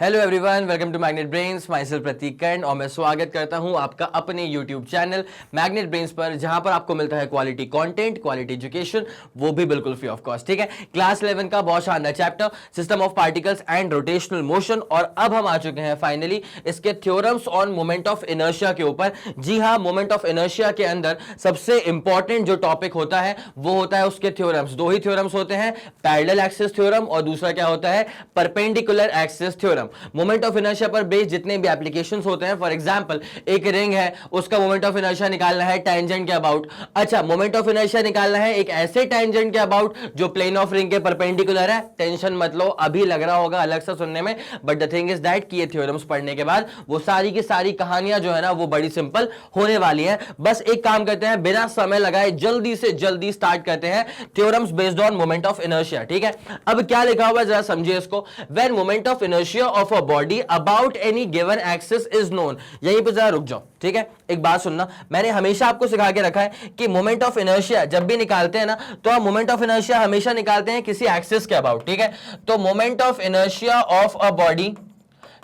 Hello everyone, welcome to magnet brains. Myself Prateek Karn और मैं स्वागत करता हूं आपका अपने यूट्यूब चैनल मैग्नेट ब्रेन्स पर, जहां पर आपको मिलता है क्वालिटी कंटेंट, क्वालिटी एजुकेशन, वो भी बिल्कुल फ्री ऑफ कॉस्ट। ठीक है, क्लास 11 का बहुत शानदार chapter system of particles and rotational motion, और अब हम आ चुके हैं फाइनली इसके theorems on moment of inertia के ऊपर। जी हाँ, मोमेंट ऑफ इनर्शिया के अंदर सबसे इंपॉर्टेंट जो टॉपिक होता है वो होता है उसके थ्योरम्स। दो ही थ्योरम्स होते हैं, पैरेलल एक्सिस थ्योरम और दूसरा क्या होता है, perpendicular axis theorem. Moment of inertia पर बेस्ड जितने भी एप्लीकेशंस होते हैं, फॉर एग्जांपल एक रिंग है, उसका मोमेंट ऑफ इनर्शिया निकालना है टेंजेंट के अबाउट। अच्छा, मोमेंट ऑफ इनर्शिया निकालना है एक ऐसे टेंजेंट के अबाउट जो प्लेन ऑफ रिंग के परपेंडिकुलर है। टेंशन मत लो, अभी लग रहा होगा अलग से सुनने में, but the thing is that कि ये थ्योरम्स पढ़ने के बाद वो सारी की सारी कहानियां जो है ना वो बड़ी सिंपल होने वाली है। बस एक काम करते हैं, बिना समय लगाए जल्दी से जल्दी स्टार्ट करते हैं theorems based on moment of inertia. ठीक है, अब क्या लिखा हुआ है जरा समझिए इसको। When moment of inertia of a body about any given axis is known. यहीं पे जरा रुक जाओ, ठीक है। एक बात सुनना, मैंने हमेशा आपको सिखा के रखा है कि मोमेंट ऑफ इनर्शिया जब भी निकालते हैं ना, तो हम मोमेंट ऑफ इनर्शिया हमेशा निकालते हैं किसी एक्सिस के अबाउट। ठीक है, तो moment of inertia of a body,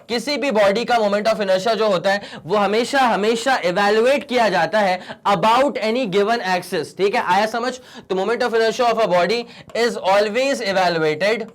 किसी भी बॉडी का मोमेंट ऑफ इनर्शिया जो होता है वो हमेशा हमेशा इवैल्यूएट किया जाता है अबाउट एनी गिवन एक्सिस। ठीक है, आया समझ? तो moment of inertia of a body is always evaluated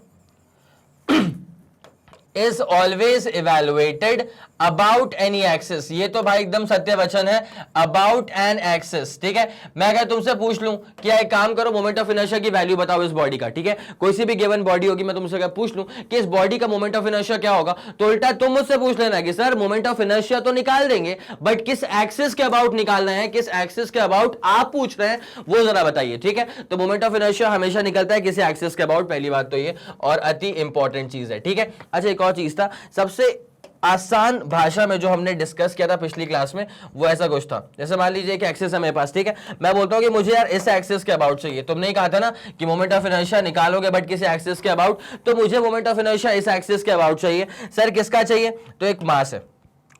about any axis. ये तो भाई एकदम सत्य वचन है, अबाउट एन एक्सिस। ठीक है, मैं अगर तुमसे पूछ लूं कि एक काम करो, मोमेंट ऑफ इनर्शिया की वैल्यू बताओ इस बॉडी का। ठीक है, कोई सी भी गिवन बॉडी होगी, मैं तुमसे अगर पूछ लूं कि इस बॉडी का मोमेंट ऑफ इनर्शिया क्या होगा, तो उल्टा तुम मुझसे पूछ लेना कि सर मोमेंट ऑफ इनर्शिया तो निकाल देंगे, बट किस एक्सिस के अबाउट निकालना है, किस एक्सिस के अबाउट आप पूछ रहे हैं वो जरा बताइए। ठीक है, तो मोमेंट ऑफ इनर्शिया हमेशा निकलता है किसी एक्सिस के अबाउट, पहली बात तो ये, और अति इंपॉर्टेंट चीज है। ठीक है, अच्छा एक और चीज था, सबसे आसान भाषा में जो हमने डिस्कस किया था पिछली क्लास में, वो ऐसा कुछ था, जैसे मान लीजिए कि एक्सिस है मेरे पास। ठीक है, मैं बोलता हूं कि मुझे यार इस एक्सिस के अबाउट चाहिए। तुमने ही कहा था ना कि मोमेंट ऑफ इनर्शिया निकालोगे बट किसी एक्सिस के अबाउट, तो मुझे मोमेंट ऑफ इनर्शिया इस एक्सिस के अबाउट चाहिए। सर किसका चाहिए? तो एक मास है।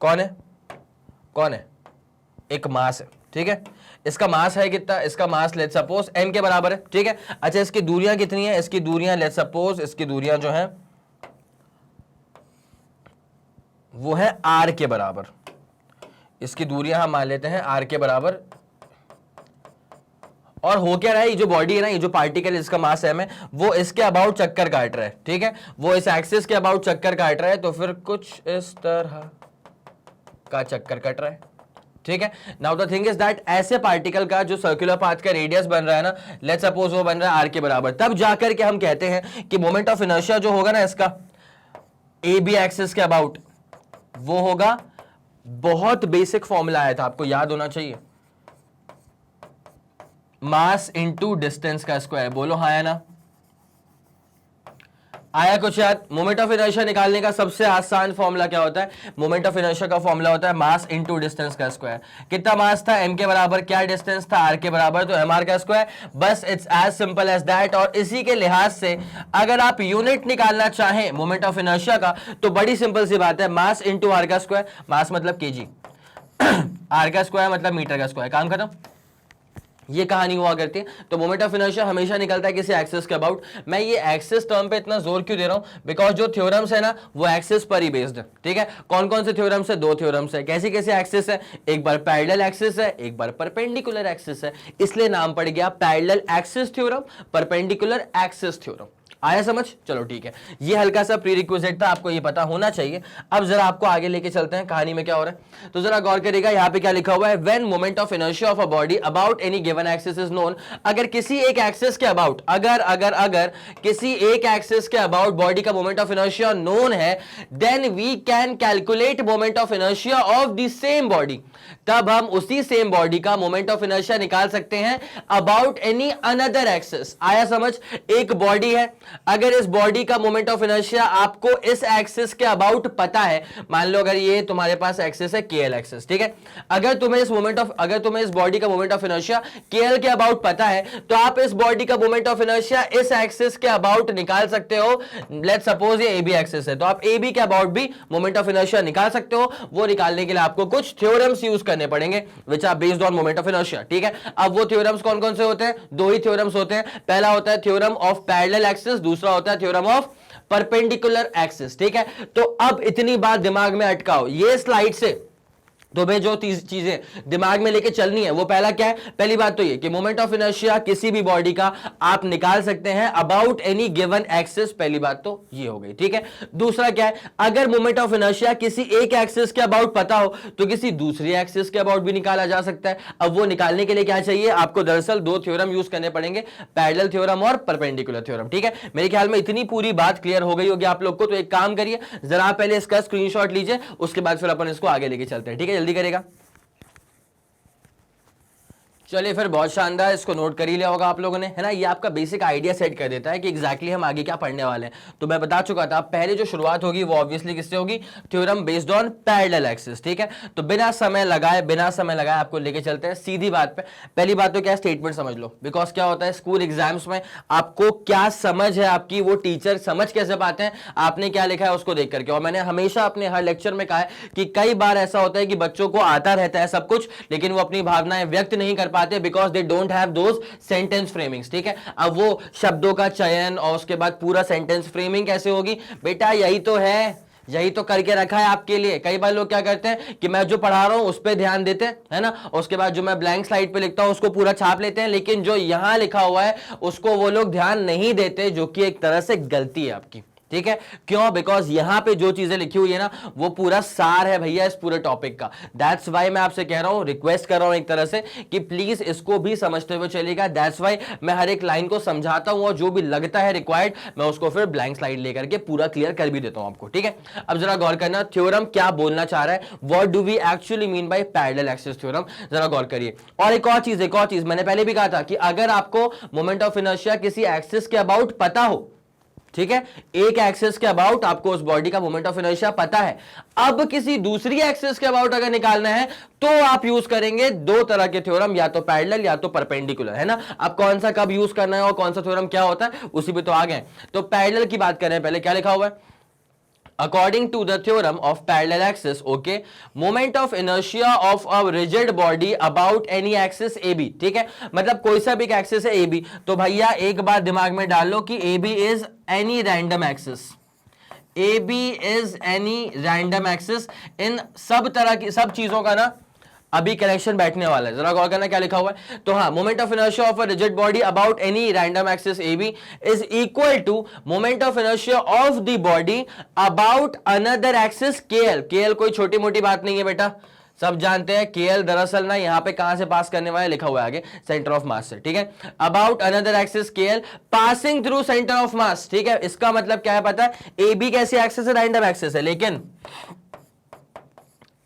कौन है? कौन है? एक मास है। ठीक है, इसका मास है कितना? इसका मास लेट्स सपोज m के बराबर है। ठीक है, अच्छा इसकी दूरियां कितनी है? इसकी दूरियां लेट्स सपोज, इसकी दूरियां जो है वो है r के बराबर। इसकी दूरियां हम मान लेते हैं r के बराबर। और हो क्या रहा है, ये जो बॉडी है ना, ये जो पार्टिकल इसका मास m है, वो इसके अबाउट चक्कर काट रहा है। ठीक है, वो इस एक्सिस के अबाउट चक्कर काट रहा है, तो फिर कुछ इस तरह का चक्कर कट रहा है। ठीक है, now the thing is that ऐसे पार्टिकल का जो सर्कुलर पाथ का रेडियस बन रहा है ना, लेट्स सपोज वो बन रहा है r के बराबर, तब जाकर के हम कहते हैं कि मोमेंट ऑफ इनर्शिया जो होगा ना इसका ए बी एक्सिस के अबाउट, वो होगा, बहुत बेसिक फॉर्मूला आया था, आपको याद होना चाहिए, मास इनटू डिस्टेंस का स्क्वायर। बोलो हाँ या ना? आया कुछ याद? मोमेंट ऑफ इनर्शिया निकालने का सबसे आसान फॉर्मूला क्या होता है? मोमेंट ऑफ इनर्शिया का फॉर्मूला होता है मास इनटू डिस्टेंस का स्क्वायर। कितना मास था? m के बराबर, क्या डिस्टेंस था? r के बराबर, तो mr का स्क्वायर। बस it's as simple as that. और इसी के लिहाज से अगर आप यूनिट निकालना चाहें मोमेंट ऑफ इनर्शिया का, तो बड़ी सिंपल सी बात है, मास इंटू r का स्क्वायर। मास मतलब kg, r का स्क्वायर मतलब मीटर का स्क्वायर। काम खत्म। ये कहानी हुआ करती है। तो मोमेंट ऑफ इनर्शिया हमेशा निकलता है किसी एक्सिस के अबाउट। मैं ये एक्सिस टर्म पे इतना जोर क्यों दे रहा हूं? बिकॉज जो थ्योरम्स है ना वो एक्सिस पर ही बेस्ड है। ठीक है, कौन कौन से थ्योरम्स है? दो थ्योरम्स है। कैसी कैसी एक्सिस है? एक बार पैरेलल एक्सिस है, एक बार परपेंडिकुलर एक्सिस है, इसलिए नाम पड़ गया parallel axis theorem, perpendicular axis theorem. आया समझ? चलो ठीक है, ये हल्का सा प्री रिक्विजिट था, आपको ये पता होना चाहिए। अब जरा आपको आगे लेके चलते हैं, कहानी में क्या हो रहा है, तो जरा गौर करिएगा। यहाँ पे क्या लिखा हुआ है? When moment of inertia of a body about any given axis is known. अगर किसी एक एक्सिस के अबाउट, अगर किसी एक एक्सिस के अबाउट बॉडी का मोमेंट ऑफ इनर्शिया नोन है, then we can calculate moment of inertia of the same body. तब हम उसी सेम बॉडी का मोमेंट ऑफ इनर्शिया निकाल सकते हैं अबाउट एनी अनदर एक्सिस। आया समझ? एक बॉडी है, अगर इस बॉडी का मोमेंट ऑफ इनर्शिया आपको इस एक्सिस के अबाउट पता है, मान लो अगर ये तुम्हारे पास एक्सिस है KL एक्सिस। ठीक है, अगर तुम्हें इस बॉडी का मोमेंट ऑफ इनर्शिया KL के अबाउट पता है, तो आप इस बॉडी का मोमेंट ऑफ इनर्शिया इस एक्सिस के अबाउट निकाल सकते हो। लेट्स सपोज ये AB एक्सिस है, तो आप AB के अबाउट भी मोमेंट ऑफ इनर्शिया निकाल सकते हो। वो निकालने के लिए आपको कुछ थ्योरम्स यूज करने पड़ेंगे which are based on moment of inertia. ठीक है, अब वो थ्योरम्स कौन कौन से होते हैं? दो ही थ्योरम्स होते हैं। पहला होता है थ्योरम ऑफ पैरेलल एक्सिस, दूसरा होता है थ्योरम ऑफ परपेंडिकुलर एक्सिस। ठीक है, तो अब इतनी बात दिमाग में अटकाओ, ये स्लाइड से तो भाई जो चीजें दिमाग में लेके चलनी है वो पहला क्या है, पहली बात तो ये कि मोमेंट ऑफ इनर्शिया किसी भी बॉडी का आप निकाल सकते हैं अबाउट एनी गिवन एक्सिस, पहली बात तो ये हो गई। ठीक है, दूसरा क्या है, अगर मोमेंट ऑफ इनर्शिया किसी एक एक्सिस के अबाउट पता हो तो किसी दूसरी एक्सिस के अबाउट भी निकाला जा सकता है। अब वो निकालने के लिए क्या चाहिए आपको, दरअसल दो थ्योरम यूज करने पड़ेंगे, पैरेलल थ्योरम और परपेंडिकुलर थ्योरम। ठीक है, मेरे ख्याल में इतनी पूरी बात क्लियर हो गई होगी आप लोग को। तो एक काम करिए, जरा आप पहले इसका स्क्रीनशॉट लीजिए, उसके बाद फिर अपन इसको आगे लेके चलते हैं। ठीक है, जल्दी करेगा। चलिए फिर, बहुत शानदार, इसको नोट कर ही लिया होगा आप लोगों ने, है ना। ये आपका बेसिक आइडिया सेट कर देता है कि एग्जैक्टली हम आगे क्या पढ़ने वाले हैं। तो मैं बता चुका था, पहले जो शुरुआत होगी वो ऑब्वियसली किससे होगी, theorem based on parallel axis. ठीक है, तो बिना समय लगाए आपको लेके चलते हैं सीधी बात पे। पहली बात तो क्या, स्टेटमेंट समझ लो, बिकॉज क्या होता है स्कूल एग्जाम्स में आपको क्या समझ है आपकी, वो टीचर समझ कैसे पाते हैं आपने क्या लिखा है उसको देख करके। और मैंने हमेशा अपने हर लेक्चर में कहा है कि कई बार ऐसा होता है कि बच्चों को आता रहता है सब कुछ, लेकिन वो अपनी भावनाएं व्यक्त नहीं कर पाते because they don't have those sentence framings. ठीक है, अब वो शब्दों का चयन और उसके बाद पूरा सेंटेंस फ्रेमिंग कैसे होगी, बेटा यही तो है, यही तो करके रखा है आपके लिए। कई बार लोग क्या करते हैं कि मैं जो पढ़ा रहा हूं उस पर ध्यान देते हैं, है ना, उसके बाद जो मैं ब्लैंक स्लाइड पे लिखता हूं उसको पूरा छाप लेते हैं, लेकिन जो यहां लिखा हुआ है उसको वो लोग ध्यान नहीं देते, जो कि एक तरह से गलती है आपकी। ठीक है, क्यों, बिकॉज यहां पे जो चीजें लिखी हुई है ना वो पूरा सार है भैया इस पूरे टॉपिक का। दैट्स वाई मैं आपसे कह रहा हूं, रिक्वेस्ट कर रहा हूं एक तरह से कि प्लीज इसको भी समझते हुए चलेगा। दैट्स वाई मैं हर एक लाइन को समझाता हूं और जो भी लगता है रिक्वायर्ड मैं उसको फिर ब्लैंक स्लाइड लेकर के पूरा क्लियर कर भी देता हूं आपको। ठीक है, अब जरा गौर करना, थ्योरम क्या बोलना चाह रहा है, what do we actually mean by parallel axis theorem, जरा गौर करिए। और एक और चीज मैंने पहले भी कहा था कि अगर आपको मोमेंट ऑफ इनर्शिया किसी एक्सिस के अबाउट पता हो, ठीक है, एक एक्सिस के अबाउट आपको उस बॉडी का मोमेंट ऑफ इनर्शिया पता है, अब किसी दूसरी एक्सिस के अबाउट अगर निकालना है तो आप यूज करेंगे दो तरह के थ्योरम, या तो पैरेलल या तो परपेंडिकुलर, है ना। अब कौन सा कब यूज करना है और कौन सा थ्योरम क्या होता है उसी पे तो आ गए। तो पैरेलल की बात करें, पहले क्या लिखा हुआ है, according to the theorem of parallel axis, okay, moment of inertia of a rigid body about any axis AB। ठीक है, मतलब कोई सा भी एक्सिस है AB, तो भैया एक बार दिमाग में डाल लो कि AB is any random axis, AB is any random axis। इन सब तरह की सब चीजों का ना अभी कनेक्शन बैठने वाला है, जरा गौर करना क्या लिखा हुआ है। तो हाँ, moment of inertia of a rigid body about any random axis AB is equal to moment of inertia of the body about another axis KL। KL कोई छोटी मोटी बात नहीं है बेटा, सब जानते हैं KL दरअसल ना यहां पे कहां से पास करने वाला लिखा हुआ है आगे, सेंटर ऑफ मास से। ठीक है, about another axis KL passing through centre of mass. ठीक है, इसका मतलब क्या है पता है, AB कैसी एक्सिस है, रैंडम एक्सिस है, लेकिन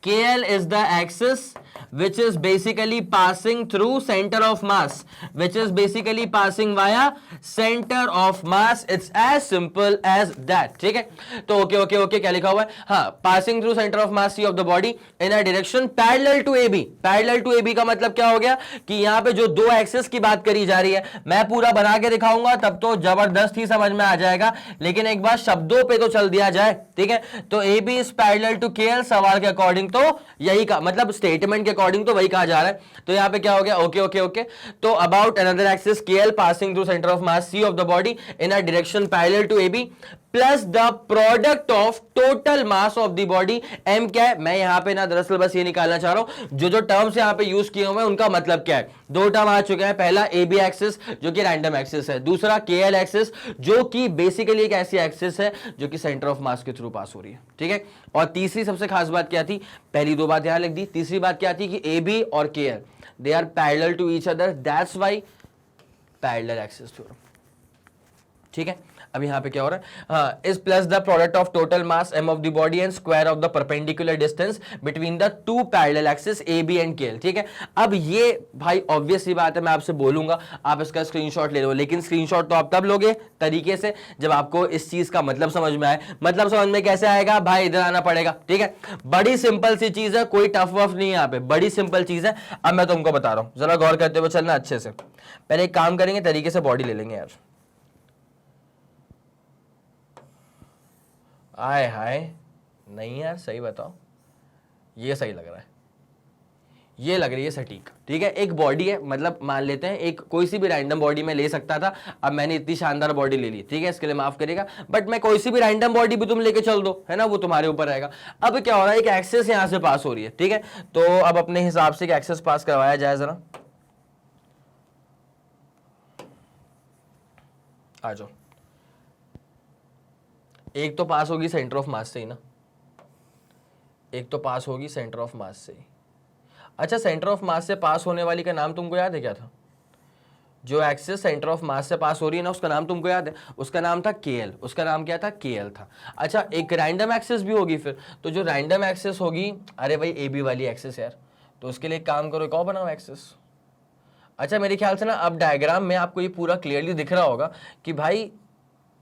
KL is the axis which is basically passing through center of mass, which is basically passing via center of mass। It's as simple as that। ठीक है, तो ओके क्या लिखा हुआ है, हाँ, passing through center of mass of the body in a direction parallel to AB। parallel to AB का मतलब क्या हो गया कि यहां पे जो दो एक्सिस की बात करी जा रही है, मैं पूरा बना के दिखाऊंगा तब तो जबरदस्त ही समझ में आ जाएगा, लेकिन एक बार शब्दों पे तो चल दिया जाए। ठीक है, तो AB is parallel to KL, सवाल के अकॉर्डिंग तो यही का मतलब स्टेटमेंट के अकॉर्डिंग तो वही कहा जा रहा है। तो यहां पे क्या हो गया, ओके। तो about another axis KL passing through centre of mass C of the body in a direction parallel to AB plus the product of total mass of the body M क्या है, मैं यहां पे ना दरअसल बस ये निकालना चाह रहा हूं जो टर्म्स यहां पे यूज किए हुए हैं उनका मतलब क्या है। दो टर्म आ चुके हैं, पहला AB एक्सिस जो कि रैंडम एक्सिस है, दूसरा KL एक्सिस जो कि बेसिकली एक ऐसी एक्सिस है जो कि सेंटर ऑफ मास के थ्रू पास हो रही है। ठीक है, और तीसरी सबसे खास बात क्या थी, पहली दो बात यहां लिख दी, तीसरी बात क्या थी कि AB और KL they are parallel to each other, that's why parallel axis theorem. ठीक है, अब यहां पे क्या हो रहा है, हाँ, is plus the product of total mass M of the body and square of the perpendicular distance between the two parallel axis AB and KL। ठीक है, अब ये भाई ऑब्वियस सी बात है, मैं आपसे बोलूंगा आप इसका स्क्रीनशॉट ले लो, लेकिन स्क्रीनशॉट तो आप तब लोगे तरीके से जब आपको इस चीज का मतलब समझ में आए। मतलब समझ में कैसे आएगा भाई, इधर आना पड़ेगा। ठीक है, बड़ी सिंपल सी चीज है, कोई टफ वफ नहीं है यहाँ पे, बड़ी सिंपल चीज है। अब मैं तुमको बता रहा हूं, जरा गौर करते हुए चलना अच्छे से। पहले एक काम करेंगे, तरीके से बॉडी ले लेंगे यार। आय हाय, नहीं यार सही बताओ, ये सही लग रहा है, ये लग रही है सटीक, ठीक है। एक बॉडी है, मतलब मान लेते हैं एक कोई सी भी रैंडम बॉडी में ले सकता था, अब मैंने इतनी शानदार बॉडी ले ली, ठीक है, इसके लिए माफ करिएगा, बट मैं कोई सी भी रैंडम बॉडी भी तुम लेके चल दो, है ना, वो तुम्हारे ऊपर रहेगा। अब क्या हो रहा है, एक एक्सेस यहां से पास हो रही है, ठीक है, तो अब अपने हिसाब से एक्सेस पास करवाया जाए, जरा आ जाओ। एक तो पास होगी सेंटर ऑफ मास से ही ना, एक तो पास होगी सेंटर ऑफ मास से ही। अच्छा, सेंटर ऑफ मास से पास होने वाली का नाम तुमको याद है क्या था? जो एक्सिस सेंटर ऑफ मास से पास हो रही है ना, उसका नाम तुमको याद है? उसका नाम था KL। उसका नाम क्या था? KL था। अच्छा, एक रैंडम एक्सिस भी होगी फिर, तो जो रैंडम एक्सिस होगी, अरे भाई AB वाली एक्सिस यार, तो उसके लिए एक काम करो, एक और बनाओ एक्सिस। अच्छा, मेरे ख्याल से ना अब डायग्राम में आपको ये पूरा क्लियरली दिख रहा होगा कि भाई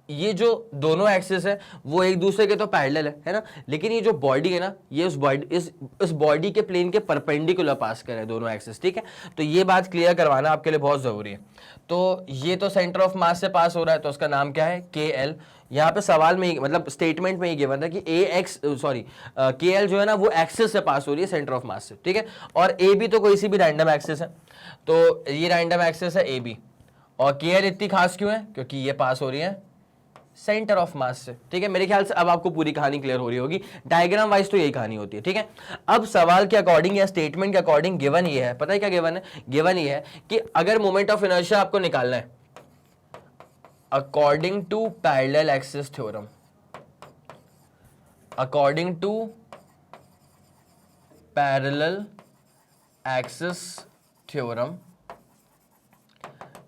ये जो दोनों एक्सिस है वो एक दूसरे के तो पैरेलल है ना, लेकिन ये जो बॉडी है ना, ये उस बॉडी के प्लेन के परपेंडिकुलर पास कर है दोनों एक्सिस, ठीक है। तो ये बात क्लियर करवाना आपके लिए बहुत जरूरी है। तो ये तो सेंटर ऑफ मास से पास हो रहा है, तो उसका नाम क्या है? KL। यहाँ पे सवाल में मतलब स्टेटमेंट में ये गिवन है कि KL जो है ना वो एक्सिस से पास हो रही है सेंटर ऑफ मास से, ठीक है। और AB तो कोई सी भी रैंडम एक्सिस है, तो ये रैंडम एक्सिस है AB। और KL इतनी खास क्यों है? क्योंकि ये पास हो रही है सेंटर ऑफ मास से, ठीक है। मेरे ख्याल से अब आपको पूरी कहानी क्लियर हो रही होगी, डायग्राम वाइज तो यही कहानी होती है, ठीक है। अब सवाल के अकॉर्डिंग या स्टेटमेंट के अकॉर्डिंग गिवन ये है, पता है क्या गिवन है? गिवन ये है कि अगर मोमेंट ऑफ इनर्शिया आपको निकालना है according to parallel axis theorem, according to parallel axis theorem,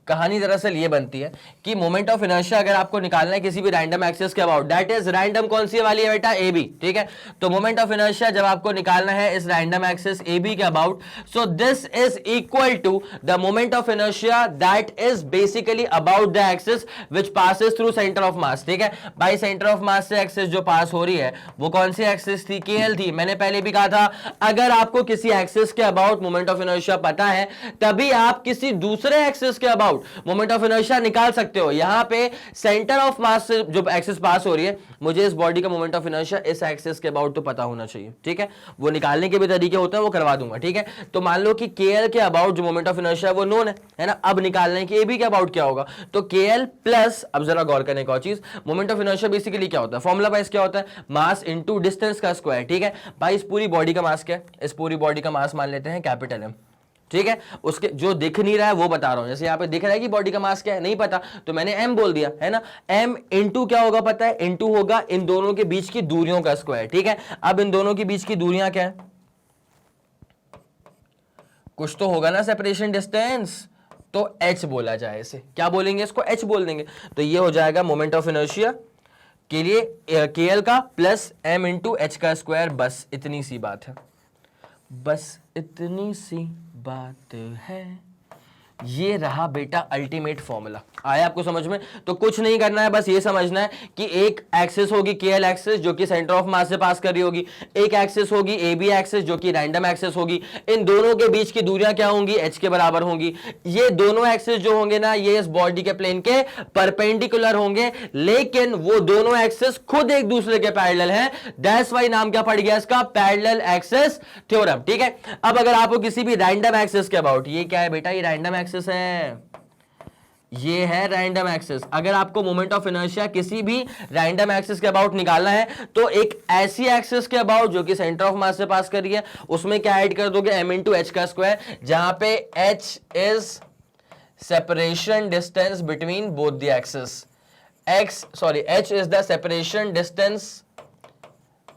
कहानी दरअसल ये बनती है कि मोमेंट ऑफ इनर्शिया अगर आपको निकालना है किसी भी रैंडम एक्सिस के अबाउट, दैट इज रैंडम कौन सी वाली है बेटा? AB, ठीक है। तो मोमेंट ऑफ इनर्शिया जब आपको निकालना है इस रैंडम एक्सिस AB के about, so this is equal to the moment of inertia that is basically about the axis which passes through centre of mass, ठीक है। बाय सेंटर ऑफ मास से axis जो पास हो रही है वो कौन सी एक्सिस थी? KL थी। मैंने पहले भी कहा था अगर आपको किसी एक्सिस के अबाउट मोमेंट ऑफ इनर्शिया पता है तभी आप किसी दूसरे एक्सिस के अबाउट मोमेंट ऑफ इनर्शिया निकाल सकते हो। यहां पे सेंटर ऑफ मास से जो एक्सिस पास हो रही है, मुझे इस बॉडी का मोमेंट ऑफ इनर्शिया इस एक्सिस के अबाउट तो पता होना चाहिए, ठीक है। वो निकालने के भी तरीके होते हैं, वो करवा दूंगा, ठीक है। तो मान लो कि KL के अबाउट जो मोमेंट ऑफ इनर्शिया है वो नोन है ना। अब निकालने के AB के अबाउट क्या होगा? तो KL प्लस, अब जरा गौर करने का चीज, मोमेंट ऑफ इनर्शिया बेसिकली क्या होता है? फॉर्मूला वाइज क्या होता है? मास इंटू डिस्टेंस का स्क्वायर, ठीक है। भाई इस पूरी बॉडी का मास क्या है? इस पूरी बॉडी का मास मान लेते हैं कैपिटल M, ठीक है। उसके जो दिख नहीं रहा है वो बता रहा हूं, जैसे यहां पे दिख रहा है कि बॉडी का मास क्या है, नहीं पता तो मैंने M बोल दिया, है ना। M इंटू क्या होगा पता है? इंटू होगा इन दोनों के बीच की दूरियों का स्क्वायर, ठीक है। अब इन दोनों के बीच की दूरियां क्या है? कुछ तो होगा ना सेपरेशन डिस्टेंस, तो H बोला जाए इसे। क्या बोलेंगे इसको? H बोल देंगे। तो ये हो जाएगा मोमेंट ऑफ इनर्शिया के लिए KL का प्लस M इंटू H का स्क्वायर। बस इतनी सी बात है, बस इतनी सी बात है। ये रहा बेटा अल्टीमेट फॉर्मूला। आया आपको समझ में? तो कुछ नहीं करना है, बस ये समझना है कि एक एक्सिस होगी KL एक्सिस जो कि सेंटर ऑफ मास से पास कर रही होगी, एक एक्सिस होगी AB एक्सिस जो कि रैंडम एक्सिस होगी। इन दोनों के बीच की दूरियां क्या होंगी? H के बराबर होंगी। ये दोनों एक्सिस जो होंगे ना, ये इस बॉडी के प्लेन के परपेंडिकुलर होंगे, लेकिन वो दोनों एक्सिस खुद एक दूसरे के पैरेलल हैं। दैट्स व्हाई नाम क्या पड़ गया इसका? पैरेलल एक्सिस थ्योरम, ठीक है। अब अगर आपको किसी भी रैंडम एक्सिस के अबाउट, ये क्या है बेटा? ये रैंडम एक्सिस है, ये है रैंडम एक्सिस। अगर आपको मोमेंट ऑफ इनर्शिया किसी भी रैंडम एक्सिस के अबाउट निकालना है तो एक ऐसी एक्सिस के अबाउट जो कि सेंटर ऑफ मास से पास कर रही है, उसमें क्या ऐड कर दोगे? M इंटू H का स्क्वायर, जहां पे H is separation distance between both the axis. H is the separation distance,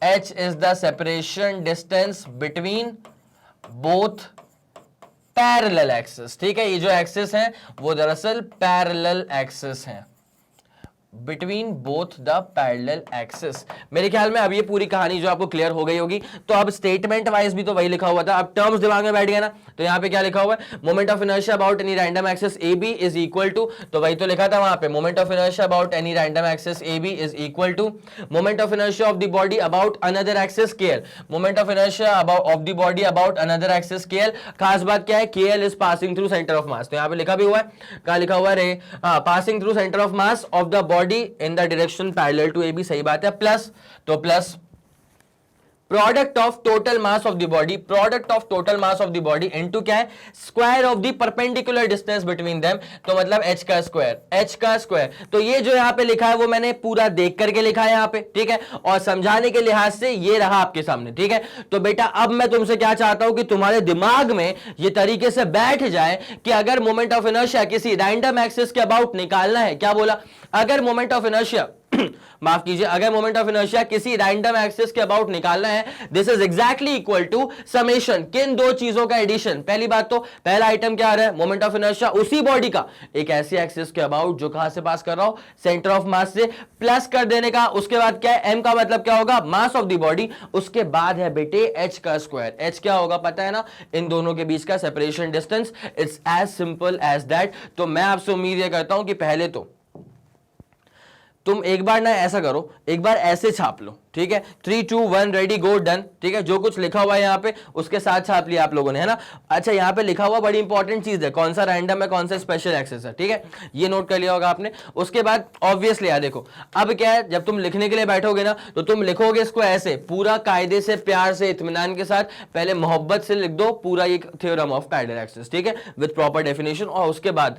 H is the separation distance between both parallel axis, ठीक है। ये जो एक्सिस हैं वो दरअसल पैरेलल एक्सिस हैं between both the parallel axis. मेरे ख्याल में अब ये पूरी कहानी जो आपको क्लियर हो गई होगी। तो अब स्टेटमेंट वाइज भी तो वही लिखा हुआ था, अब टर्म्स दिमाग में बैठ गया ना। तो यहाँ पे क्या लिखा हुआ है? Moment of inertia about any random axis AB is equal to, तो वही तो लिखा था वहां पे, moment of inertia about any random axis AB is equal to moment of inertia of the body about another axis KL। Moment of inertia of the body about another axis KL। खास बात क्या है? KL is passing through centre of mass. तो यहाँ पे लिखा भी हुआ है, कहां लिखा हुआ है? Passing through centre of mass of the body in the direction parallel to AB। सही बात है। प्लस, तो plus product of total mass of the body, product of total mass of the body into क्या है, square of the perpendicular distance between them, तो मतलब h का square, h का स्क्वायर। तो ये जो यहां पे लिखा है वो मैंने पूरा देख करके लिखा है यहां पे, ठीक है, और समझाने के लिहाज से ये रहा आपके सामने, ठीक है। तो बेटा अब मैं तुमसे क्या चाहता हूं कि तुम्हारे दिमाग में ये तरीके से बैठ जाए कि अगर मोमेंट ऑफ इनर्शिया किसी रैंडम एक्सिस के अबाउट निकालना है, क्या बोला, अगर मोमेंट ऑफ इनर्शिया माफ कीजिए, अगर मोमेंट ऑफ इनर्शिया किसी रैंडम एक्सिस के अबाउट निकालना है, this is exactly equal to summation किन दो चीजों का एडिशन। पहली बात तो पहला आइटम क्या आ रहा है, मोमेंट ऑफ इनर्शिया उसी बॉडी का एक ऐसी एक्सिस के अबाउट जो कहां से पास कर रहा हूं, सेंटर ऑफ मास से, प्लस कर देने का। उसके बाद क्या है, m का मतलब क्या होगा, मास ऑफ द बॉडी। उसके बाद है बेटे h का स्क्वायर। h क्या होगा पता है ना, इन दोनों के बीच का separation distance. It's as simple as that. तो मैं आपसे उम्मीद यह करता हूं कि पहले तो तुम एक बार ना ऐसा करो, एक बार ऐसे छाप लो, ठीक है, 3 2 1 रेडी गो डन, ठीक है। जो कुछ लिखा हुआ है यहाँ पे उसके साथ छाप लिया आप लोगों ने, है ना। अच्छा, यहाँ पे लिखा हुआ बड़ी इंपॉर्टेंट चीज है, कौन सा रैंडम है कौन सा स्पेशल एक्सेस है, ठीक है, ये नोट कर लिया होगा आपने। उसके बाद ऑब्वियसली यार देखो, अब क्या है, जब तुम लिखने के लिए बैठोगे ना तो तुम लिखोगे इसको ऐसे पूरा कायदे से, प्यार से, इत्मीनान के साथ, पहले मोहब्बत से लिख दो पूरा ये थ्योरम ऑफ पैरेलल एक्सेस, ठीक है, विद प्रॉपर डेफिनेशन। और उसके बाद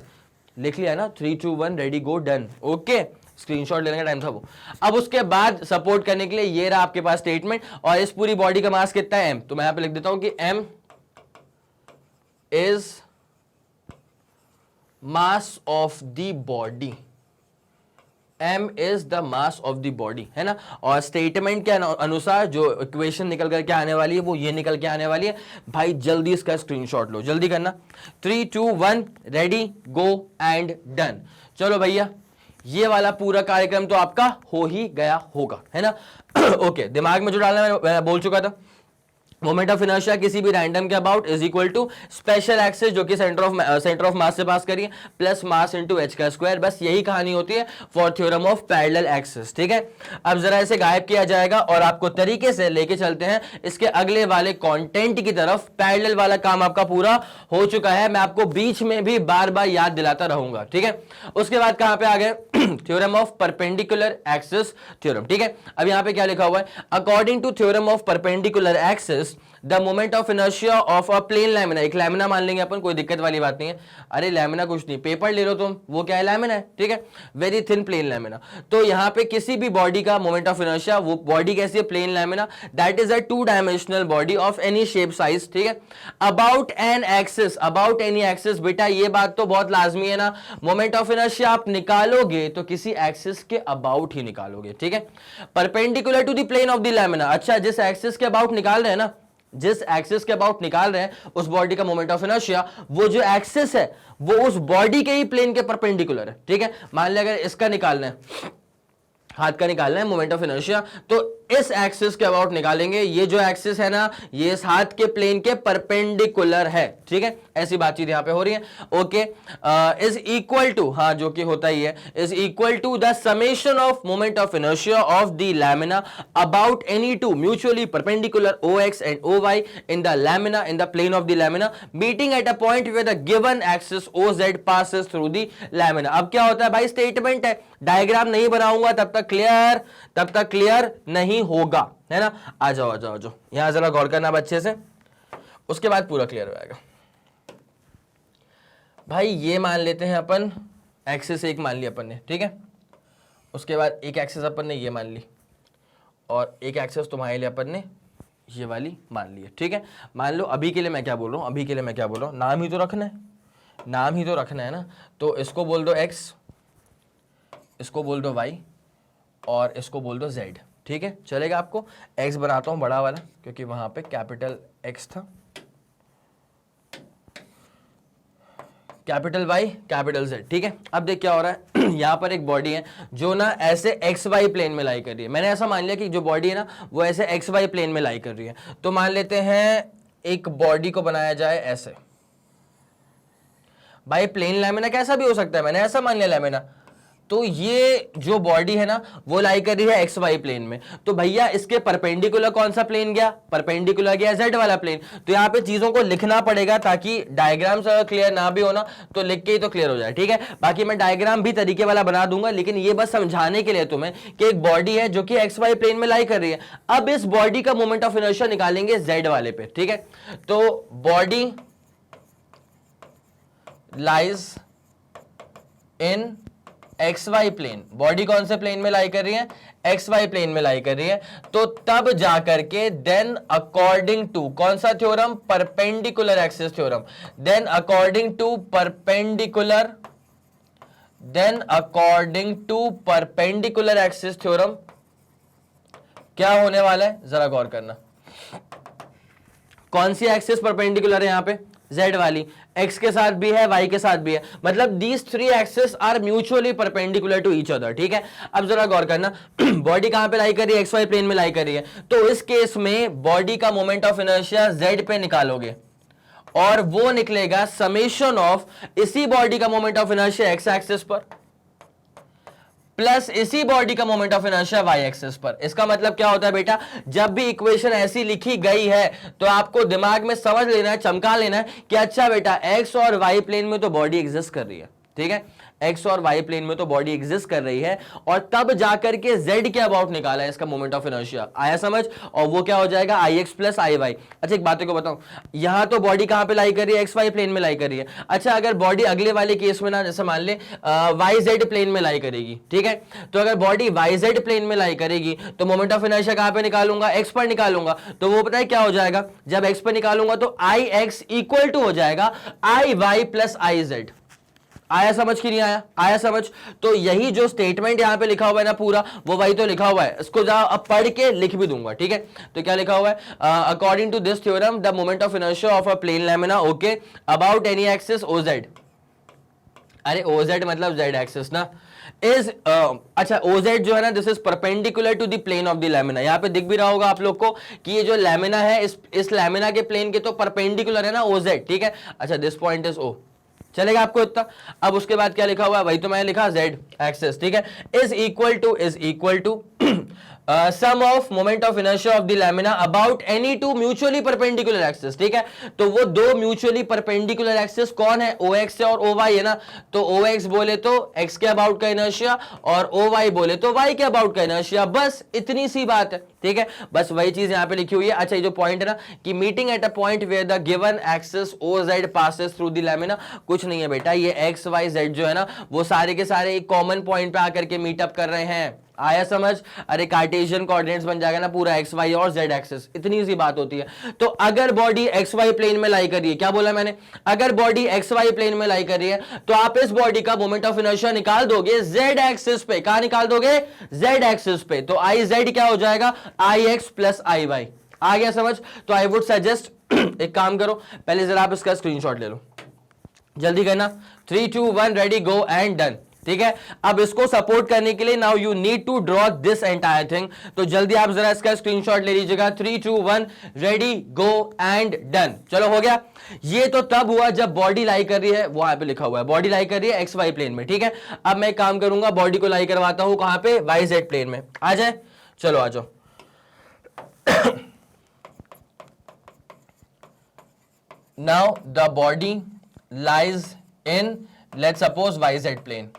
लिख लिया ना 3 2 1 रेडी गो डन, ओके, स्क्रीनशॉट लेने का टाइम था वो। अब उसके बाद सपोर्ट करने के लिए ये रहा आपके पास स्टेटमेंट, और इस पूरी बॉडी का मास कितना है m, तो मैं यहां पे लिख देता हूं कि m is mass of the body, m is the mass of the body, है ना। और स्टेटमेंट के अनुसार जो इक्वेशन निकल करके आने वाली है वो ये निकल के आने वाली है। भाई जल्दी इसका स्क्रीनशॉट लो, जल्दी करना। 3 2 1 रेडी गो एंड डन। चलो भैया, ये वाला पूरा कार्यक्रम तो आपका हो ही गया होगा, है ना। ओके, दिमाग में जो डालना मैं बोल चुका था, मोमेंट ऑफ इनर्शिया किसी भी रैंडम के about is equal to special axis जो कि सेंटर ऑफ मास से पास करिए, प्लस मास इनटू h का स्क्वायर। बस यही कहानी होती है for theorem of parallel axis, ठीक है। अब जरा इसे गायब किया जाएगा और आपको तरीके से लेके चलते हैं इसके अगले वाले कंटेंट की तरफ। पैरेलल वाला काम आपका पूरा हो चुका है, मैं आपको बीच में भी बार बार याद दिलाता रहूंगा, ठीक है। उसके बाद कहां पे आ गए, theorem of perpendicular axis theorem, ठीक है। अब यहां पे क्या लिखा हुआ है, according to theorem of perpendicular axis the moment of inertia of a plane lamina, एक लैमिना मान लेंगे अपन, कोई दिक्कत वाली बात नहीं है। अरे लैमिना कुछ नहीं, पेपर ले लो तुम, वो क्या है, लैमिना है, ठीक है, वेरी थिन प्लेन लैमिना। तो यहां पे किसी भी बॉडी का मोमेंट ऑफ इनर्शिया, वो बॉडी कैसी है, plane lamina, that is a 2 dimensional body of any shape size, ठीक है, about an axis, about any axis. बेटा ये बात तो बहुत लाजमी है ना, मोमेंट ऑफ इनर्शिया आप निकालोगे तो किसी एक्सिस के अबाउट ही निकालोगे, ठीक है, perpendicular to the plane of the lamina. अच्छा, जिस एक्सिस के अबाउट निकाल रहे हैं ना, जिस एक्सिस के अबाउट निकाल रहे हैं उस बॉडी का मोमेंट ऑफ इनर्शिया, वो जो एक्सिस है वो उस बॉडी के ही प्लेन के परपेंडिकुलर है, ठीक है। मान लिया अगर इसका निकालना है, हाथ का निकालना है मोमेंट ऑफ इनर्शिया, तो इस एक्सिस के अबाउट निकालेंगे। ये जो एक्सिस है ना, ये इस हाथ के प्लेन के परपेंडिकुलर है, ठीक है, ऐसी बातचीत यहां पे हो रही है, ओके। इज इक्वल टू, हाँ जो कि होता ही है, is equal to the summation of moment of inertia of the lamina about any two mutually perpendicular OX and OY in the lamina, in the plane of the lamina, meeting at a point where the given axis OZ passes through the lamina. अब क्या होता है भाई, statement है, diagram नहीं बनाऊंगा तब तक क्लियर नहीं होगा, है ना। आ जाओ आ जाओ आ जाओ, यहां जरा गौर करना अच्छे से, उसके बाद पूरा क्लियर हो जाएगा। भाई ये मान लेते हैं अपन, एक्सिस एक मान लिया अपन ने, ठीक है, उसके बाद एक एक्सिस अपन ने ये मान ली, और एक एक्सिस तुम्हारे लिए अपन ने ये वाली मान ली है, ठीक है। मान लो अभी के लिए मैं क्या बोल रहा हूं, अभी के लिए मैं क्या बोल रहा हूं, नाम ही तो रखना है, नाम ही तो रखना है ना। तो इसको बोल दो x, इसको बोल दो y, और इसको बोल दो z, ठीक है, चलेगा आपको। x बनाता हूं बड़ा वाला क्योंकि वहां पे कैपिटल x था, कैपिटल Y कैपिटल Z, ठीक है। अब देख क्या हो रहा है, यहां पर एक बॉडी है जो ना ऐसे XY प्लेन में लाई कर रही है। मैंने ऐसा मान लिया कि जो बॉडी है ना वो ऐसे XY प्लेन में लाई कर रही है। तो मान लेते हैं एक बॉडी को बनाया जाए ऐसे, भाई प्लेन लैमिना कैसा भी हो सकता है, मैंने ऐसा मान लिया लैमिना, तो ये जो बॉडी है ना वो लाई कर रही है एक्स वाई प्लेन में, तो भैया इसके परपेंडिकुलर कौन सा प्लेन गया, परपेंडिकुलर गया जेड वाला प्लेन। तो यहाँ पे चीजों को लिखना पड़ेगा ताकि डायग्राम से क्लियर ना भी होना तो लिख के ही तो क्लियर हो जाए, ठीक है। बाकी मैं डायग्राम भी तरीके वाला बना दूंगा, लेकिन ये बस समझाने के लिए तुम्हें कि एक बॉडी है जो कि एक्स वाई प्लेन में लाई कर रही है। अब इस बॉडी का मोमेंट ऑफ इनर्शिया निकालेंगे जेड वाले पे, ठीक है। तो body lies in x y plane, body कौन से प्लेन में लाई कर रही है, एक्स वाई प्लेन में लाई कर रही है। तो तब जाकर के देन अकॉर्डिंग टू कौन सा theorem, perpendicular axis theorem, then according to perpendicular, then according to perpendicular axis theorem क्या होने वाला है, जरा गौर करना। कौन सी एक्सिस परपेंडिकुलर है यहां पे, z वाली, x के साथ भी है y के साथ भी है, मतलब these three axis are mutually perpendicular to each other, ठीक है। अब जरा गौर करना, बॉडी कहां पे लाई कर रही है, xy प्लेन में लाई कर रही है, तो इस केस में बॉडी का मोमेंट ऑफ इनर्शिया z पे निकालोगे और वो निकलेगा समेशन ऑफ इसी बॉडी का moment of inertia x axis पर प्लस इसी बॉडी का moment of inertia y axis पर। इसका मतलब क्या होता है बेटा, जब भी इक्वेशन ऐसी लिखी गई है तो आपको दिमाग में समझ लेना है, चमका लेना है कि अच्छा बेटा x और y प्लेन में तो बॉडी एग्जिस्ट कर रही है, ठीक है, x और y प्लेन में तो बॉडी एग्जिस्ट कर रही है, और तब जाकर के z के अबाउट निकाला है इसका मोमेंट ऑफ इनर्शिया, आया समझ, और वो क्या हो जाएगा ix प्लस आई वाई। अच्छा एक बात को बताऊं, यहां तो बॉडी कहां पे लाई कर रही है, एक्स वाई प्लेन में लाई कर रही है। अच्छा अगर बॉडी अगले वाले केस में ना, जैसे मान ले वाई जेड प्लेन में लाई करेगी, ठीक है, तो अगर बॉडी वाई जेड प्लेन में लाई करेगी तो मोमेंट ऑफ इनर्शिया कहां पे निकालूंगा, एक्स पर निकालूंगा, तो वो पता है क्या हो जाएगा, जब एक्स पर निकालूंगा तो आई एक्स इक्वल टू हो जाएगा आई वाई प्लस आई जेड। आया समझ कि नहीं आया, आया समझ। तो यही जो स्टेटमेंट यहां पे लिखा हुआ है ना पूरा, वो वही तो लिखा हुआ है, इसको जा अब पढ़ के लिख भी दूंगा, ठीक है। तो क्या लिखा हुआ है, according to this theorem the moment of inertia of a plane lamina okay about any axis O Z, अरे ओ जेड मतलब जेड एक्सिस ना, इज अच्छा ओ जेड जो है ना this is perpendicular to the plane of the lamina. यहां पे दिख भी रहा होगा आप लोग को कि ये जो लैमिना है इस लैमिना के प्लेन के तो परपेंडिकुलर है ना ओ जेड, ठीक है। अच्छा दिस पॉइंट इज ओ, चलेगा आपको इतना। अब उसके बाद क्या लिखा हुआ है, वही तो मैंने लिखा z एक्सिस, ठीक है, is equal to sum of moment of inertia of the lamina about any two mutually perpendicular axis, ठीक है। तो वो दो म्यूचुअली परपेंडिकुलर एक्सिस कौन है, OX और OY है ना, तो OX बोले तो x के अबाउट का इनर्शिया और OY बोले तो y के अबाउट का इनर्शिया, बस इतनी सी बात है, ठीक है। बस वही चीज यहां पे लिखी हुई है। अच्छा ये जो पॉइंट है ना कि meeting at a point where the given axis OZ passes through the lamina, कुछ नहीं है बेटा, ये x y z जो है ना वो सारे के सारे एक कॉमन पॉइंट पे आकर के मीटअप कर रहे हैं, आया समझ। अरे कार्टेशियन कोऑर्डिनेट्स बन जाएगा ना पूरा एक्स वाई और जेड एक्सिस, इतनी सी बात होती है। तो अगर बॉडी एक्स वाई प्लेन में लाई कर रही है, क्या बोला मैंने, अगर बॉडी एक्स वाई प्लेन में लाई कर रही है तो आप इस बॉडी का मोमेंट ऑफ इनर्शिया निकाल दोगे जेड एक्सिस पे, कहां निकाल दोगे, जेड एक्सिस पे। तो आई जेड क्या हो जाएगा, आई एक्स प्लस आई वाई, आ गया समझ। तो आई वुड सजेस्ट एक काम करो, पहले जरा आप इसका स्क्रीनशॉट ले लो, जल्दी करना, 3 2 1 रेडी गो एंड डन, ठीक है। अब इसको सपोर्ट करने के लिए now you need to draw this entire thing, तो जल्दी आप जरा इसका स्क्रीनशॉट ले लीजिएगा, 3 2 1 रेडी गो एंड डन। चलो हो गया। ये तो तब हुआ जब बॉडी लाई कर रही है, वो यहां पे लिखा हुआ है बॉडी लाई कर रही है एक्स वाई प्लेन में, ठीक है। अब मैं काम करूंगा, बॉडी को लाई करवाता हूं कहां पे, वाई जेड प्लेन में, आ जाए, चलो आ जाओ। Now the body lies in let's suppose y z plane.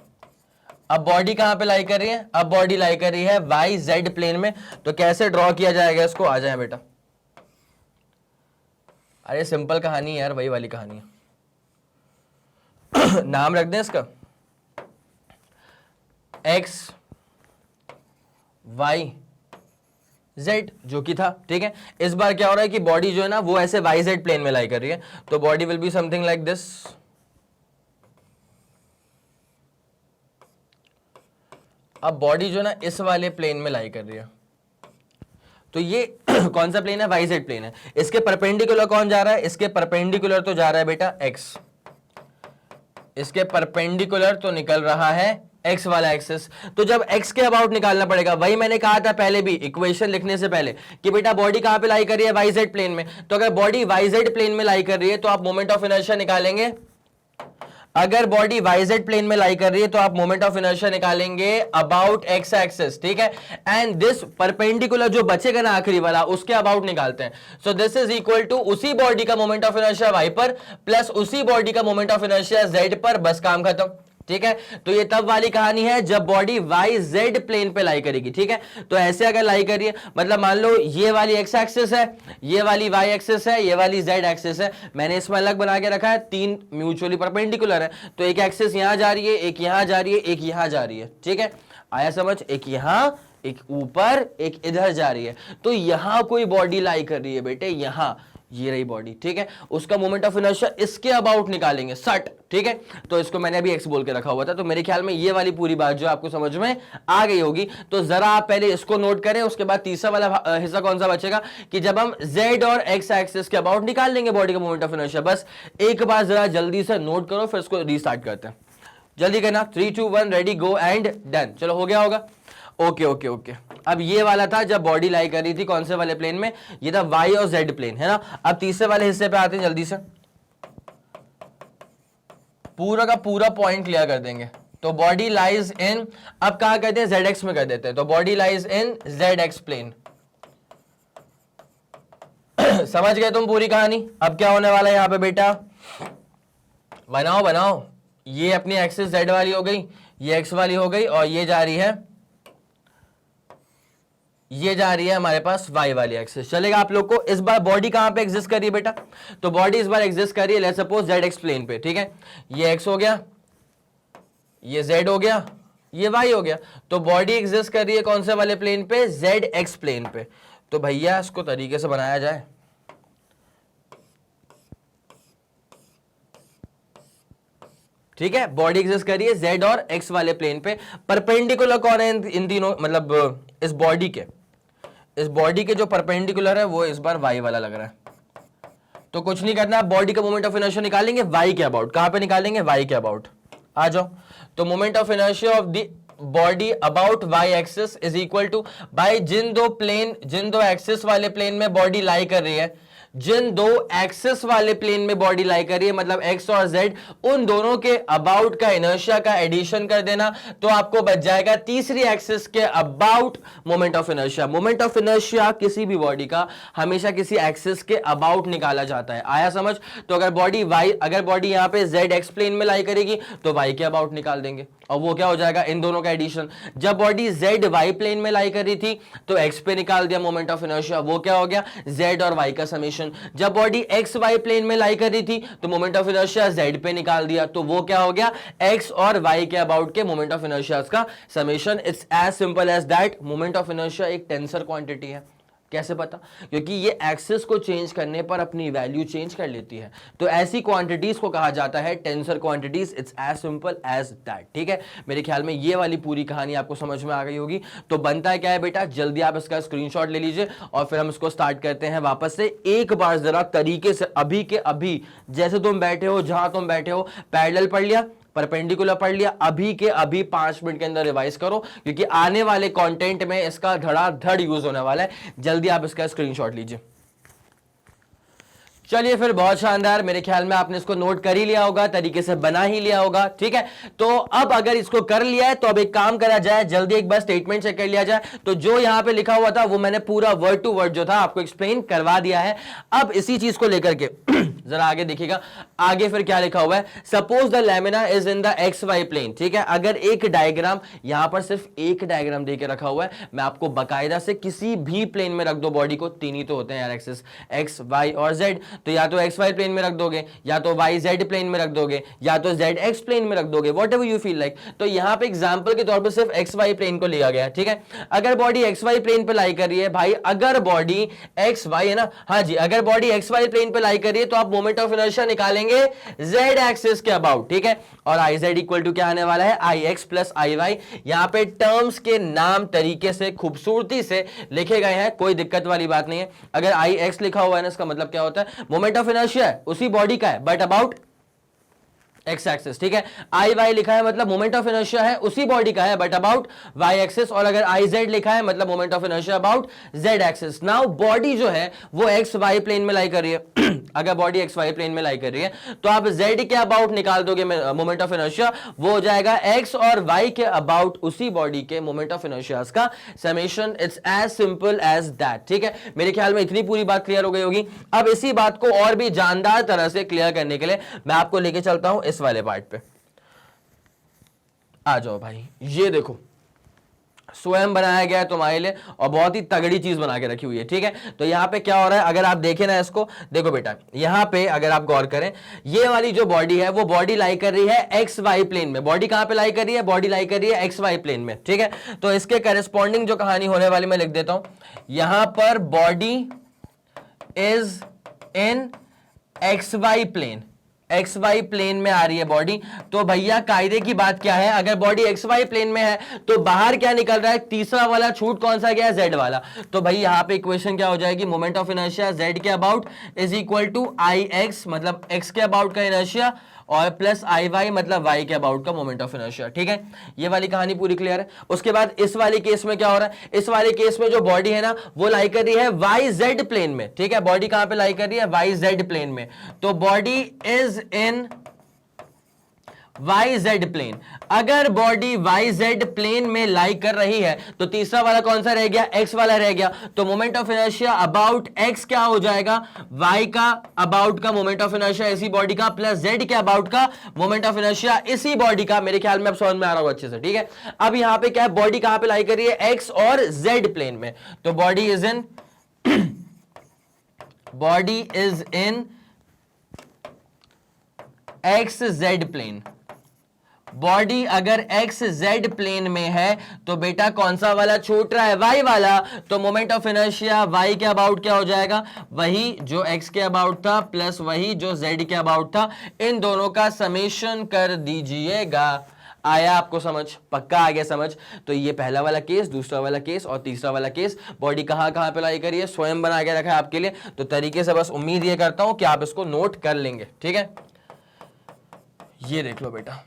अब बॉडी कहां पे लाई कर रही है, अब बॉडी लाई कर रही है वाई जेड प्लेन में, तो कैसे ड्रॉ किया जाएगा इसको, आ जाए बेटा। अरे सिंपल कहानी है यार, वही वाली कहानी है। नाम रख दें इसका एक्स वाई जेड जो कि था, ठीक है। इस बार क्या हो रहा है कि बॉडी जो है ना वो ऐसे वाई जेड प्लेन में लाई कर रही है, तो body will be something like this. अब बॉडी जो ना इस वाले प्लेन में लाई कर रही है, तो ये कौन सा प्लेन है, वाई जेड प्लेन है। इसके परपेंडिकुलर कौन जा रहा है, इसके परपेंडिकुलर तो जा रहा है बेटा एक्स, इसके परपेंडिकुलर तो निकल रहा है एक्स वाला एक्सिस। तो जब एक्स के अबाउट निकालना पड़ेगा, वही मैंने कहा था पहले भी इक्वेशन लिखने से पहले कि बेटा बॉडी कहां पे लाई कर रही है, वाई जेड प्लेन में। तो अगर बॉडी वाई जेड प्लेन में लाई कर रही है तो आप मोमेंट ऑफ इनर्शिया निकालेंगे अगर बॉडी वाईजेड प्लेन में लाई कर रही है तो आप मोमेंट ऑफ इनर्शिया निकालेंगे अबाउट एक्स एक्सिस, ठीक है, एंड दिस परपेंडिकुलर जो बचेगा ना आखिरी वाला उसके अबाउट निकालते हैं। So this is equal to उसी बॉडी का मोमेंट ऑफ इनर्शिया वाई पर प्लस उसी बॉडी का मोमेंट ऑफ इनर्शिया जेड पर, बस काम खत्म, ठीक है। तो ये तब वाली कहानी है जब बॉडी वाई जेड प्लेन पे लाई करेगी, ठीक है। तो ऐसे अगर लाई करिए, मतलब मान लो ये वाली एक्स एक्सिस है, ये वाली वाई एक्सिस है, ये वाली जेड एक्सिस है, मैंने इसमें अलग बना के रखा है, तीन म्यूचुअली परपेंडिकुलर है, तो एक एक्सिस यहां जा रही है, एक यहां जा रही है, एक यहां जा रही है, ठीक है, आया समझ, एक यहां एक ऊपर एक इधर जा रही है। तो यहां कोई बॉडी लाई कर रही है बेटे, यहां ये रही बॉडी, ठीक है, उसका मोमेंट ऑफ इनर्शिया इसके अबाउट निकालेंगे, सट, ठीक है। तो इसको मैंने अभी एक्स बोल के रखा हुआ था, तो मेरे ख्याल में ये वाली पूरी बात जो आपको समझ में आ गई होगी। तो जरा आप पहले इसको नोट करें, उसके बाद तीसरा वाला हिस्सा कौन सा बचेगा कि जब हम जेड और एक्स एक्सिस के अबाउट निकाल लेंगे बॉडी का मोमेंट ऑफ इनर्शिया। बस एक बार जरा जल्दी से नोट करो, फिर इसको रीस्टार्ट करते हैं, जल्दी करना, 3 2 1 रेडी गो एंड डन। चलो हो गया होगा, ओके ओके ओके। अब ये वाला था जब बॉडी लाई कर रही थी कौन से वाले प्लेन में, ये था वाई और जेड प्लेन, है ना। अब तीसरे वाले हिस्से पे आते हैं, जल्दी से पूरा का पूरा पॉइंट क्लियर कर देंगे। तो बॉडी लाइज इन, अब कहा कहते हैं जेड एक्स में कर देते हैं, तो body lies in z x plane. समझ गए तुम पूरी कहानी। अब क्या होने वाला है यहां पे बेटा, बनाओ बनाओ, ये अपनी एक्सिस जेड वाली हो गई, ये एक्स वाली हो गई, और ये जा रही है, ये जा रही है हमारे पास वाई वाली एक्सिस। चलेगा आप लोग को। इस बार बॉडी कहां पे एग्जिस्ट कर रही है बेटा, तो बॉडी इस बार एग्जिस्ट कर रही है let's suppose z x plane पे, ठीक है, ये एक्स हो गया, ये जेड हो गया, ये वाई हो गया। तो बॉडी एग्जिस्ट कर रही है कौन से वाले प्लेन पे, जेड एक्स प्लेन पे। तो भैया इसको तरीके से बनाया जाए, ठीक है, बॉडी एग्जिस्ट कर रही है जेड और एक्स वाले प्लेन पे। परपेंडिकुलर कौन है इन तीनों, मतलब इस बॉडी के जो परपेंडिकुलर है वो इस बार वाई वाला लग रहा है। तो कुछ नहीं करना, बॉडी का मोमेंट ऑफ इनर्शिया निकालेंगे वाई के अबाउट। कहां पे निकालेंगे, वाई के अबाउट। आ जाओ, तो moment of inertia of the body about y axis is equal to, भाई जिन दो एक्सिस वाले प्लेन में बॉडी लाई कर रही है, जिन दो एक्सिस वाले प्लेन में बॉडी लाई कर रही है, मतलब एक्स और जेड, उन दोनों के अबाउट का इनर्शिया का एडिशन कर देना, तो आपको बच जाएगा तीसरी एक्सिस के about moment of inertia. Moment of inertia किसी भी बॉडी का हमेशा किसी एक्सिस के अबाउट निकाला जाता है, आया समझ। तो अगर बॉडी यहां पे जेड एक्स प्लेन में लाई करेगी तो वाई के अबाउट निकाल देंगे, और वो क्या हो जाएगा, इन दोनों का एडिशन। जब बॉडी जेड वाई प्लेन में लाई कर रही थी तो एक्स पे निकाल दिया मोमेंट ऑफ इनर्शिया, वो क्या हो गया, जेड और वाई का समेशन। जब बॉडी एक्स वाई प्लेन में लाई कर रही थी तो मोमेंट ऑफ इनर्शिया जेड पे निकाल दिया, तो वो क्या हो गया, एक्स और वाई के अबाउट के मोमेंट ऑफ इनर्शिया का summation. It's as simple as that. Moment of inertia एक टेंसर क्वांटिटी है। कैसे पता, क्योंकि ये एक्सिस को चेंज करने पर अपनी वैल्यू चेंज कर लेती है, तो ऐसी क्वांटिटीज को कहा जाता है tensor quantities. It's as simple as that, ठीक है। मेरे ख्याल में ये वाली पूरी कहानी आपको समझ में आ गई होगी। तो बनता है क्या है बेटा, जल्दी आप इसका स्क्रीनशॉट ले लीजिए और फिर हम इसको स्टार्ट करते हैं वापस से। एक बार जरा तरीके से अभी के अभी, जैसे तुम बैठे हो, जहां तुम बैठे हो, पैरेलल पढ़ लिया, परपेंडिकुलर पढ़ लिया, अभी के अभी 5 मिनट के अंदर रिवाइज करो, क्योंकि आने वाले कंटेंट में इसका धड़ाधड़ यूज होने वाला है। जल्दी आप इसका स्क्रीनशॉट लीजिए। चलिए फिर, बहुत शानदार। मेरे ख्याल में आपने इसको नोट कर ही लिया होगा, तरीके से बना ही लिया होगा, ठीक है। तो अब अगर इसको कर लिया है तो अब एक काम करा जाए, जल्दी एक बार स्टेटमेंट चेक कर लिया जाए। तो जो यहां पे लिखा हुआ था वो मैंने पूरा वर्ड टू वर्ड जो था आपको एक्सप्लेन करवा दिया है। अब इसी चीज को लेकर के जरा आगे देखिएगा, आगे फिर क्या लिखा हुआ है। Suppose the lamina is in the x y plane, ठीक है। अगर एक डायग्राम, यहां पर सिर्फ एक डायग्राम देके रखा हुआ है, मैं आपको बाकायदा से किसी भी प्लेन में रख दो बॉडी को, तीन ही तो होते हैं यार एक्सिस, एक्स वाई और जेड। तो या तो एक्स वाई प्लेन में रख दोगे, या तो वाई जेड प्लेन में रख दोगे, या तो जेड एक्स प्लेन में रख दोगे, what ever you feel like. तो यहां पे एग्जांपल के तौर पे सिर्फ एक्स वाई प्लेन को लिया गया है, ठीक है। अगर बॉडी एक्स वाई प्लेन पे लाई कर रही है भाई, अगर बॉडी एक्स वाई है ना, हाँ जी, अगर बॉडी एक्स वाई प्लेन पे लाई कर रही है तो आप मोमेंट ऑफ इनर्शिया निकालेंगे जेड एक्सिस के अबाउट, ठीक है। और आई जेड इक्वल टू क्या आने वाला है, आई एक्स प्लस आई वाई। यहां पे टर्म्स के नाम तरीके से खूबसूरती से लिखे गए हैं, कोई दिक्कत वाली बात नहीं है। अगर आई एक्स लिखा हुआ है ना, इसका मतलब क्या होता है, मोमेंट ऑफ इनर्शिया है उसी बॉडी का है बट अबाउट एक्स एक्सिस, ठीक है। आई वाई लिखा है मतलब मोमेंट ऑफ इनर्शिया है उसी बॉडी का है बट अबाउट वाई एक्सिस। और अगर आई जेड लिखा है मतलब moment of inertia about Z axis. Now body जो है वो एक्स वाई प्लेन में लाई कर रही है अगर बॉडी एक्स वाई प्लेन में लाई कर रही है तो आप z के अबाउट निकाल दोगे मोमेंट ऑफ इनर्शिया, वो हो जाएगा x और y के अबाउट उसी बॉडी के मोमेंट ऑफ इनर्शिया का summation. It's as simple as that. ठीक है, मेरे ख्याल में इतनी पूरी बात क्लियर हो गई होगी। अब इसी बात को और भी जानदार तरह से क्लियर करने के लिए मैं आपको लेके चलता हूं इस वाले पार्ट पे। आ जाओ भाई, ये देखो स्वयं बनाया गया है तुम्हारे लिए और बहुत ही तगड़ी चीज बना के रखी हुई है। ठीक है, तो यहां पे क्या हो रहा है, अगर आप देखें ना इसको, देखो बेटा यहां पे अगर आप गौर करें, ये वाली जो बॉडी है वो बॉडी लाई कर रही है एक्स वाई प्लेन में। बॉडी कहां पे लाई कर रही है, बॉडी लाई कर रही है एक्स वाई प्लेन में। ठीक है, तो इसके करेस्पॉन्डिंग जो कहानी होने वाली मैं लिख देता हूं, यहां पर body is in x y plane, x y plane में आ रही है बॉडी। तो भैया कायदे की बात क्या है, अगर बॉडी एक्स वाई प्लेन में है तो बाहर क्या निकल रहा है, तीसरा वाला छूट कौन सा गया है, जेड वाला। तो भाई यहां पे इक्वेशन क्या हो जाएगी, मोमेंट ऑफ इनर्शिया जेड के about is equal to I x, मतलब एक्स के अबाउट का इनर्शिया, और प्लस आई वाई मतलब वाई के अबाउट का मोमेंट ऑफ इनर्शिया। ठीक है, ये वाली कहानी पूरी क्लियर है। उसके बाद इस वाले केस में क्या हो रहा है, इस वाले केस में जो बॉडी है ना वो लाई कर रही है वाई जेड प्लेन में। ठीक है, बॉडी कहां पे लाई कर रही है, वाई जेड प्लेन में। तो body is in y z plane. अगर बॉडी वाई जेड प्लेन में लाई कर रही है तो तीसरा वाला कौन सा रह गया, एक्स वाला रह गया। तो moment of inertia about x क्या हो जाएगा, वाई का अबाउट का मोमेंट ऑफ इनर्शिया इसी बॉडी का, प्लस जेड के अबाउट का मोमेंट ऑफ इनर्शिया इसी बॉडी का। मेरे ख्याल में अब समझ में आ रहा होगा अच्छे से। ठीक है, अब यहां पे क्या है, बॉडी कहां पे लाई कर रही है, एक्स और जेड प्लेन में। तो body is in body is in x z plane. Body अगर एक्स जेड प्लेन में है तो बेटा कौन सा वाला छूट रहा है, वाई वाला। तो मोमेंट ऑफ इनर्शिया वाई के अबाउट क्या हो जाएगा, वही जो एक्स के अबाउट था प्लस वही जो जेड के अबाउट था, इन दोनों का समेशन कर दीजिएगा। आया आपको समझ, पक्का आ गया समझ। तो ये पहला वाला केस, दूसरा वाला केस और तीसरा वाला केस, बॉडी कहां कहां पे लाई करी है, स्वयं बना के रखा है आपके लिए। तो तरीके से बस उम्मीद ये करता हूं कि आप इसको नोट कर लेंगे। ठीक है, ये देख लो बेटा,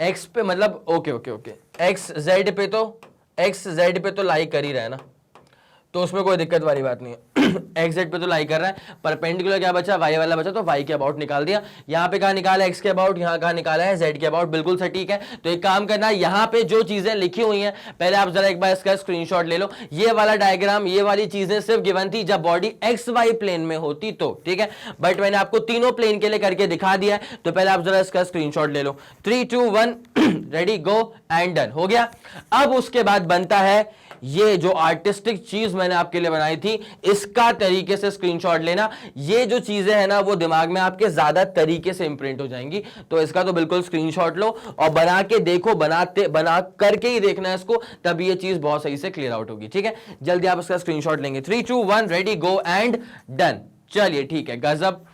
एक्स पे मतलब okay okay okay, x Z पे तो लाई कर ही रहा है ना, तो उसमें कोई दिक्कत वाली बात नहीं है। एक्स जेड पे तो लाई कर रहा है, परपेंडिकुलर क्या बचा, वाई वाला बचा, तो वाई के अबाउट निकाल दिया। यहाँ पे कहाँ निकाला, एक्स के अबाउट, यहाँ कहाँ निकाला है, जेड के अबाउट। बिल्कुल सटीक है। तो एक काम करना, यहाँ पे जो चीजें लिखी हुई हैं पहले आप जरा एक बार इसका स्क्रीनशॉट ले लो। ये वाला डायग्राम, ये वाली चीजें सिर्फ गिवन थी जब बॉडी एक्स वाई प्लेन में होती तो। ठीक है, बट मैंने आपको तीनों प्लेन के लिए करके दिखा दिया है, तो पहले आप जरा इसका स्क्रीनशॉट ले लो। 3 2 1 रेडी गो एंड डन हो गया। अब उसके बाद बनता है ये जो आर्टिस्टिक चीज मैंने आपके लिए बनाई थी, इसका तरीके से स्क्रीनशॉट लेना। ये जो चीजें हैं ना वो दिमाग में आपके ज्यादा तरीके से इंप्रिंट हो जाएंगी, तो इसका तो बिल्कुल स्क्रीनशॉट लो और बना के देखो, बना करके ही देखना है इसको, तब ये चीज बहुत सही से क्लियर आउट होगी। ठीक है, जल्दी आप इसका स्क्रीनशॉट लेंगे। 3 2 1 रेडी गो एंड डन। चलिए ठीक है, गजब,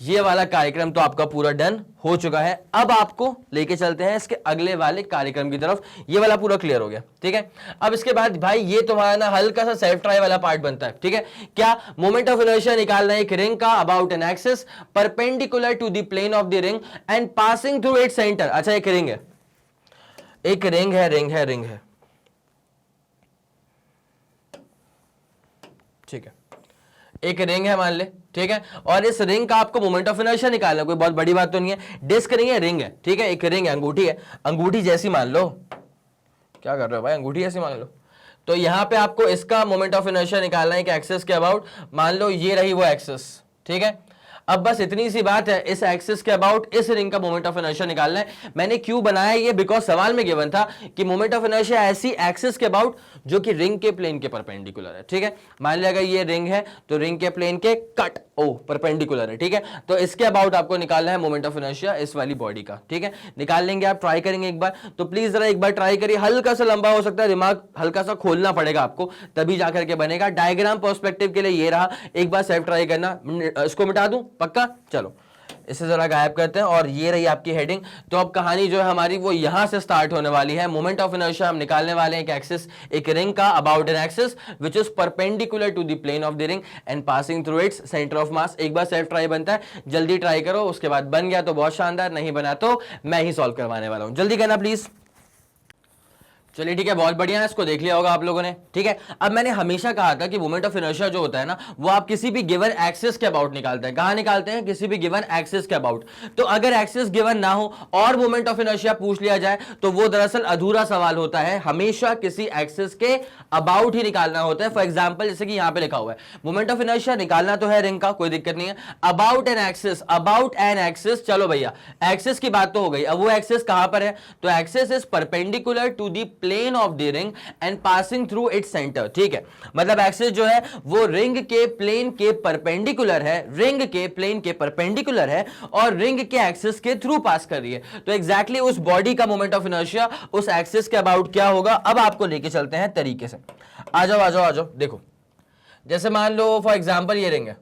ये वाला कार्यक्रम तो आपका पूरा डन हो चुका है। अब आपको लेके चलते हैं इसके अगले वाले कार्यक्रम की तरफ। ये वाला पूरा क्लियर हो गया। ठीक है, अब इसके बाद भाई ये तुम्हारा ना हल्का सा सेल्फ ट्राई वाला पार्ट बनता है। ठीक है, क्या, मोमेंट ऑफ इनर्शिया निकालना है एक रिंग का about an axis perpendicular to the plane of the ring and passing through its centre. अच्छा, एक रिंग है, एक रिंग है। ठीक है, एक रिंग है मान ले। ठीक है, और इस रिंग का आपको मोमेंट ऑफ इनर्शिया निकालना, कोई बहुत बड़ी बात तो नहीं है। डिस्क नहीं है, रिंग है। ठीक है, एक रिंग है, अंगूठी है, अंगूठी जैसी मान लो। क्या कर रहे हो भाई, अंगूठी जैसी मान लो। तो यहां पे आपको इसका मोमेंट ऑफ इनर्शिया निकालना है कि एक्सिस के अबाउट, मान लो ये रही वो एक्सिस। ठीक है, अब बस इतनी सी बात है, इस एक्सिस के अबाउट इस रिंग का मोमेंट ऑफ इनर्शिया निकालना है। मैंने क्यों बनाया ये, बिकॉज सवाल में गिवन था कि मोमेंट ऑफ इनर्शिया ऐसी एक्सिस के अबाउट जो कि रिंग के प्लेन के परपेंडिकुलर है। ठीक है, मान लिया अगर ये रिंग है तो रिंग के प्लेन के कट परपेंडिकुलर है। ठीक है, तो इसके अबाउट आपको निकालना है मोमेंट ऑफ इनर्शिया इस वाली बॉडी का। ठीक है, निकाल लेंगे आप, ट्राई करेंगे एक बार। तो प्लीज जरा एक बार ट्राई करिए, हल्का सा लंबा हो सकता है, दिमाग हल्का सा खोलना पड़ेगा आपको, तभी जाकर के बनेगा। डायग्राम पर्सपेक्टिव के लिए ये रहा, एक बार सेल्फ ट्राई करना। इसको मिटा दूं पक्का, चलो इसे जरा गायब करते हैं, और ये रही आपकी हेडिंग। तो अब कहानी जो है हमारी वो यहां से स्टार्ट होने वाली है। मोमेंट ऑफ इनर्शिया हम निकालने वाले हैं एक एक्सिस, एक रिंग का about an axis which is perpendicular to the plane of the ring and passing through its centre of mass. एक बार सेल्फ ट्राई बनता है, जल्दी ट्राई करो, उसके बाद बन गया तो बहुत शानदार, नहीं बना तो मैं ही सॉल्व करवाने वाला हूं। जल्दी करना प्लीज। चलिए ठीक है, बहुत बढ़िया है, इसको देख लिया होगा आप लोगों ने। ठीक है, अब मैंने हमेशा कहा था कि मोमेंट ऑफ इनर्शिया जो होता है ना, वो आप किसी भी गिवन एक्सिस के अबाउट निकालते हैं। कहां निकालते हैं? किसी भी गिवन एक्सिस के अबाउट। तो अगर एक्सिस गिवन ना हो और मोमेंट ऑफ इनर्शिया पूछ लिया जाए तो वो दरअसल अधूरा सवाल होता है। हमेशा किसी एक्सिस के अबाउट ही निकालना होता है। फॉर एग्जाम्पल जैसे कि यहां पर लिखा हुआ है मोमेंट ऑफ इनर्शिया निकालना तो है रिंग का, कोई दिक्कत नहीं है। About an axis, about an axis, चलो भैया एक्सिस की बात तो हो गई। अब वो एक्सिस कहां पर है? तो axis is perpendicular to the plane of the ring and passing through its centre. ठीक है, मतलब एक्सिस जो है वो रिंग के प्लेन के परपेंडिकुलर है, रिंग के प्लेन के परपेंडिकुलर है और रिंग के एक्सिस के थ्रू पास कर रही है। तो एग्जैक्टली उस बॉडी का मोमेंट ऑफ इनर्शिया उस एक्सिस के अबाउट क्या होगा? अब आपको लेके चलते हैं तरीके से। आ जाओ आ जाओ आ जाओ, देखो जैसे मान लो फॉर एग्जांपल ये रिंग है,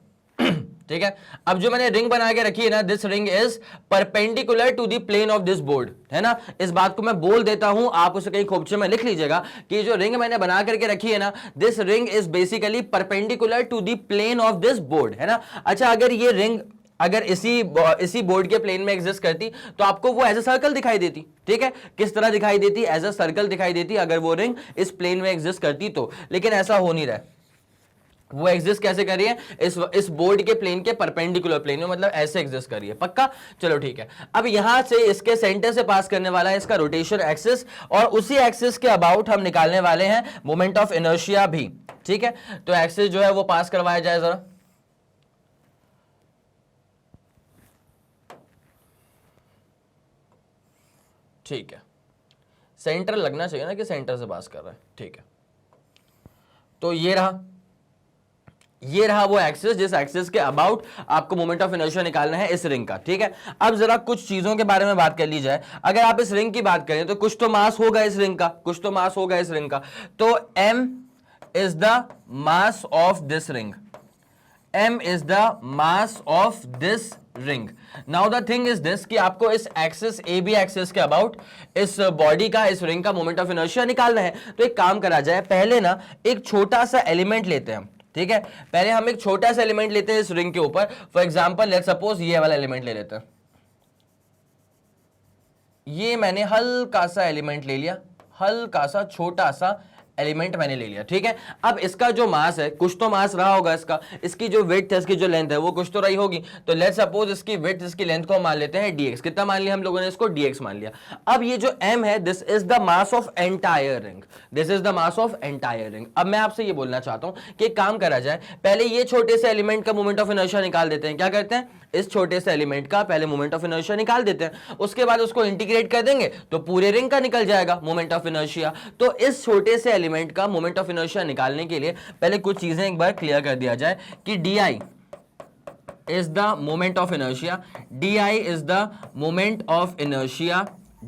ठीक है। अब जो मैंने रिंग बना के रखी है ना, this ring is perpendicular to the plane of this board, है ना। इस बात को मैं बोल देता हूं, आप उसे कहीं खोपचे में लिख लीजिएगा कि जो रिंग मैंने बना करके रखी है ना, this ring is basically perpendicular to the plane of this board, है ना। अच्छा, अगर ये रिंग अगर इसी बोर्ड के प्लेन में एग्जिस्ट करती तो आपको वो एज अ सर्कल दिखाई देती। ठीक है, किस तरह दिखाई देती? एज अ सर्कल दिखाई देती अगर वो रिंग इस प्लेन में एग्जिस्ट करती तो। लेकिन ऐसा हो नहीं रहा है। वो एग्जिस्ट कैसे कर रही है? इस बोर्ड के प्लेन के परपेंडिकुलर प्लेन में, मतलब ऐसे एग्जिस्ट कर रही है। पक्का? चलो ठीक है। अब यहां से इसके सेंटर से पास करने वाला है इसका रोटेशन एक्सिस और उसी एक्सिस के अबाउट हम निकालने वाले हैं मोमेंट ऑफ इनर्शिया भी। ठीक है, तो एक्सिस जो है वो पास करवाया जाए जरा। ठीक है, सेंटर लगना चाहिए ना कि सेंटर से पास कर रहा है। ठीक है, तो ये रहा वो एक्सिस जिस एक्सिस के अबाउट आपको मोमेंट ऑफ इनर्शिया निकालना है इस रिंग का। ठीक है, अब जरा कुछ चीजों के बारे में बात कर ली जाए। अगर आप इस रिंग की बात करें तो कुछ तो मास होगा इस रिंग का, कुछ तो मास होगा इस रिंग का। तो m is the mass of this ring, m is the mass of this ring. Now the thing is this कि आपको इस एक्सिस ए बी एक्सिस के अबाउट इस बॉडी का, इस रिंग का मोमेंट ऑफ इनर्शिया निकालना है। तो एक काम करा जाए, पहले ना एक छोटा सा एलिमेंट लेते हैं। ठीक है, पहले हम एक छोटा सा एलिमेंट लेते हैं इस रिंग के ऊपर। फॉर एग्जांपल लेट्स सपोज ये वाला एलिमेंट ले लेते हैं। ये मैंने हल्का सा एलिमेंट ले लिया, हल्का सा छोटा सा एलिमेंट मैंने ले लिया। ठीक है, अब इसका जो मास है, कुछ तो मास रहा होगा इसका, इसकी जो विड्थ है, इसकी जो लेंथ है वो कुछ तो रही होगी। तो लेट्स सपोज इसकी विड्थ, इसकी लेंथ को मान लेते हैं dx। कितना मान लिया हम लोगों ने? इसको dx मान लिया। अब ये जो m है, this is the mass of entire ring, this is the mass of entire ring. अब मैं आपसे ये बोलना चाहता हूं कि एक काम करा जाए, पहले ये छोटे से एलिमेंट का मोमेंट ऑफ इनर्शिया निकाल देते हैं। क्या करते हैं? इस छोटे से एलिमेंट का पहले मोमेंट ऑफ इनर्शिया निकाल देते हैं, उसके बाद उसको इंटीग्रेट कर देंगे तो पूरे रिंग का निकल जाएगा मोमेंट ऑफ इनर्शिया। तो इस छोटे से एलिमेंट का मोमेंट ऑफ इनर्शिया निकालने के लिए पहले कुछ चीजें एक बार क्लियर कर दिया जाए कि di is the moment of inertia, di is the moment of inertia,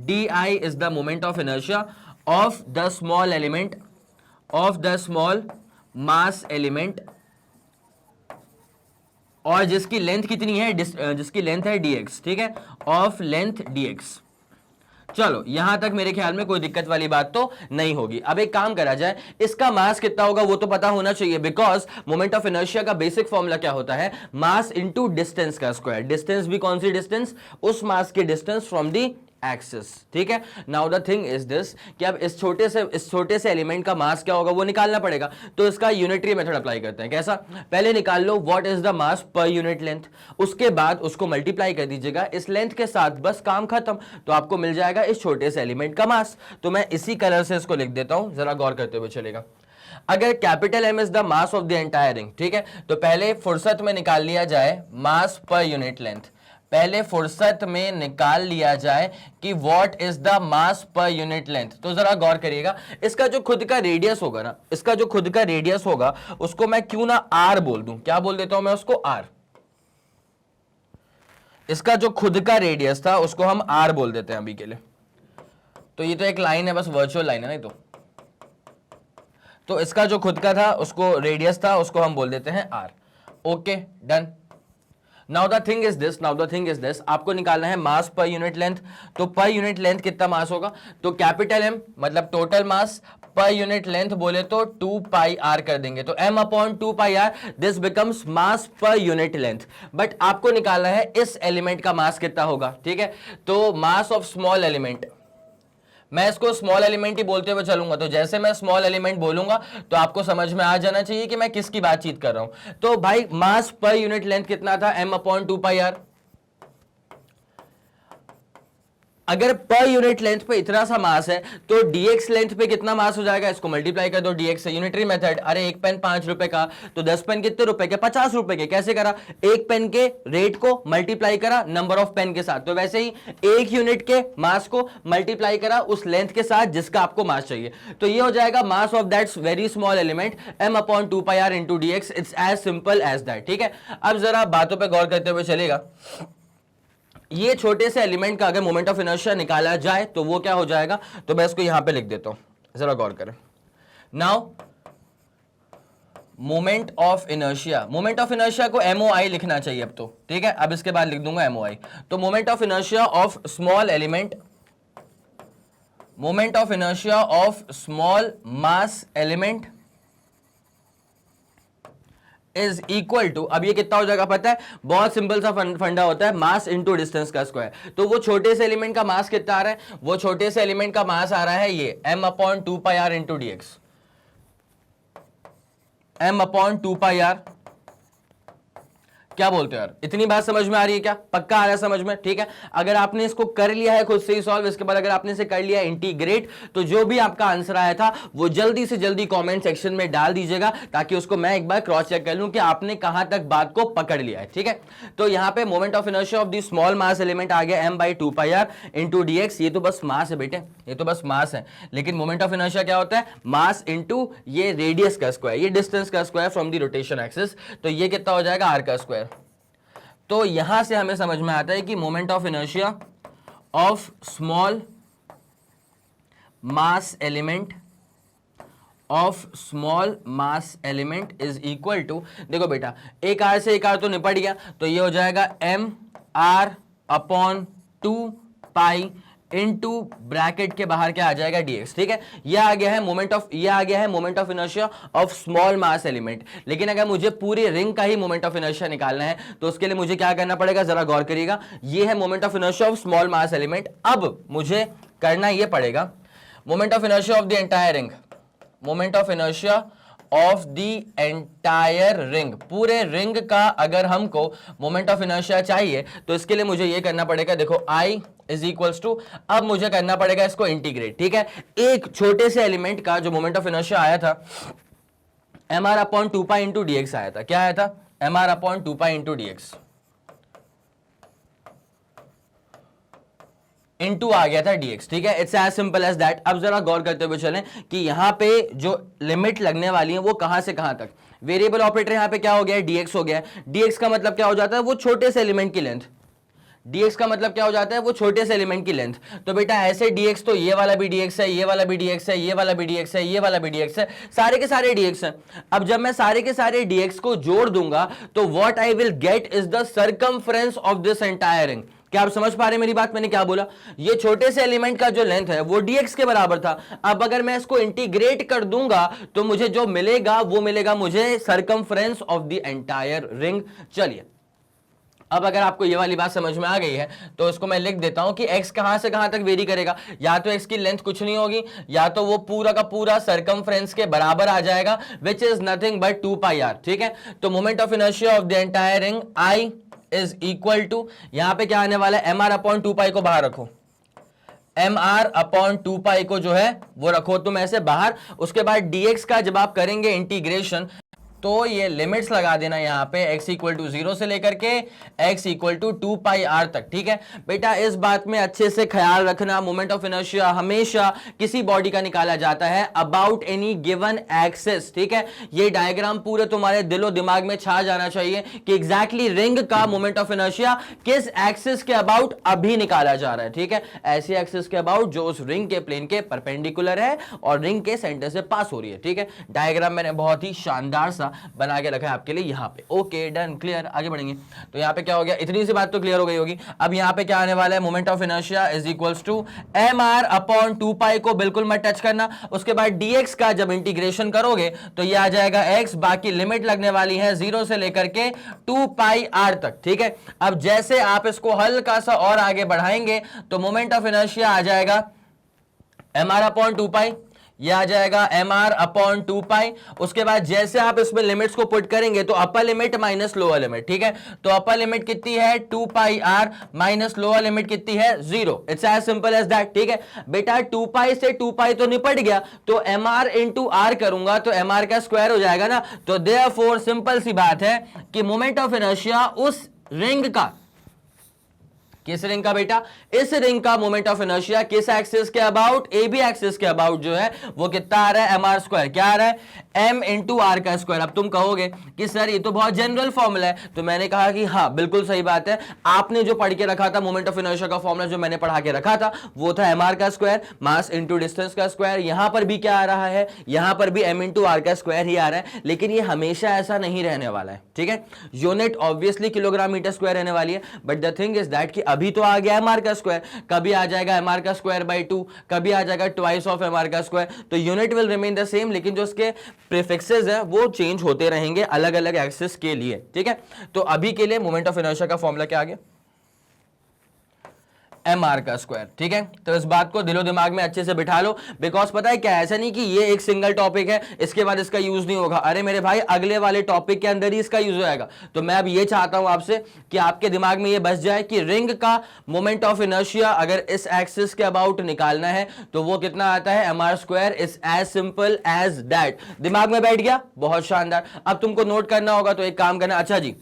di is the moment of inertia of the small element, of the small mass element, और जिसकी लेंथ कितनी है? जिसकी लेंथ है dx। ठीक है, ऑफ लेंथ dx। चलो यहां तक मेरे ख्याल में कोई दिक्कत वाली बात तो नहीं होगी। अब एक काम करा जाए, इसका मास कितना होगा वो तो पता होना चाहिए, बिकॉज मोमेंट ऑफ इनर्शिया का बेसिक फॉर्मूला क्या होता है? मास इनटू डिस्टेंस का स्क्वायर। डिस्टेंस भी कौन सी डिस्टेंस? उस मास की डिस्टेंस फ्रॉम दी एक्सिस। ठीक है, now the thing is this कि अब इस छोटे से एलिमेंट का मास क्या होगा वो निकालना पड़ेगा। तो इसका यूनिटरी मेथड अप्लाई करते हैं। कैसा? पहले निकाल लो what is the mass per unit length, उसके बाद उसको मल्टीप्लाई कर दीजिएगा इस लेंथ के साथ, बस काम खत्म। तो आपको मिल जाएगा इस छोटे से एलिमेंट का मास। तो मैं इसी कलर से इसको लिख देता हूं, जरा गौर करते हुए चलेगा। अगर capital M is the mass of the entire ring, ठीक है, तो पहले फुर्सत में निकाल लिया जाए मास पर यूनिट लेंथ। पहले फुर्सत में निकाल लिया जाए कि what is the mass per unit length. तो जरा गौर करिएगा, इसका जो खुद का रेडियस होगा ना, इसका जो खुद का रेडियस होगा उसको मैं क्यों ना r बोल दूं। क्या बोल देता हूं मैं उसको? r। इसका जो खुद का रेडियस था उसको हम r बोल देते हैं अभी के लिए। तो ये तो एक लाइन है, बस वर्चुअल लाइन है नहीं तो इसका जो खुद का था उसको रेडियस था उसको हम बोल देते हैं r। Okay done. Now the thing is this, आपको निकालना है मास पर यूनिट लेंथ। तो पर यूनिट लेंथ कितना मास होगा? तो कैपिटल M मतलब total mass, per unit length बोले तो 2 पाई r कर देंगे। तो m upon 2 pi r, this becomes mass per unit length. But आपको निकालना है इस एलिमेंट का मास कितना होगा। ठीक है, तो मास ऑफ स्मॉल एलिमेंट, मैं इसको स्मॉल एलिमेंट ही बोलते हुए चलूंगा, तो जैसे मैं स्मॉल एलिमेंट बोलूंगा तो आपको समझ में आ जाना चाहिए कि मैं किसकी बातचीत कर रहा हूं। तो भाई मास पर यूनिट लेंथ कितना था, m/2πr। अगर पर यूनिट लेंथ पे इतना सा मास है तो dx लेंथ पे कितना मास हो जाएगा, इसको मल्टीप्लाई कर दो dx से, यूनिटरी मेथड। अरे एक पेन 5 रुपए का तो 10 पेन कितने रुपए के, 50 रुपए के। कैसे करा, एक पेन के रेट को मल्टीप्लाई करा नंबर ऑफ पेन के साथ, तो वैसे ही एक यूनिट के मास को मल्टीप्लाई करा उस लेंथ के साथ जिसका आपको मास चाहिए। तो ये हो जाएगा mass of that very small element m/2πr into dx। It's as simple as that, ठीक है। अब जरा बातों पर गौर करते हुए चलेगा। ये छोटे से एलिमेंट का अगर मोमेंट ऑफ इनर्शिया निकाला जाए तो वो क्या हो जाएगा, तो मैं इसको यहां पे लिख देता हूं, जरा गौर करें। Now moment of inertia, moment of inertia को MOI लिखना चाहिए अब तो, ठीक है। अब इसके बाद लिख दूंगा MOI। तो moment of inertia of small element, moment of inertia of small mass element is equal to, अब ये कितना हो जाएगा पता है, बहुत सिंपल सा फंडा होता है, मास इंटू डिस्टेंस का स्क्वायर। तो वो छोटे से एलिमेंट का मास कितना आ रहा है, वो छोटे से एलिमेंट का मास आ रहा है ये m/2πr इंटू dx, m/2πr। क्या बोलते हो यार, इतनी बात समझ में आ रही है क्या, पक्का आ रहा है समझ में, ठीक है। अगर आपने इसको कर लिया है खुद से ही सॉल्व, इसके बाद अगर आपने इसे कर लिया इंटीग्रेट, तो जो भी आपका आंसर आया था वो जल्दी से जल्दी कमेंट सेक्शन में डाल दीजिएगा, ताकि उसको मैं एक बार क्रॉस चेक कर लूं कि आपने कहां तक बात को पकड़ लिया है, ठीक है। तो यहां पे moment of inertia of the small mass element आ गया m/2πr इंटू dx। ये तो बस मास है बेटे, ये तो बस मास है, लेकिन मोमेंट ऑफ इनर्शिया क्या होता है, मास इंटू ये रेडियस का स्क्वायर, ये डिस्टेंस का square from the rotation axis. तो ये कितना हो जाएगा, r का स्क्वायर। तो यहां से हमें समझ में आता है कि moment of inertia of small mass element, of small mass element is equal to, देखो बेटा एक आर से एक आर तो निपट गया, तो ये हो जाएगा mr/2π इनटू ब्रैकेट के बाहर क्या आ जाएगा, dx, ठीक है। ये आ गया है मोमेंट ऑफ, ये आ गया है moment of inertia of small mass element. लेकिन अगर मुझे पूरे रिंग का ही मोमेंट ऑफ इनर्शिया निकालना है तो उसके लिए मुझे क्या करना पड़ेगा, जरा गौर करिएगा। ये है moment of inertia of small mass element. अब मुझे करना ये पड़ेगा moment of inertia of the entire ring, moment of inertia of the entire ring, पूरे रिंग का अगर हमको मोमेंट ऑफ इनर्शिया चाहिए तो इसके लिए मुझे ये करना पड़ेगा, देखो I इज इक्वल्स टू, अब मुझे करना पड़ेगा इसको इंटीग्रेट, ठीक है। एक छोटे से एलिमेंट का जो मोमेंट ऑफ इनर्शिया आया था mr/2π इंटू dx आया था, क्या आया था, mr/2π इंटू dx इनटू आ गया था dx, ठीक है। It's as simple as that. अब जरा गौर करते हुए चलें कि यहां पे जो लिमिट लगने वाली है वो कहां से कहां तक, वेरिएबल ऑपरेटर यहां पे क्या हो गया है, dx हो गया है। dx का मतलब क्या हो जाता है, वो छोटे से एलिमेंट की लेंथ, dx का मतलब क्या हो जाता है, वो छोटे से एलिमेंट की लेंथ। तो बेटा ऐसे dx तो ये वाला भी dx है, ये वाला भी dx है, ये वाला भी dx है, ये वाला भी dx है, सारे के सारे dx हैं। अब जब मैं सारे के सारे dx को जोड़ दूंगा तो what I will get is the circumference of this entire ring. क्या आप समझ पा रहे हैं मेरी बात, मैंने क्या बोला, ये छोटे से एलिमेंट का जो लेंथ है वो dx के बराबर था। अब अगर मैं इसको इंटीग्रेट कर दूंगा तो मुझे जो मिलेगा वो मिलेगा मुझे circumference of the entire ring. चलिए अब अगर आपको ये वाली बात समझ में आ गई है तो इसको मैं लिख देता हूं कि x कहां से कहां तक वेरी करेगा, या तो x की लेंथ कुछ नहीं होगी, या तो वो पूरा का पूरा सर्कमफ्रेंस के बराबर आ जाएगा, which is nothing but 2πr, ठीक है। तो moment of inertia of the entire ring I is equal to, यहां पे क्या आने वाला है, mr/2π को बाहर रखो, mr/2π को जो है वो रखो तुम ऐसे बाहर। उसके बाद dx का जब आप करेंगे इंटीग्रेशन तो ये लिमिट्स लगा देना यहाँ पे x इक्वल टू 0 से लेकर के x इक्वल टू 2πr तक, ठीक है। बेटा इस बात में अच्छे से ख्याल रखना, मोमेंट ऑफ इनर्शिया हमेशा किसी बॉडी का निकाला जाता है अबाउट एनी गिवन एक्सिस, ठीक है। ये डायग्राम पूरे तुम्हारे दिलो दिमाग में छा जाना चाहिए कि एग्जैक्टली रिंग का मोमेंट ऑफ इनर्शिया किस एक्सिस के अबाउट अभी निकाला जा रहा है, ठीक है। ऐसी एक्सिस के अबाउट जो उस रिंग के प्लेन के परपेंडिकुलर है और रिंग के सेंटर से पास हो रही है, ठीक है। डायग्राम मैंने बहुत ही शानदार सा बना के रखा है आपके लिए यहाँ पे। ओके डन, क्लियर, आगे बढ़ेंगे। तो यहाँ पे क्या हो गया, इतनी सी बात तो क्लियर हो गई होगी। अब यहाँ पे क्या आने वाला है, moment of inertia is equals to mr/2π को बिल्कुल मत टच करना। उसके बाद dx का जब इंटीग्रेशन करोगे तो ये आ जाएगा x, बाकी लिमिट लगने वाली है 0 से लेकर के 2πr तक, ठीक है। अब जैसे आप इसको हल्का सा और आगे बढ़ाएंगे तो मोमेंट ऑफ इनर्शिया आ जाएगा एम आर अपॉन 2 पाई, ये आ जाएगा एम आर अपॉन 2 पाई। उसके बाद जैसे आप इसमें लिमिट्स को पुट करेंगे तो upper limit minus lower limit, ठीक है, तो अपर लिमिट कितनी है 2 pi r minus lower limit कितनी है 0। It's as simple as that, ठीक है बेटा। 2 पाई से 2 पाई तो निपट गया, तो एम आर इंटू आर करूंगा तो एम आर का स्क्वायर हो जाएगा ना। तो देयरफॉर सिंपल सी बात है कि मोमेंट ऑफ इनर्शिया उस रिंग का, किस रिंग का बेटा, इस रिंग का मोमेंट ऑफ इनर्शिया किस एक्सिस के अबाउट, ए बी एक्सिस के अबाउट जो है वो कितना आ रहा है एम आर स्क्वायर, क्या आ रहा है एम इंटू आर का स्क्वायर। अब तुम कहोगे कि सर ये तो बहुत जनरल फॉर्मूला है, तो मैंने कहा कि हाँ बिल्कुल सही बात है, आपने जो पढ़ के रखा था मोमेंट ऑफ इनर्शिया का फॉर्मूला जो मैंने पढ़ा के रखा था वो था एम आर का स्क्वायर मास इंटू डिस्टेंस का स्क्वायर। यहां पर भी क्या आ रहा है, यहां पर भी एम इंटू आर का स्क्वायर ही आ रहा है, लेकिन ये हमेशा ऐसा नहीं रहने वाला है, ठीक है। Unit obviously kilogram metre square रहने वाली है, but the thing is that कि अभी तो आ गया एम आर का स्क्वायर, कभी आ जाएगा एम आर का स्क्वायर बाई 2, कभी आ जाएगा ट्वाइस ऑफ एम आर का स्क्वायर, तो unit will remain the same, लेकिन जो उसके प्रीफिक्सेस है वो चेंज होते रहेंगे अलग अलग एक्सिस के लिए, ठीक है। तो अभी के लिए मोमेंट ऑफ इनर्शिया का फॉर्मूला क्या आ गया एम आर का स्क्वायर, ठीक है। तो इस बात को दिलो दिमाग में अच्छे से बिठा लो, बिकॉज पता है क्या, ऐसा नहीं कि ये एक सिंगल टॉपिक है इसके बाद इसका यूज नहीं होगा, अरे मेरे भाई अगले वाले टॉपिक के अंदर ही इसका यूज हो जाएगा। तो मैं अब ये चाहता हूं आपसे कि आपके दिमाग में ये बस जाए कि रिंग का मोमेंट ऑफ इनर्शिया अगर इस एक्सिस के अबाउट निकालना है तो वो कितना आता है M R square, is as simple as that. दिमाग में बैठ गया, बहुत शानदार। अब तुमको नोट करना होगा तो एक काम करना, अच्छा जी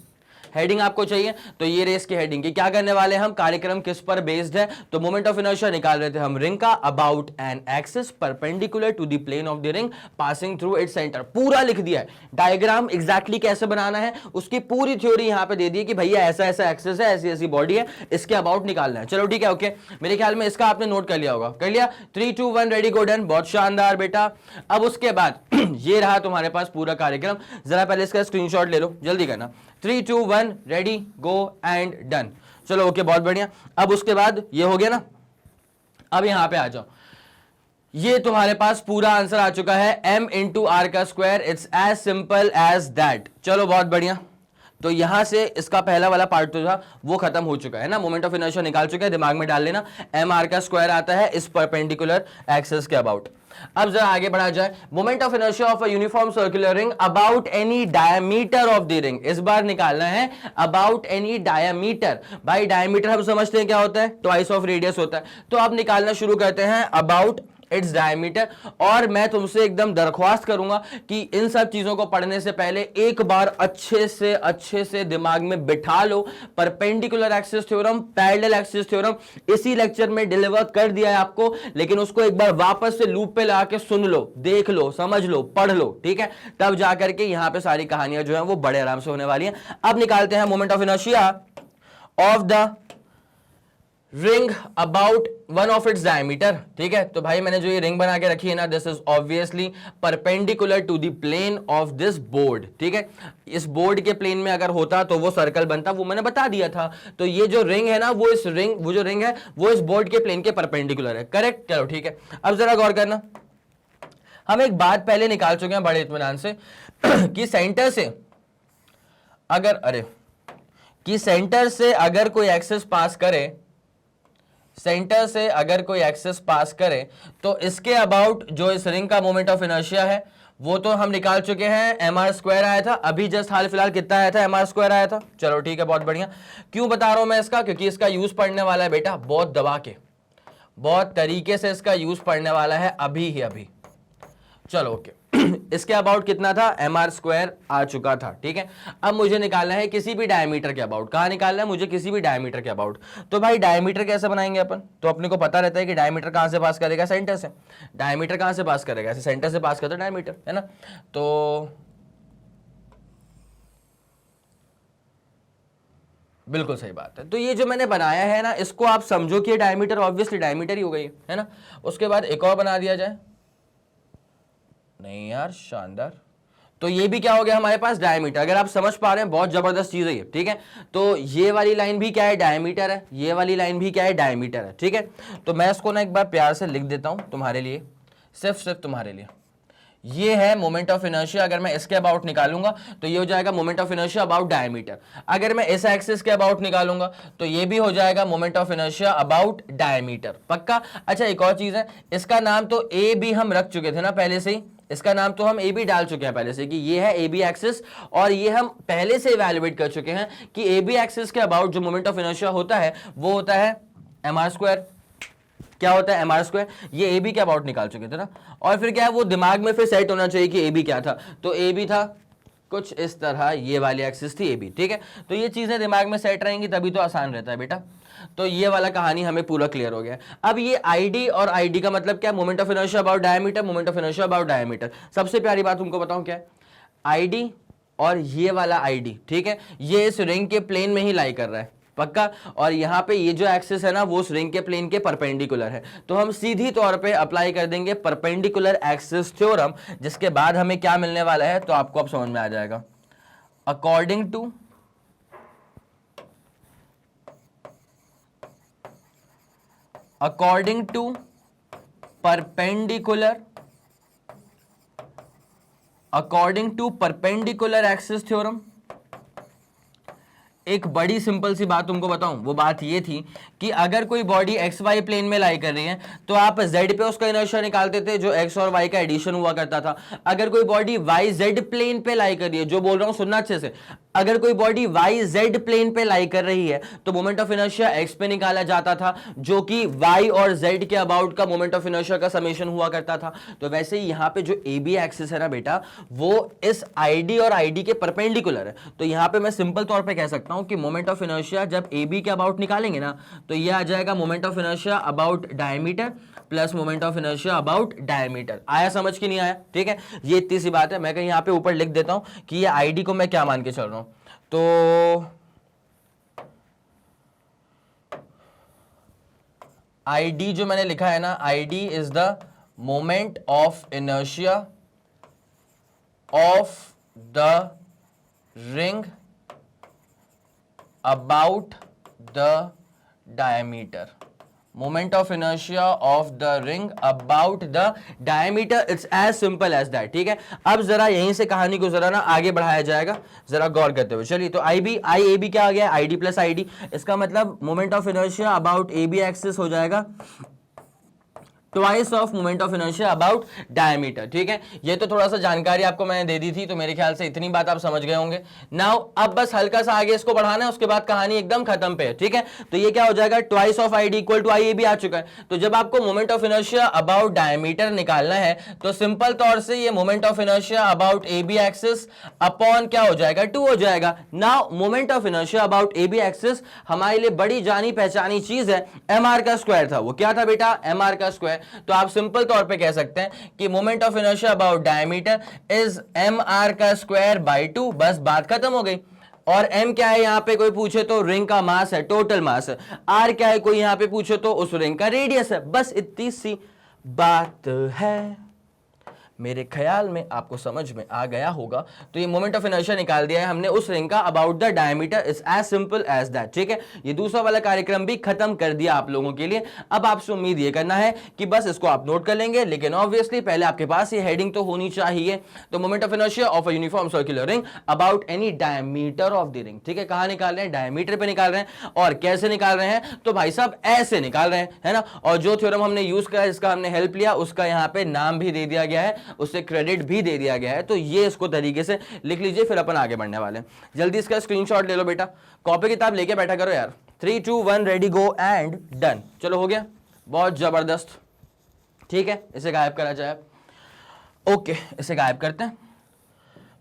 हेडिंग आपको चाहिए तो ये रेस की हेडिंग की क्या करने वाले हम, कार्यक्रम किस पर बेस्ड है, तो मोमेंट ऑफ इनर्शिया निकाल रहे थे हम रिंग का about an axis perpendicular to the plane of the ring passing through its centre. पूरा लिख दिया है, डायग्राम एग्जैक्टली कैसे बनाना है उसकी पूरी थ्योरी यहां पे दे दी कि भैया ऐसा ऐसा एक्सिस है, ऐसी ऐसी बॉडी है, इसके अबाउट निकालना है। चलो ठीक है, ओके, मेरे ख्याल में इसका आपने नोट कर लिया होगा, कर लिया, 3 2 1 रेडी गो डन, बहुत शानदार बेटा। अब उसके बाद ये रहा तुम्हारे पास पूरा कार्यक्रम, जरा पहले इसका स्क्रीनशॉट ले लो, जल्दी करना, 3 2 1 रेडी गो एंड डन। चलो ओके, बहुत बढ़िया। अब उसके बाद ये हो गया ना, अब यहां पे आ जाओ, ये तुम्हारे पास पूरा आंसर आ चुका है m इंटू आर का square, it's as simple as that. चलो बहुत बढ़िया, तो यहां से इसका पहला वाला पार्ट तो था वो खत्म हो चुका है ना, मोमेंट ऑफ इनर्शिया निकाल चुके हैं, दिमाग में डाल लेना एम आर का स्क्वायर आता है इस परपेंडिकुलर एक्सिस के अबाउट। अब जरा आगे बढ़ा जाए, moment of inertia of a uniform circular ring about any diameter of the ring, इस बार निकालना है अबाउट एनी डायमीटर। भाई डायमीटर हम समझते हैं क्या होता है, ट्वाइस ऑफ रेडियस होता है, तो अब निकालना शुरू करते हैं अबाउट इट्स डायमीटर। और मैं तुमसे एकदम दरख्वास्त करूंगा कि इन सब चीजों को पढ़ने से पहले एक बार अच्छे से दिमाग में बिठा लो perpendicular axis theorem, parallel axis theorem, इसी लेक्चर में डिलीवर कर दिया है आपको, लेकिन उसको एक बार वापस से लूप पे लगा के सुन लो, देख लो, समझ लो, पढ़ लो, ठीक है, तब जाकर के यहां पे सारी कहानियां जो है वो बड़े आराम से होने वाली हैं। अब निकालते हैं moment of inertia of the ring about one of its diameter, ठीक है। तो भाई मैंने जो ये रिंग बना के रखी है ना, this is obviously perpendicular to the plane of this board, ठीक है। इस बोर्ड के प्लेन में अगर होता तो वो सर्कल बनता, वो मैंने बता दिया था। तो ये जो रिंग है ना, वो जो रिंग है वो इस बोर्ड के प्लेन के परपेंडिकुलर है, करेक्ट। चलो ठीक है, अब जरा गौर करना, हम एक बात पहले निकाल चुके हैं बड़े इत्मीनान से कि सेंटर से अगर कोई एक्सिस पास करे, सेंटर से अगर कोई एक्सिस पास करे तो इसके अबाउट जो इस रिंग का मोमेंट ऑफ इनर्शिया है वो तो हम निकाल चुके हैं, एम आर स्क्वायर आया था, अभी जस्ट हाल फिलहाल कितना आया था, एम आर स्क्वायर आया था। चलो ठीक है, बहुत बढ़िया। क्यों बता रहा हूं मैं इसका, क्योंकि इसका यूज पढ़ने वाला है बेटा बहुत दबा के, बहुत तरीके से इसका यूज पढ़ने वाला है अभी ही अभी। चलो ओके, इसके अबाउट कितना था, एम आर स्क्वायर आ चुका था, ठीक है। अब मुझे निकालना है किसी भी डायमीटर के अबाउट, कहां निकालना है मुझे, किसी भी डायमीटर के अबाउट। तो भाई डायमीटर कैसे बनाएंगे अपन, तो अपने को पता रहता है कि डायमीटर कहां से पास करेगा, सेंटर से। डायमीटर कहां से पास करेगा, ऐसे सेंटर से पास करता है डायमीटर, है ना। तो बिल्कुल सही बात है। तो ये जो मैंने बनाया है ना, इसको आप समझो कि डायमीटर ऑब्वियसली डायमीटर ही हो गई है ना। उसके बाद एक और बना दिया जाए, नहीं यार शानदार, तो ये भी क्या हो गया हमारे पास डायमीटर। अगर आप समझ पा रहे हैं बहुत जबरदस्त चीज है ये, ठीक है। तो ये वाली लाइन भी क्या है, डायमीटर है, ये वाली लाइन भी क्या है, डायमीटर है, ठीक है। तो मैं इसको ना एक बार प्यार से लिख देता हूं तुम्हारे लिए, सिर्फ तुम्हारे लिए। ये है मोमेंट ऑफ इनर्शिया। अगर मैं इसके अबाउट निकालूंगा तो ये हो जाएगा moment of inertia about diameter. अगर मैं इस एक्सिस के अबाउट निकालूंगा तो ये भी हो जाएगा moment of inertia about diameter. पक्का? अच्छा, एक और चीज है, इसका नाम तो ए बी हम रख चुके थे ना पहले से ही, इसका नाम तो हम ए बी डाल चुके हैं पहले से कि ये है ए बी एक्सिस, और ये हम पहले से इवैल्यूएट कर चुके हैं कि ए बी एक्सिस के अबाउट जो मोमेंट ऑफ इनर्शिया होता है वो होता है एम आर स्क्वायर। क्या होता है? M R square. ये ए बी के अबाउट निकाल चुके थे ना, और फिर क्या है, वो दिमाग में फिर सेट होना चाहिए कि ए बी क्या था। तो ए बी था कुछ इस तरह, ये वाली एक्सिस थी ए बी, ठीक है। तो ये चीजें दिमाग में सेट रहेंगी तभी तो आसान रहता है बेटा। तो ये वाला कहानी हमें पूरा क्लियर हो गया। अब ये आईडी और आईडी का मतलब क्या? Moment of inertia about diameter, moment of inertia about diameter. सबसे प्यारी बात तुमको बताऊं क्या है, आईडी और ये वाला आईडी, ठीक है, ये इस रिंग के प्लेन में ही लाई कर रहा है। पक्का? और यहाँ पे ये जो एक्सिस है ना वो उस रिंग के प्लेन के परपेंडिकुलर है, तो हम सीधी तौर पे अप्लाई कर देंगे परपेंडिकुलर एक्सिस थ्योरम, जिसके बाद हमें क्या मिलने वाला है तो आपको अब समझ में आ जाएगा। According to perpendicular axis theorem, एक बड़ी सिंपल सी बात तुमको बताऊं, वो बात ये थी कि अगर कोई बॉडी एक्स वाई प्लेन में लाई कर रही है तो आप जेड पे उसका इनर्शिया निकालते थे जो एक्स और वाई का एडिशन हुआ करता था। अगर कोई बॉडी वाई जेड प्लेन पे लाई कर रही है, जो बोल रहा हूं सुनना अच्छे से, अगर कोई बॉडी वाई जेड प्लेन पे लाई कर रही है तो मोमेंट ऑफ इनर्शिया एक्स पे निकाला जाता था, जो कि वाई और जेड के अबाउट का मोमेंट ऑफ इनर्शिया का समेशन हुआ करता था। तो वैसे ही यहाँ पे जो ए बी एक्सिस है ना बेटा, वो इस आईडी और आईडी के परपेंडिकुलर है। तो यहाँ पे मैं सिंपल तौर पे कह सकता हूं कि मोमेंट ऑफ इनर्शिया जब ए बी के अबाउट निकालेंगे ना तो ये आ जाएगा moment of inertia about diameter plus moment of inertia about diameter. आया समझ कि नहीं आया? ठीक है, ये इतनी सी बात है। मैं कहीं यहाँ पे ऊपर लिख देता हूं कि ये आईडी को मैं क्या मान के चल रहा हूं। तो आईडी जो मैंने लिखा है ना, ID is the moment of inertia of the ring about the diameter. Moment of inertia of the ring about the diameter, it's as simple as that. ठीक है, अब जरा यहीं से कहानी को जरा ना आगे बढ़ाया जाएगा, जरा गौर करते हुए चलिए। तो आई ए बी क्या आ गया? आईडी प्लस आईडी, इसका मतलब moment of inertia about A B axis हो जाएगा twice of moment of inertia about diameter. ठीक है, ये तो थोड़ा सा जानकारी आपको मैंने दे दी थी, तो मेरे ख्याल से इतनी बात आप समझ गए होंगे। नाउ अब बस हल्का सा आगे इसको बढ़ाना है, उसके बाद कहानी एकदम खत्म पे है। ठीक है, तो ये क्या हो जाएगा? Twice of ID equal to I A B आ चुका है। तो जब आपको moment of inertia about diameter निकालना है तो सिंपल तौर से ये moment of inertia about A B axis upon क्या हो जाएगा? 2 हो जाएगा। Now moment of inertia about A B axis हमारे लिए बड़ी जानी पहचानी चीज है, एम आर का स्क्वायर था। वो क्या था बेटा? एम आर का स्क्वायर। तो आप सिंपल तौर पे कह सकते हैं कि moment of inertia about diameter is M R का स्क्वायर बाय 2। बस बात खत्म हो गई। और m क्या है यहां पे कोई पूछे तो रिंग का मास है, टोटल मास है। r क्या है कोई यहां पे पूछे तो उस रिंग का रेडियस है। बस इतनी सी बात है। मेरे ख्याल में आपको समझ में आ गया होगा। तो ये मोमेंट ऑफ इनर्शिया निकाल दिया है हमने उस रिंग का about the diameter, is as simple as that. ठीक है, ये दूसरा वाला कार्यक्रम भी खत्म कर दिया आप लोगों के लिए। अब आपसे उम्मीद ये करना है कि बस इसको आप नोट कर लेंगे, लेकिन ऑब्वियसली पहले आपके पास ये हेडिंग तो होनी चाहिए। तो moment of inertia of a uniform circular ring about any diameter of the ring. ठीक है, कहां निकाल रहे हैं? डायमीटर पे निकाल रहे हैं। और कैसे निकाल रहे हैं? तो भाई साहब ऐसे निकाल रहे हैं, है ना। और जो थ्योरम हमने यूज किया, जिसका हमने हेल्प लिया, उसका यहाँ पे नाम भी दे दिया गया है, उससे क्रेडिट भी दे दिया गया है। तो ये इसको तरीके से लिख लीजिए, फिर अपन आगे बढ़ने वाले हैं। जल्दी इसका स्क्रीनशॉट ले लो बेटा, कॉपी किताब लेके बैठा करो यार। 3 2 1 रेडी गो एंड डन। चलो हो गया, बहुत जबरदस्त। ठीक है, इसे गायब करा जाए। ओके, इसे गायब करते हैं।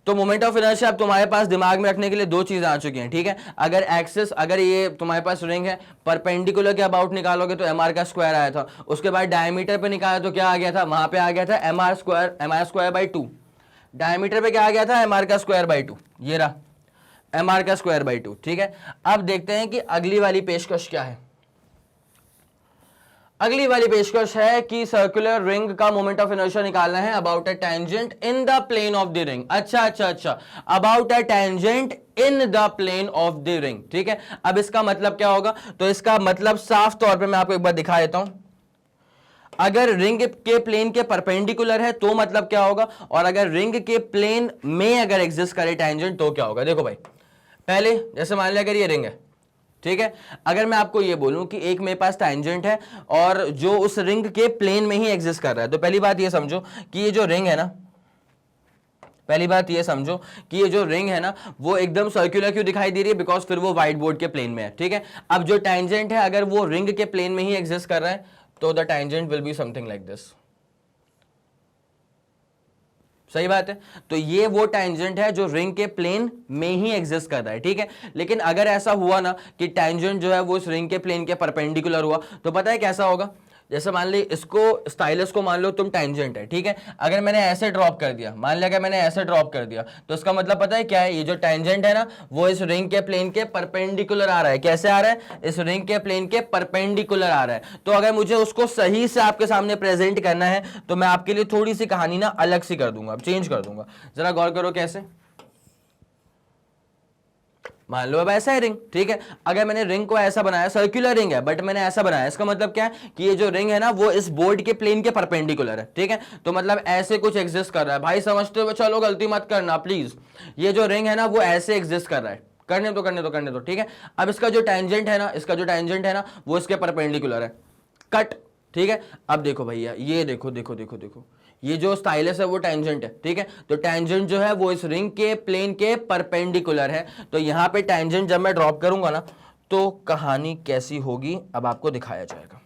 तो मोमेंट ऑफ इनर्शिया अब तुम्हारे पास दिमाग में रखने के लिए 2 चीजें आ चुकी हैं। ठीक है, अगर एक्सिस, अगर ये तुम्हारे पास रिंग है, परपेंडिकुलर के अबाउट निकालोगे तो एम आर का स्क्वायर आया था। उसके बाद डायमीटर पे निकाला तो क्या आ गया था? वहां पे आ गया था M are square by 2। Diameter पे क्या आ गया था? एम आर का स्क्वायर बाई 2। ये रहा एम आर का स्क्वायर बाई 2। ठीक है, अब देखते हैं कि अगली वाली पेशकश क्या है। अगली वाली पेशकश है कि सर्कुलर रिंग का मोमेंट ऑफ इनर्शिया निकालना है about a tangent in the plane of the ring. अच्छा, about a tangent in the plane of the ring. ठीक है, अब इसका मतलब क्या होगा? तो इसका मतलब साफ तौर पे मैं आपको एक बार दिखा देता हूं। अगर रिंग के प्लेन के परपेंडिकुलर है तो मतलब क्या होगा, और अगर रिंग के प्लेन में अगर एग्जिस्ट करे टेंजेंट तो क्या होगा। देखो भाई, पहले जैसे मान लिया अगर ये रिंग है, ठीक है, अगर मैं आपको ये बोलूं कि एक मेरे पास टेंजेंट है और जो उस रिंग के प्लेन में ही एग्जिस्ट कर रहा है, तो पहली बात ये समझो कि ये जो रिंग है ना, पहली बात ये समझो कि ये जो रिंग है ना वो एकदम सर्कुलर क्यों दिखाई दे रही है, बिकॉज फिर वो व्हाइट बोर्ड के प्लेन में है, ठीक है। अब जो टेंजेंट है अगर वो रिंग के प्लेन में ही एग्जिस्ट कर रहा है तो the tangent will be something like this. सही बात है, तो ये वो टेंजेंट है जो रिंग के प्लेन में ही एग्जिस्ट कर रहा है, ठीक है। लेकिन अगर ऐसा हुआ ना कि टेंजेंट जो है वो इस रिंग के प्लेन के परपेंडिकुलर हुआ, तो पता है कैसा होगा, जैसे मान ली इसको स्टाइलस को मान लो तुम टेंजेंट है, ठीक है, अगर मैंने ऐसे ड्रॉप कर दिया, मान लिया कि मैंने ऐसे ड्रॉप कर दिया, तो इसका मतलब पता है क्या है, ये जो टेंजेंट है ना वो इस रिंग के प्लेन के परपेंडिकुलर आ रहा है। कैसे आ रहा है, इस रिंग के प्लेन के परपेंडिकुलर आ रहा है। तो अगर मुझे उसको सही से आपके सामने प्रेजेंट करना है तो मैं आपके लिए थोड़ी सी कहानी ना अलग सी कर दूंगा, चेंज कर दूंगा। जरा गौर करो कैसे, मान लो अब ऐसा है रिंग, ठीक है, अगर मैंने रिंग को ऐसा बनाया, सर्कुलर रिंग है बट मैंने ऐसा बनाया, इसका मतलब क्या है कि ये जो रिंग है ना वो इस बोर्ड के प्लेन के परपेंडिकुलर है, ठीक है। तो मतलब ऐसे कुछ एग्जिस्ट कर रहा है। भाई समझते हो, चलो गलती मत करना प्लीज, ये जो रिंग है ना वो ऐसे एग्जिस्ट कर रहा है, करने दो, ठीक है। अब इसका जो टेंजेंट है ना, इसका जो टेंजेंट है ना वो इसके परपेंडिकुलर है, कट, ठीक है। अब देखो भैया, ये देखो देखो देखो देखो, ये जो स्टाइलस है वो टेंजेंट है, ठीक है। तो टेंजेंट जो है वो इस रिंग के प्लेन के परपेंडिकुलर है। तो यहां पे टेंजेंट जब मैं ड्रॉप करूंगा ना तो कहानी कैसी होगी अब आपको दिखाया जाएगा।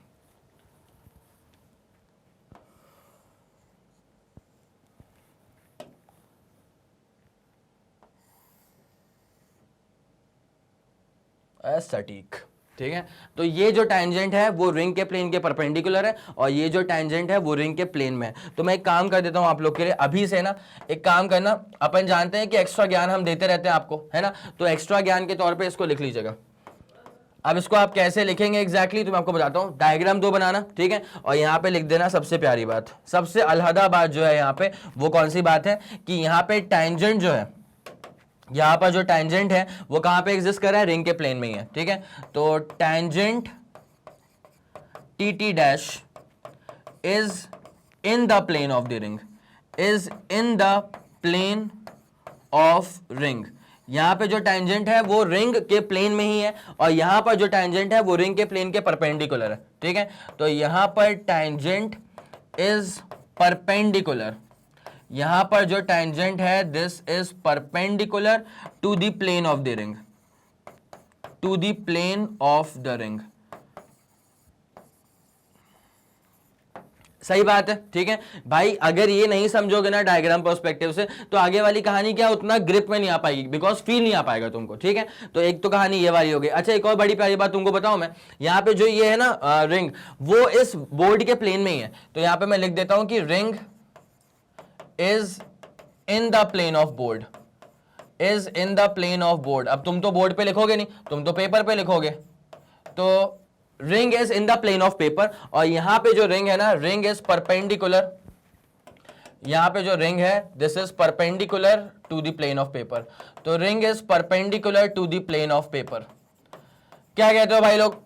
सटीक, ठीक है। तो ये जो टेंजेंट है वो रिंग के प्लेन के परपेंडिकुलर है और ये जो टेंजेंट है वो रिंग के प्लेन में है। तो मैं एक काम कर देता हूं आप लोग के लिए अभी से ना, एक काम करना, अपन जानते हैं कि एक्स्ट्रा ज्ञान हम देते रहते हैं आपको, है ना, तो एक्स्ट्रा ज्ञान के तौर पे इसको लिख लीजिएगा। अब इसको आप कैसे लिखेंगे एग्जैक्टली तो मैं आपको बताता हूं। डायग्राम 2 बनाना, ठीक है, और यहां पे लिख देना सबसे प्यारी बात, सबसे अलहदा बात जो है यहां पे, वो कौन सी बात है कि यहां पे टेंजेंट जो है, यहां पर जो टेंजेंट है वो कहां पे एग्जिस्ट कर रहा है, रिंग के प्लेन में ही है, ठीक है। तो tangent T T dash is in the plane of the ring, is in the plane of ring. यहां पे जो टेंजेंट है वो रिंग के प्लेन में ही है और यहां पर जो टेंजेंट है वो रिंग के प्लेन के परपेंडिकुलर है, ठीक है। तो यहां पर टेंजेंट इज परपेंडिकुलर, यहां पर जो टेंजेंट है this is perpendicular to the plane of the ring, to the plane of the ring. सही बात है, ठीक है भाई। अगर ये नहीं समझोगे ना डायग्राम पर्सपेक्टिव से तो आगे वाली कहानी क्या उतना ग्रिप में नहीं आ पाएगी, बिकॉज फील नहीं आ पाएगा तुमको, ठीक है। तो एक तो कहानी ये वाली हो गई। अच्छा, एक और बड़ी प्यारी बात तुमको बताऊं मैं, यहाँ पे जो ये है ना रिंग, वो इस बोर्ड के प्लेन में ही है। तो यहाँ पे मैं लिख देता हूं कि ring is in the plane of board, is in the plane of board. अब तुम तो बोर्ड पे लिखोगे नहीं, तुम तो पेपर पे लिखोगे, तो ring is in the plane of paper. और यहां पे जो रिंग है ना, रिंग इज परपेंडिकुलर, यहां पे जो रिंग है this is perpendicular to the plane of paper. तो ring is perpendicular to the plane of paper. क्या कहते हो भाई लोग?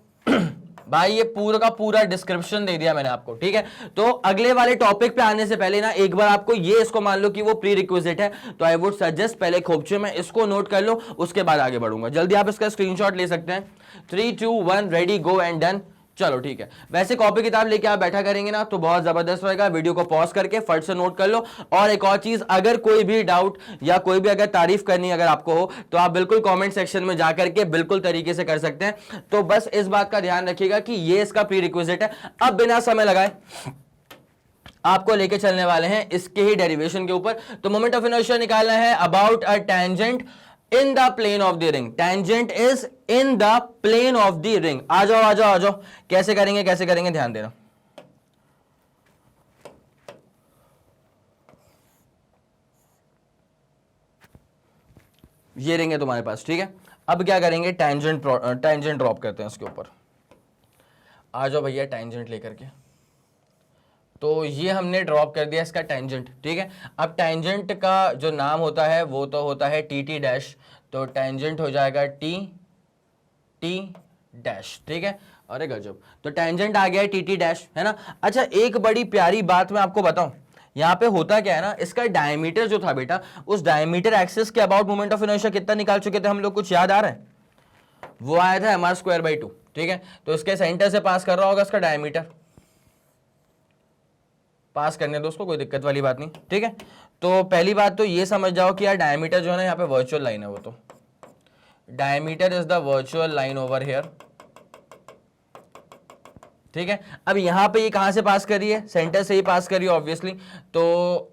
भाई ये पूरा का पूरा डिस्क्रिप्शन दे दिया मैंने आपको, ठीक है। तो अगले वाले टॉपिक पे आने से पहले ना एक बार आपको ये इसको मान लो कि वो प्री रिक्विजिट है, तो आई वुड सजेस्ट पहले खोपचे में इसको नोट कर लो, उसके बाद आगे बढ़ूंगा। जल्दी आप इसका स्क्रीनशॉट ले सकते हैं। 3 2 1 रेडी गो एंड डन। चलो ठीक है, वैसे कॉपी किताब लेके आप बैठा करेंगे ना तो बहुत जबरदस्त रहेगा। वीडियो को पॉज करके फट से नोट कर लो। और एक और चीज, अगर कोई भी डाउट या कोई भी अगर तारीफ करनी अगर आपको हो तो आप बिल्कुल कमेंट सेक्शन में जाकर के बिल्कुल तरीके से कर सकते हैं। तो बस इस बात का ध्यान रखिएगा कि ये इसका प्री रिक्विजिट है। अब बिना समय लगाए आपको लेके चलने वाले हैं इसके ही डेरिवेशन के ऊपर। तो मोमेंट ऑफ इनर्शिया निकालना है about a tangent in the plane of the ring. Tangent is in the plane of the ring. आ जाओ आ जाओ आ जाओ, कैसे करेंगे कैसे करेंगे, ध्यान देना। ये रिंग है तुम्हारे पास, ठीक है। अब क्या करेंगे, टेंजेंट ड्रॉप करते हैं इसके ऊपर। आ जाओ भैया टेंजेंट लेकर के। तो ये हमने ड्रॉप कर दिया इसका टेंजेंट, ठीक है। अब टेंजेंट का जो नाम होता है वो तो होता है टी डैश। तो टेंजेंट हो जाएगा टी टी डैश, ठीक है। अरे गजब। तो टेंजेंट आ गया है टी डैश, है ना। अच्छा एक बड़ी प्यारी बात मैं आपको बताऊं, यहां पे होता क्या है ना, इसका डायमीटर जो था बेटा, उस डायमीटर एक्सिस के अबाउट मोमेंट ऑफ इनर्शिया कितना निकाल चुके थे हम लोग, कुछ याद आ रहा है? वो आया था mr²/2, ठीक है। तो इसके सेंटर से पास कर रहा होगा इसका डायमीटर, पास करने दो उसको, कोई दिक्कत वाली बात नहीं, ठीक है। तो पहली बात तो ये समझ जाओ कि यार डायमीटर जो है ना यहाँ पे वर्चुअल लाइन है, वो तो diameter is the virtual line over here, ठीक है। अब यहां पे ये कहां से पास करी है, सेंटर से ही पास करी है ऑब्वियसली। तो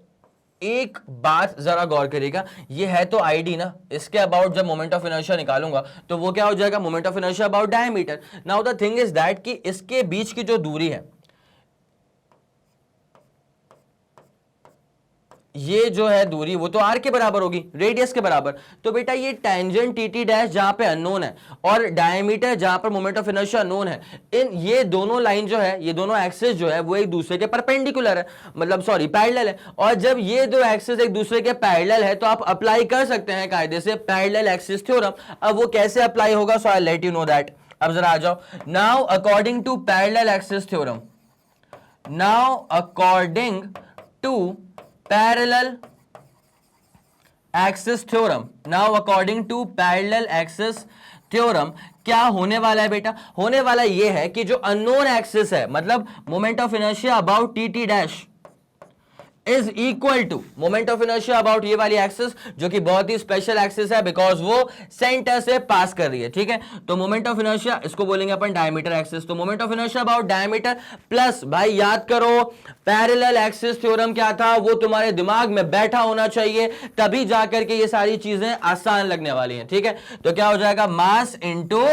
एक बात जरा गौर करिएगा, ये है तो आईडी ना, इसके अबाउट जब मोमेंट ऑफ इनर्शिया निकालूंगा तो वो क्या हो जाएगा, moment of inertia about diameter. Now the thing is that कि इसके बीच की जो दूरी है, ये जो है दूरी वो तो आर के बराबर होगी, रेडियस के बराबर। तो बेटा ये टेंजेंट टी डैश जहां पे अननोन है और डायमीटर जहां पर मोमेंट ऑफ इनर्शिया अननोन है, इन ये दोनों लाइन जो है, ये दोनों एक्सिस जो है वो एक दूसरे के परपेंडिकुलर है, मतलब सॉरी पैरेलल है। और जब ये दो एक्सिस एक दूसरे के पैरेलल है तो आप अप्लाई कर सकते हैं कायदे से पैरेलल एक्सिस थ्योरम। अब वो कैसे अप्लाई होगा, so I let you know that. अब जरा आ जाओ, now according to parallel axis theorem, now according to parallel axis theorem, now according to parallel axis theorem क्या होने वाला है बेटा, होने वाला ये है कि जो अननोन एक्सिस है, मतलब moment of inertia about T dash is equal to moment of inertia about ये वाली एक्सिस, जो कि बहुत ही स्पेशल एक्सिस है बिकॉज वो सेंटर से पास कर रही है, ठीक है। तो मोमेंट ऑफ इनर्शिया इसको बोलेंगे अपन डायमीटर एक्सिस। तो moment of inertia about diameter plus, भाई याद करो पैरेलल एक्सिस थ्योरम क्या था, वो तुम्हारे दिमाग में बैठा होना चाहिए, तभी जाकर के ये सारी चीजें आसान लगने वाली हैं, ठीक है। तो क्या हो जाएगा, मास इनटू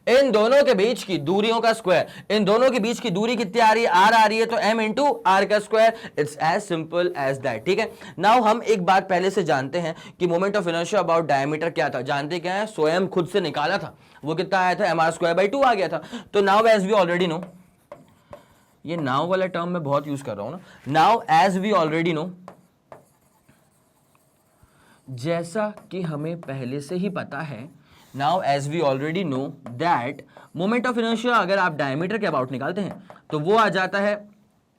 इन दोनों के बीच की दूरियों का स्क्वायर, इन दोनों के बीच की दूरी कितनी आ रही है, आर आ रही है, तो m इंटू आर का square, it's as simple as that, ठीक है। नाउ हम एक बात पहले से जानते हैं कि moment of inertia about diameter क्या था, जानते क्या है, स्वयं खुद से निकाला था, वो कितना आया था, mr²/2 आ गया था। तो now as we already know, ये नाउ वाला टर्म मैं बहुत यूज कर रहा हूं ना, now as we already know, जैसा कि हमें पहले से ही पता है, now as we already know that moment of inertia अगर आप डायमीटर के अबाउट निकालते हैं तो वो आ जाता है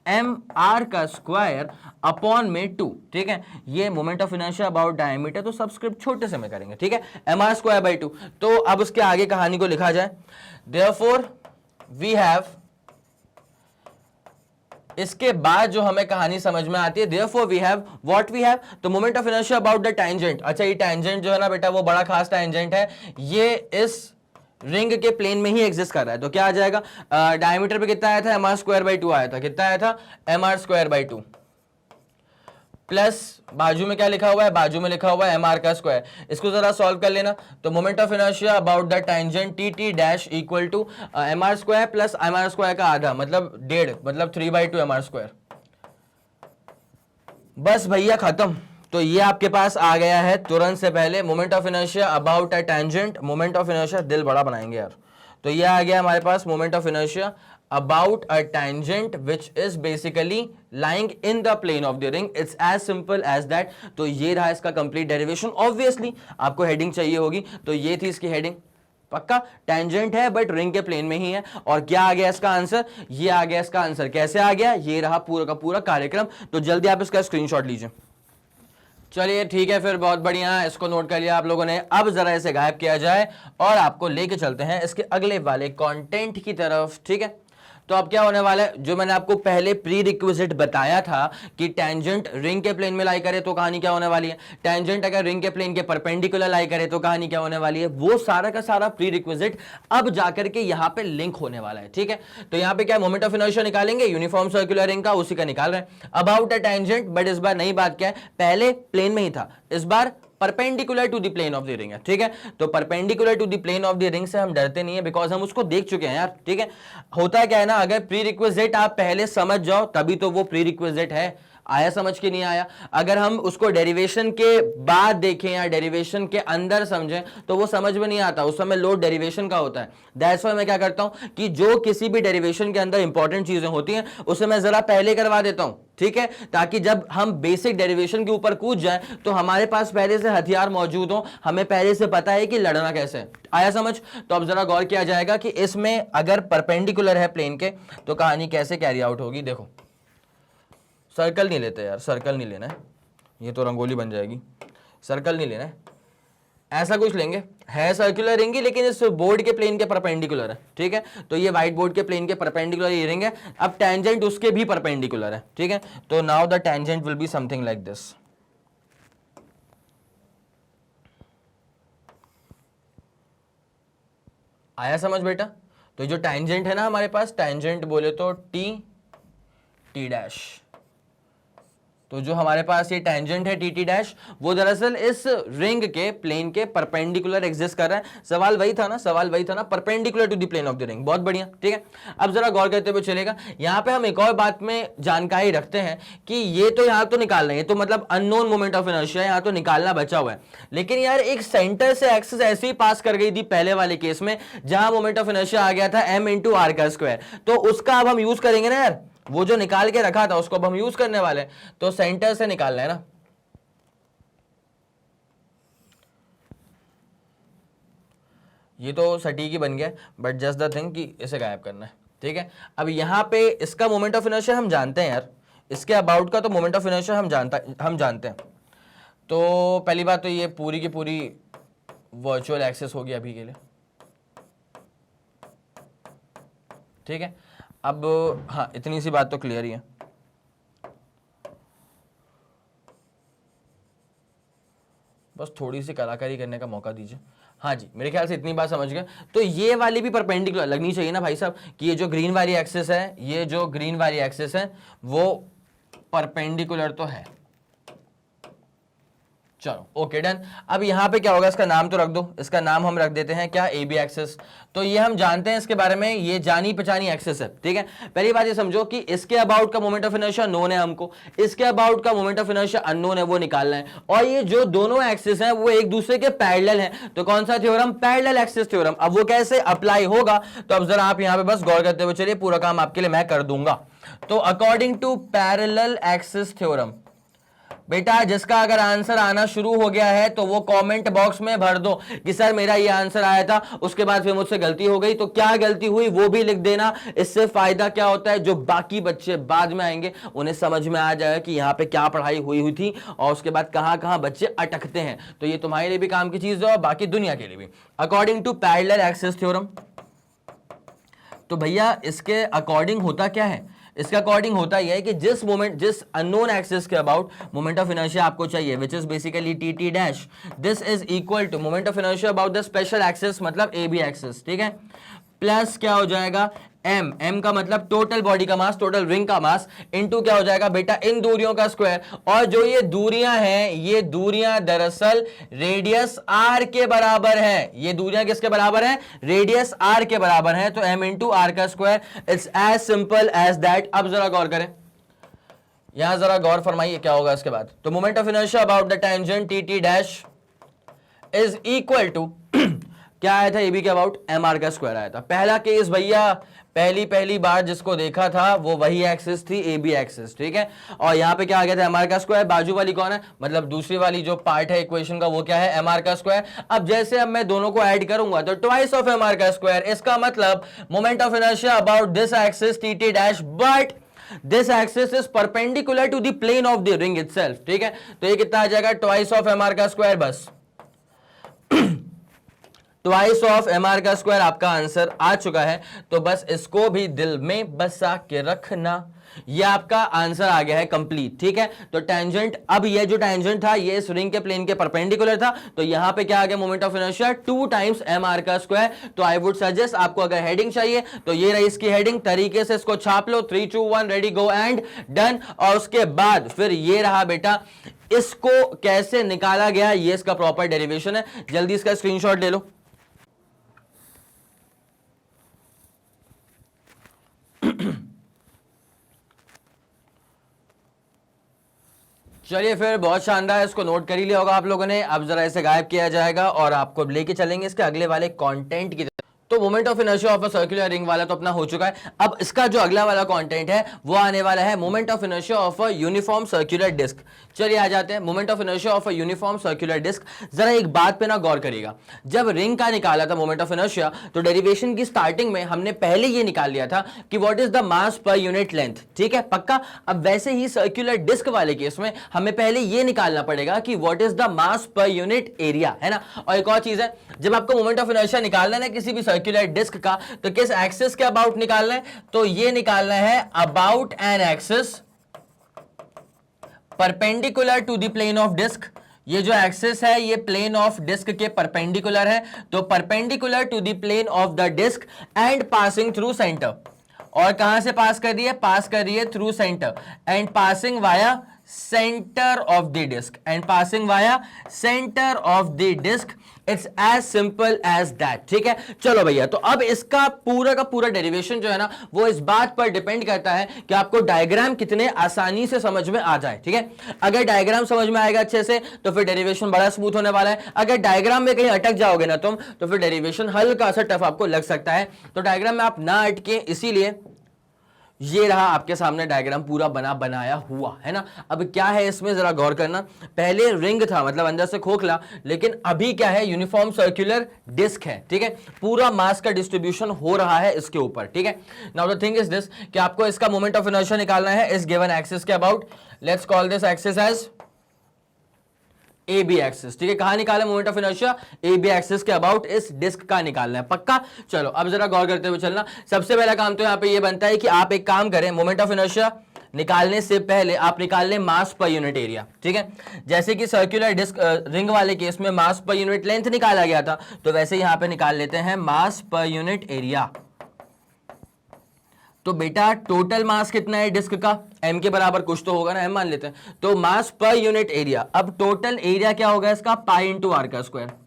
एम आर का स्क्वायर अपॉन में 2, ठीक है। ये moment of inertia about diameter, तो सबस्क्रिप्ट छोटे से में करेंगे, ठीक है, mr²/2। तो अब उसके आगे कहानी को लिखा जाए, देयरफॉर वी हैव, इसके बाद जो हमें कहानी समझ में आती है, therefore we have what we have, तो moment of inertia about the tangent. अच्छा ये टेंजेंट जो है ना बेटा वो बड़ा खास टेंजेंट है, ये इस रिंग के प्लेन में ही एग्जिस्ट कर रहा है। तो क्या आ जाएगा, डायमीटर पे कितना आया था, mr²/2 आया था, कितना आया था, mr²/2 प्लस बाजू में क्या लिखा हुआ है, बाजू में लिखा हुआ है एम आर का स्क्वायर। इसको जरा सॉल्व कर लेना, तो moment of inertia about the tangent T dash equal to mr² plus mr² का आधा, मतलब 1.5, मतलब 3/2 mr²। बस भैया खत्म। तो ये आपके पास आ गया है तुरंत से पहले moment of inertia about a tangent, moment of inertia, दिल बड़ा बनाएंगे यार। तो ये आ गया हमारे पास moment of inertia about a tangent which is basically lying in the plane of the ring, it's as simple as that। तो ये रहा इसका complete derivation। obviously आपको heading चाहिए होगी, तो ये थी इसकी heading, पक्का टेंजेंट है बट रिंग के प्लेन में ही है। और क्या आ गया इसका आंसर, ये आ गया इसका आंसर। कैसे आ गया, ये रहा पूरा का पूरा कार्यक्रम। तो जल्दी आप इसका स्क्रीनशॉट लीजिए। चलिए ठीक है, फिर बहुत बढ़िया, इसको नोट कर लिया आप लोगों ने। अब जरा इसे गायब किया जाए और आपको लेके चलते हैं इसके अगले वाले कंटेंट की तरफ, ठीक है। तो अब क्या होने वाला है, जो मैंने आपको पहले प्री रिक्विजिट बताया था कि टेंजेंट रिंग के प्लेन में लाई करे तो कहानी क्या होने वाली है, टेंजेंट अगर रिंग के प्लेन के परपेंडिकुलर लाई करे तो कहानी क्या होने वाली है, वो सारा का सारा प्री रिक्विजिट अब जाकर के यहाँ पे लिंक होने वाला है, ठीक है। तो यहाँ पे क्या मोमेंट ऑफ इनर्शिया निकालेंगे, यूनिफॉर्म सर्कुलर रिंग का, उसी का निकाल रहे हैं अबाउट अ टेंजेंट। बट इस बार नई बात क्या है, पहले प्लेन में ही था, इस बार perpendicular to the plane of the ring है, ठीक है। तो perpendicular to the plane of the ring से हम डरते नहीं है, बिकॉज हम उसको देख चुके हैं यार, ठीक है। होता क्या है ना, अगर प्री रिक्विजिट आप पहले समझ जाओ तभी तो वो प्री रिक्विजिट है। आया समझ के नहीं आया? अगर हम उसको डेरिवेशन के बाद देखें या डेरिवेशन के अंदर समझें तो वो समझ में नहीं आता, उस समय लोड डेरिवेशन का होता है। दैट्स व्हाई मैं क्या करता हूं कि जो किसी भी डेरिवेशन के अंदर इंपॉर्टेंट चीजें होती हैं उसे मैं जरा पहले करवा देता हूं, ठीक है, ताकि जब हम बेसिक डेरिवेशन के ऊपर कूद जाएं तो हमारे पास पहले से हथियार मौजूद हो, हमें पहले से पता है कि लड़ना कैसे है। आया समझ? तो अब जरा गौर किया जाएगा कि इसमें अगर परपेंडिकुलर है प्लेन के तो कहानी कैसे कैरी आउट होगी। देखो, सर्कल नहीं लेते यार, सर्कल नहीं लेना है, ये तो रंगोली बन जाएगी। सर्कल नहीं लेना है, ऐसा कुछ लेंगे, है सर्कुलर रिंग ही लेकिन इस बोर्ड के प्लेन के परपेंडिकुलर है, ठीक है। तो ये व्हाइट बोर्ड के प्लेन के परपेंडिकुलर ये रिंग है। अब टेंजेंट उसके भी परपेंडिकुलर है, ठीक है। तो now the tangent will be something like this. आया समझ बेटा? तो जो टेंजेंट है ना हमारे पास, टेंजेंट बोले तो टी टी डैश, तो जो हमारे पास ये टेंजेंट है टी टी डैश, वो दरअसल इस रिंग के प्लेन के परपेंडिकुलर एग्जिस्ट कर रहा है। सवाल वही था ना, सवाल वही था ना, perpendicular to the plane of the ring. बहुत बढ़िया, ठीक है। अब जरा गौर करते हुए चलेगा, यहां पे हम एक और बात में जानकारी रखते हैं कि ये तो यहां तो निकाल रहे हैं, तो मतलब अननोन मोमेंट ऑफ इनर्शिया यहां तो निकालना बचा हुआ है। लेकिन यार एक सेंटर से एक्सिस ऐसे ही पास कर गई थी पहले वाले केस में जहां मोमेंट ऑफ इनर्शिया आ गया था m इंटू आर का स्क्वायर, तो उसका अब हम यूज करेंगे ना यार, वो जो निकाल के रखा था उसको अब हम यूज करने वाले हैं। तो सेंटर से निकालना है ना, ये तो सटीक ही बन गया, बट जस्ट द थिंग कि इसे गायब करना है, ठीक है। अब यहां पे इसका मोमेंट ऑफ इनर्शिया हम जानते हैं यार, इसके अबाउट का तो मोमेंट ऑफ इनर्शिया हम जानते हैं। तो पहली बात तो ये पूरी की पूरी वर्चुअल एक्सेस होगी अभी के लिए, ठीक है। अब हाँ, इतनी सी बात तो क्लियर ही है। बस थोड़ी सी कलाकारी करने का मौका दीजिए। हाँ जी, मेरे ख्याल से इतनी बात समझ गए। तो ये वाली भी परपेंडिकुलर लगनी चाहिए ना भाई साहब, कि ये जो ग्रीन वाली एक्सिस है, ये जो ग्रीन वाली एक्सिस है वो परपेंडिकुलर तो है। चलो ओके डन। अब यहां पे क्या होगा, इसका नाम तो रख दो, इसका नाम हम रख देते हैं क्या, ए बी एक्सिस। तो ये हम जानते हैं इसके बारे में, ये जानी पहचानी एक्सिस है, ठीक है। पहली बात ये समझो कि इसके अबाउट का मोमेंट ऑफ इनर्शिया नोन है हमको, इसके अबाउट का मोमेंट ऑफ इनर्शिया अननोन है, वो निकालना है। और ये जो दोनों एक्सिस हैं वो एक दूसरे के पैरेलल हैं, तो कौन सा थ्योरम, पैरेलल एक्सिस थ्योरम। अब वो कैसे अप्लाई होगा, तो अब जरा आप यहां पे बस गौर करते हुए चलिए, पूरा काम आपके लिए मैं कर दूंगा। तो according to parallel axis theorem, बेटा जिसका अगर आंसर आना शुरू हो गया है तो वो कमेंट बॉक्स में भर दो कि सर मेरा ये आंसर आया था, उसके बाद फिर मुझसे गलती हो गई। तो क्या गलती हुई वो भी लिख देना। इससे फायदा क्या होता है, जो बाकी बच्चे बाद में आएंगे उन्हें समझ में आ जाएगा कि यहाँ पे क्या पढ़ाई हुई थी और उसके बाद कहां कहां बच्चे अटकते हैं। तो ये तुम्हारे लिए भी काम की चीज है और बाकी दुनिया के लिए भी। According to parallel axis theorem, तो भैया इसके अकॉर्डिंग होता क्या है, इसका अकॉर्डिंग होता यह है कि जिस अननोन एक्सिस के अबाउट मोमेंट ऑफ इनर्शिया आपको चाहिए, which is basically T T dash, this is equal to moment of inertia about the special axis, मतलब ए बी एक्सिस, ठीक है, प्लस क्या हो जाएगा एम, एम का मतलब टोटल बॉडी का मास, टोटल रिंग का मास, इनटू क्या हो जाएगा बेटा इन दूरियों का स्क्वायर। और जो ये दूरियां हैं, ये दूरियां दरअसल रेडियस आर के बराबर है। ये दूरियां किसके बराबर है, रेडियस आर के बराबर है। तो एम इंटू आर का square, it's as simple as that. अब जरा गौर करें, यहां जरा गौर फरमाइए क्या होगा इसके बाद। तो moment of inertia about the tangent T T dash is equal to क्या आया था, एबी के अबाउट एम आर का स्क्वायर आया था। पहला केस भैया, पहली बार जिसको देखा था वो वही एक्सिस थी, ए बी एक्सिस, ठीक है। और यहां पे क्या आ गया था, एम आर का स्क्वायर। बाजू वाली कौन है, मतलब दूसरी वाली जो पार्ट है इक्वेशन का वो क्या है, एम आर का स्क्वायर। अब जैसे अब मैं दोनों को ऐड करूंगा तो ट्वाइस ऑफ एम आर का स्क्वायर, इसका मतलब moment of inertia about this axis T T dash, but this axis is perpendicular to the plane of the ring itself, ठीक है। तो ये कितना आ जाएगा, ट्वाइस ऑफ एम आर का स्क्वायर, बस ट्वाइस ऑफ एम आर का स्क्वायर आपका आंसर आ चुका है। तो बस इसको भी दिल में बसा के रखना, ये आपका आंसर आ गया है कंप्लीट, ठीक है। तो टेंजेंट, अब ये जो टेंजेंट था ये इस रिंग के प्लेन के परपेंडिकुलर था, तो यहां पे क्या आ गया, moment of inertia 2 times M R का स्क्वायर। तो आई वुड सजेस्ट आपको अगर हेडिंग चाहिए तो ये रही इसकी हेडिंग, तरीके से इसको छाप लो, 3 2 1 रेडी गो एंड डन। और उसके बाद फिर ये रहा बेटा, इसको कैसे निकाला गया, ये इसका प्रॉपर डेरिवेशन है। जल्दी इसका स्क्रीनशॉट ले लो। चलिए फिर, बहुत शानदार, इसको नोट कर ही लिया होगा आप लोगों ने। अब जरा इसे गायब किया जाएगा और आपको लेके चलेंगे इसके अगले वाले कंटेंट की। तो moment of inertia of a circular ring वाला तो अपना हो चुका है। अब इसका जो अगला वाला कंटेंट है वो आने वाला है moment of inertia of a uniform circular disc. चलिए आ जाते हैं moment of inertia of a uniform circular disc. जरा एक बात पे ना गौर करिएगा, जब रिंग का निकाला था मोमेंट ऑफ इनर्शिया तो डेरिवेशन की स्टार्टिंग में हमने पहले ये निकाल लिया था कि what is the mass per unit length, ठीक है पक्का। अब वैसे ही सर्कुलर डिस्क वाले केस में हमें पहले ये निकालना पड़ेगा कि what is the mass per unit area, है ना। और एक और चीज है, जब आपको मोमेंट ऑफ इनर्शिया निकालना है ना किसी भी सर्कुलर डिस्क का, तो किस एक्सिस के अबाउट निकालना है, तो ये निकालना है about an axis perpendicular to the plane of disc. ये जो एक्सिस है ये प्लेन ऑफ डिस्क के परपेंडिकुलर है, तो perpendicular to the plane of the disc and passing through centre. और कहां से पास कर रही है, पास कर रही है through centre and passing via centre of the disc, and passing via centre of the disc. It's as simple as that, ठीक है। चलो भैया, तो अब इसका पूरा का पूरा डेरिवेशन जो है ना वो इस बात पर डिपेंड करता है कि आपको डायग्राम कितने आसानी से समझ में आ जाए, ठीक है। अगर डायग्राम समझ में आएगा अच्छे से तो फिर डेरिवेशन बड़ा स्मूथ होने वाला है। अगर डायग्राम में कहीं अटक जाओगे ना तुम, तो फिर डेरिवेशन हल्का सा टफ आपको लग सकता है। तो डायग्राम में आप ना अटके, इसीलिए ये रहा आपके सामने डायग्राम पूरा बनाया हुआ, है ना। अब क्या है इसमें जरा गौर करना, पहले रिंग था मतलब अंदर से खोखला, लेकिन अभी क्या है, यूनिफॉर्म सर्कुलर डिस्क है, ठीक है। पूरा मास का डिस्ट्रीब्यूशन हो रहा है इसके ऊपर, ठीक है। Now the thing is this कि आपको इसका मोमेंट ऑफ इनर्शिया निकालना है इस गिवन एक्सिस के अबाउट। Let's call this axis as A B axis, ठीक है। कहां निकाला moment of inertia, A B axis के अबाउट इस डिस्क का निकालना है, पक्का। चलो अब जरा गौर करते हुए चलना। सबसे पहला काम तो यहां पे ये बनता है कि आप एक काम करें, मोमेंट ऑफ इनर्शिया निकालने से पहले आप निकाल लें मास पर यूनिट एरिया, ठीक है। जैसे कि सर्कुलर डिस्क रिंग वाले केस में मास पर यूनिट लेंथ निकाला गया था, तो वैसे यहां पे निकाल लेते हैं मास पर यूनिट एरिया। तो बेटा टोटल मास कितना है डिस्क का, m के बराबर कुछ तो होगा ना, m मान लेते हैं। तो मास पर यूनिट एरिया, अब टोटल एरिया क्या होगा इसका, पाई इंटू आर का स्क्वायर।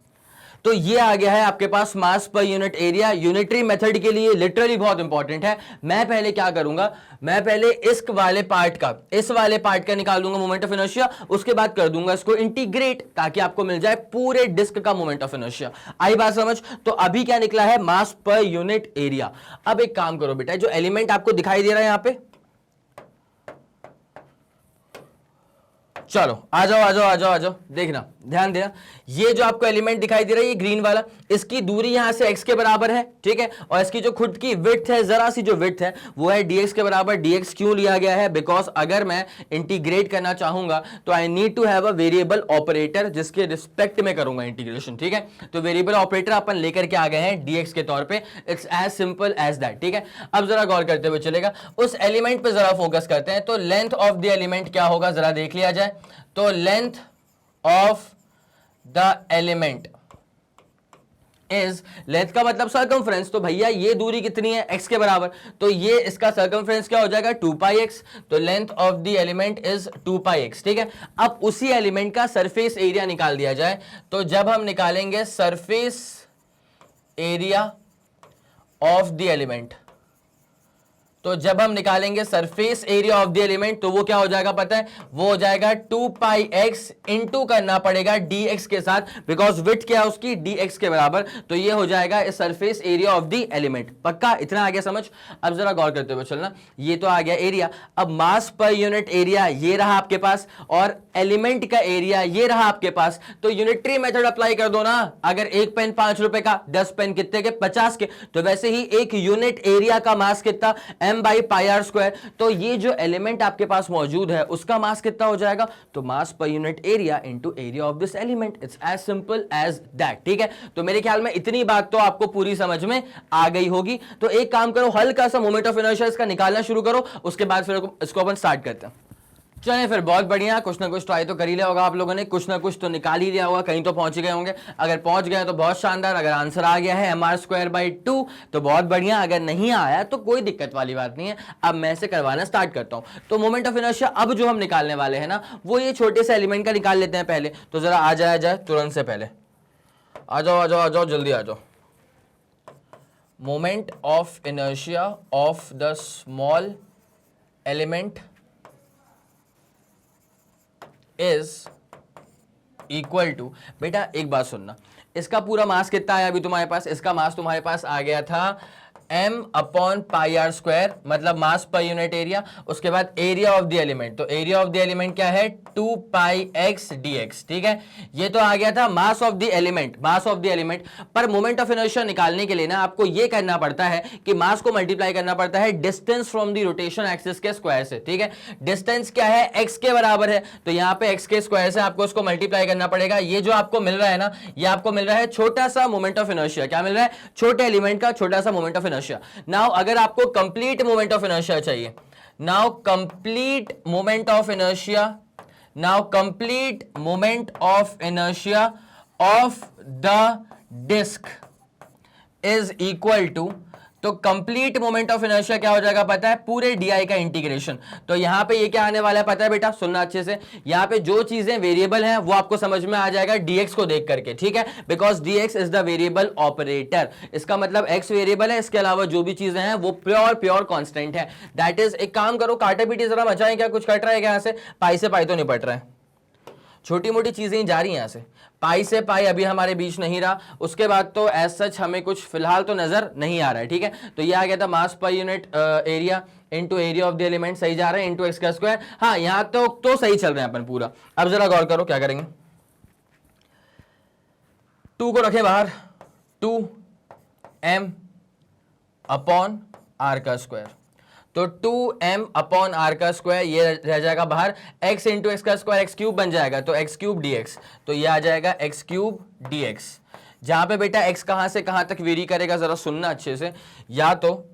तो ये आ गया है आपके पास मास per unit area. Unitary method के लिए लिटरली बहुत इंपॉर्टेंट है। मैं पहले क्या करूंगा, मैं पहले इस वाले पार्ट का, इस वाले पार्ट का निकाल दूंगा मोमेंट ऑफ इनर्शिया, उसके बाद कर दूंगा इसको इंटीग्रेट, ताकि आपको मिल जाए पूरे डिस्क का मोमेंट ऑफ इनर्शिया। आई बात समझ। तो अभी क्या निकला है, मास पर यूनिट एरिया। अब एक काम करो बेटा, जो एलिमेंट आपको दिखाई दे रहा है यहां पे, चलो आ जाओ आ जाओ आ जाओ आ जाओ, देखना ध्यान देना। ये जो आपको एलिमेंट दिखाई दे रहा है ये ग्रीन वाला, इसकी दूरी यहां से x के बराबर है, ठीक है। और इसकी जो खुद की विड्थ है, जरा सी जो विड्थ है वो है dx के बराबर। dx क्यों लिया गया है, बिकॉज अगर मैं इंटीग्रेट करना चाहूंगा तो I need to have a variable operator जिसके रिस्पेक्ट में करूंगा इंटीग्रेशन, ठीक है। तो वेरिएबल ऑपरेटर अपन लेकर के आ गए हैं dx के तौर पे। It's as simple as that, ठीक है। अब जरा गौर करते हुए चलेगा, उस एलिमेंट पे जरा फोकस करते हैं। तो लेंथ ऑफ द एलिमेंट क्या होगा जरा देख लिया जाए। तो length of the element is, length का मतलब सर्कमफ्रेंस, तो भैया ये दूरी कितनी है, x के बराबर, तो ये इसका सर्कमफ्रेंस क्या हो जाएगा, 2πx। तो length of the element is 2πx, ठीक है। अब उसी एलिमेंट का सरफेस एरिया निकाल दिया जाए, तो जब हम निकालेंगे surface area of the element, तो जब हम निकालेंगे surface area of the element, तो वो क्या हो जाएगा पता है, वो हो जाएगा 2πx इंटू करना पड़ेगा dx के साथ, बिकॉज विड्थ क्या है उसकी, dx के बराबर। तो ये हो जाएगा surface area of the element, पक्का इतना आ गया समझ। अब जरा गौर करते हुए चलना, ये तो आ गया एरिया। अब मास पर यूनिट एरिया ये रहा आपके पास, और एलिमेंट का एरिया ये रहा आपके पास। तो यूनिटरी मेथड अप्लाई कर दो ना, अगर एक पेन 5 रुपए का, 10 पेन कितने के, 50 के, तो वैसे ही एक यूनिट एरिया का मास कितना, m/πr²। तो ये जो एलिमेंट आपके पास मौजूद है उसका मास कितना हो जाएगा, तो mass per unit area into area of this element. It's as simple as that, ठीक है। तो मेरे ख्याल में इतनी बात तो आपको पूरी समझ में आ गई होगी। तो एक काम करो, हल्का सा मोमेंट ऑफ इनर्शिया इसका निकालना शुरू करो, उसके बाद फिर इसको अपन स्टार्ट करते हैं। चलिए फिर, बहुत बढ़िया, कुछ ना कुछ ट्राई तो कर ही लिया होगा आप लोगों ने, कुछ ना कुछ तो निकाल ही लिया होगा, कहीं तो पहुंच गए होंगे। अगर पहुंच गए तो बहुत शानदार, अगर आंसर आ गया है mr²/2 तो बहुत बढ़िया, अगर नहीं आया तो कोई दिक्कत वाली बात नहीं है। अब मैं इसे करवाना स्टार्ट करता हूं। तो मोमेंट ऑफ इनर्शिया अब जो हम निकालने वाले हैं ना, वो ये छोटे से एलिमेंट का निकाल लेते हैं पहले। तो जरा आ जाए तुरंत से पहले, आ जाओ आ जाओ आ जाओ, जल्दी आ जाओ। Moment of inertia of the small element is equal to, बेटा एक बात सुनना, इसका पूरा मास कितना आया अभी तुम्हारे पास, इसका मास तुम्हारे पास आ गया था m upon pi R square, मतलब मास पर यूनिट एरिया। उसके बाद एरिया ऑफ द एलिमेंट, तो एरिया ऑफ द एलिमेंट क्या है 2 पाई एक्स डी एक्स, ठीक है। ये तो आ गया था मास of the element, mass of the element. पर मोमेंट ऑफ इनर्शिया निकालने के लिए ना आपको ये करना पड़ता है कि मास को मल्टीप्लाई करना पड़ता है distance from the rotation axis के स्क्वायर से, ठीक है। डिस्टेंस क्या है x के बराबर है, तो यहाँ पे x के स्क्वायर से आपको उसको मल्टीप्लाई करना पड़ेगा। ये जो आपको मिल रहा है ना, ये आपको मिल रहा है छोटा सा मोमेंट ऑफ इनर्शिया। क्या मिल रहा है, छोटे एलिमेंट का छोटा सा मोमेंट ऑफ इनर्शिया। नाउ अगर आपको कंप्लीट मोमेंट ऑफ इनर्शिया चाहिए, now complete moment of inertia, now complete moment of inertia of the disc is equal to, तो कंप्लीट मोमेंट ऑफ इनर्शिया क्या हो जाएगा पता है, पूरे डी का इंटीग्रेशन। तो यहां पे ये क्या आने वाला है पता है बेटा, सुनना अच्छे से, यहां पे जो चीजें वेरिएबल हैं वो आपको समझ में आ जाएगा dx को देख करके, ठीक है, because dx is the variable operator. इसका मतलब x वेरिएबल है, इसके अलावा जो भी चीजें हैं वो प्योर कांस्टेंट है। दैट इज, एक काम करो, काटा पीटी जरा मचाएं, क्या कुछ कट रहा है क्या, यहां से पाई से पाई तो नहीं पट रहा है, छोटी मोटी चीजें ही जा रही हैं यहां से, पाई से पाई अभी हमारे बीच नहीं रहा। उसके बाद तो एज सच हमें कुछ फिलहाल तो नजर नहीं आ रहा है, ठीक है। तो ये आ गया था mass per unit area into area of the element, सही जा रहा है, इनटू एक्स का स्क्वायर। हाँ यहां तो सही चल रहे हैं अपन पूरा। अब जरा गौर करो क्या करेंगे, 2 को रखें बाहर, 2m अपॉन आर का स्क्वायर, तो 2m अपॉन आर का स्क्वायर ये रह जाएगा बाहर, x इंटू एक्स का स्क्वायर एक्स क्यूब बन जाएगा, तो एक्स क्यूब डी एक्स, तो ये आ जाएगा एक्स क्यूब डी एक्स। जहां पे बेटा x कहां से कहां तक वेरी करेगा जरा सुनना अच्छे से, या तो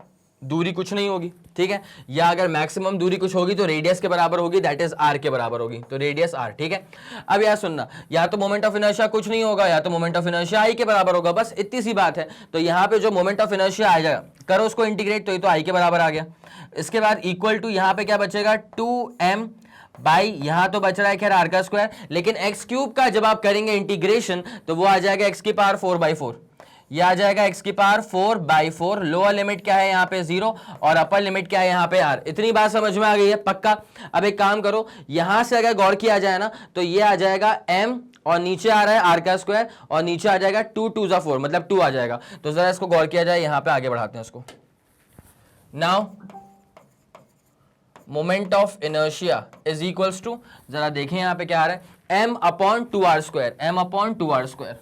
दूरी कुछ नहीं होगी, ठीक है, या अगर मैक्सिमम दूरी कुछ होगी तो रेडियस के बराबर होगी, दैट इज r के बराबर होगी, तो रेडियस r, ठीक है। अब यार सुनना, या तो मोमेंट ऑफ इनर्शिया कुछ नहीं होगा, या तो मोमेंट ऑफ इनर्शिया i के बराबर होगा, बस इतनी सी बात है। तो यहाँ पे जो मोमेंट ऑफ इनर्शिया आ जाएगा, करो उसको इंटीग्रेट, तो ये तो i के बराबर आ गया। इसके बाद इक्वल टू यहाँ पे क्या बचेगा, 2m बाई, यहां तो बच रहा है खैर आर का स्क्वायर, लेकिन एक्स क्यूब का जब आप करेंगे इंटीग्रेशन तो वो आ जाएगा एक्स की पावर 4/4, ये आ जाएगा x की पावर 4/4। लोअर लिमिट क्या है यहाँ पे 0 और अपर लिमिट क्या है यहाँ पे r। इतनी बात समझ में आ गई है पक्का। अब एक काम करो, यहां से अगर गौर किया जाए ना तो ये आ जाएगा m और नीचे आ रहा है r का स्क्वायर और नीचे आ जाएगा 2 2 जा 4, मतलब 2 आ जाएगा। तो जरा इसको गौर किया जाए, यहाँ पे आगे बढ़ाते हैं इसको। Now moment of inertia is equals to, जरा देखें यहाँ पे क्या आ रहा है, m upon 2r square, m upon 2r square,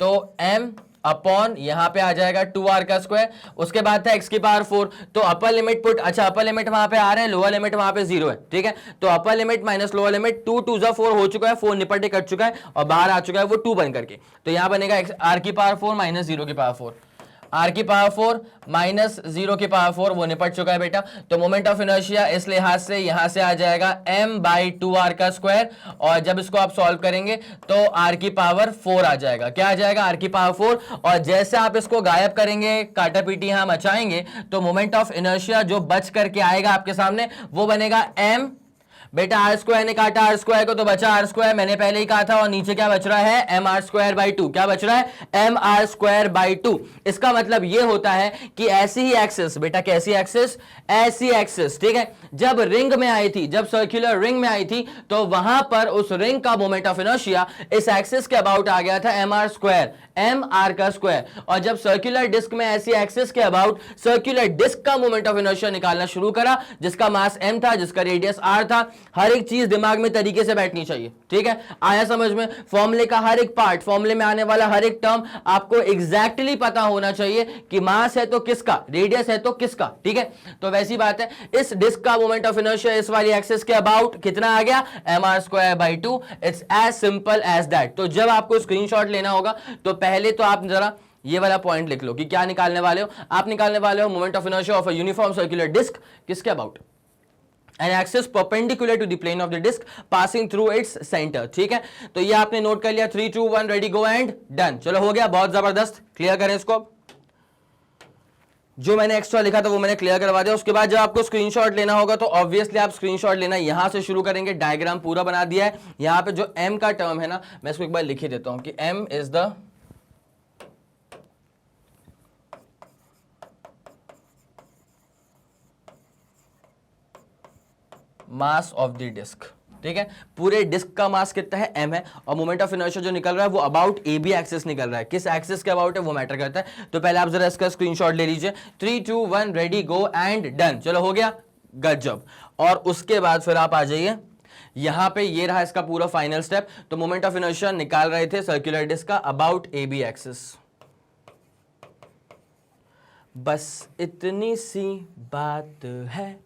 तो m अपॉन यहां पे आ जाएगा 2r का स्क्वायर, उसके बाद था x की पावर 4, तो अपर लिमिट पुट, अच्छा अपर लिमिट वहां पे आ रहे हैं, लोअर लिमिट वहां पे 0 है, ठीक है। तो upper limit minus lower limit, 2 2 जा 4 हो चुका है, 4 निपट कट चुका है और बाहर आ चुका है वो 2 बन करके, तो यहां बनेगा r की पावर 4 माइनस 0 की पावर 4, r की पावर 4 माइनस 0 की पावर 4, वो निपट चुका है बेटा। तो मोमेंट ऑफ इनर्शिया इस लिहाज से यहां से आ जाएगा m/2r का स्क्वायर, और जब इसको आप सॉल्व करेंगे तो r की पावर 4 आ जाएगा। क्या आ जाएगा, r की पावर 4, और जैसे आप इसको गायब करेंगे, काटा पीटी यहां मचाएंगे, तो मोमेंट ऑफ इनर्शिया जो बच करके आएगा आपके सामने वो बनेगा m, बेटा आर स्क्वायर ने काटा आर स्क्वायर को तो बचा आर स्क्वायर, मैंने पहले ही कहा था, और नीचे क्या बच रहा है, एम आर स्क्वायर बाई 2। क्या बच रहा है, एम आर स्क्वायर बाई 2। इसका मतलब ये होता है कि ऐसी ही एक्सिस, बेटा कैसी एक्सिस, ऐसी एक्सिस, ठीक है, जब रिंग में आई थी, जब सर्कुलर रिंग में आई थी, तो वहां पर उस रिंग का मोमेंट ऑफ इनर्शिया इस एक्सिस के अबाउट आ गया था M are square, M R का स्क्वायर। और जब सर्कुलर डिस्क में ऐसी एक्सिस के अबाउट सर्कुलर डिस्क का मोमेंट ऑफ इनर्शिया निकालना शुरू करा, जिसका मास m था, जिसका रेडियस r था, हर एक चीज दिमाग में तरीके से बैठनी चाहिए, ठीक है, आया समझ में। फॉर्मूले का हर एक पार्ट, फॉर्मूले में आने वाला हर एक टर्म आपको एग्जैक्टली पता होना चाहिए कि मास है तो किसका, रेडियस है तो किसका, ठीक है। तो वैसी बात है, इस डिस्क का मोमेंट ऑफ इनर्शिया इस वाली एक्सिस के अबाउट कितना आ गया, mr square by 2। It's as simple as that. तो जब आपको स्क्रीनशॉट लेना होगा तो पहले तो आप जरा ये वाला पॉइंट लिख लो कि क्या निकालने वाले हो, आप निकालने वाले हो moment of inertia of a uniform circular disc किसके about, an axis perpendicular to the plane of the disc passing through its center, ठीक है। तो ये आपने नोट कर लिया, 3 2 1 रेडी गो एंड डन। चलो हो गया, बहुत जबरदस्त, क्लियर करें इसको। जो मैंने एक्स्ट्रा लिखा था वो मैंने क्लियर करवा दिया। उसके बाद जब आपको स्क्रीनशॉट लेना होगा तो ऑब्वियसली आप स्क्रीनशॉट लेना यहां से शुरू करेंगे, डायग्राम पूरा बना दिया है। यहां पे जो m का टर्म है ना, मैं इसको एक बार लिख ही देता हूं कि m is the mass of the disc, ठीक है, पूरे डिस्क का मास कितना है, m है, और मोमेंट ऑफ इनर्शिया जो निकल रहा है वो अबाउट ए बी एक्सिस निकल रहा है। किस एक्सिस के अबाउट है वो मैटर करता है। तो पहले आप जरा इसका स्क्रीनशॉट ले लीजिए। 3 2 1 रेडी गो एंड डन। चलो हो गया, गजब। और उसके बाद फिर आप आ जाइए यहां पे, ये रहा इसका पूरा फाइनल स्टेप। तो मोमेंट ऑफ इनर्शिया निकाल रहे थे सर्कुलर डिस्क का अबाउट ए बी एक्सिस। बस इतनी सी बात है,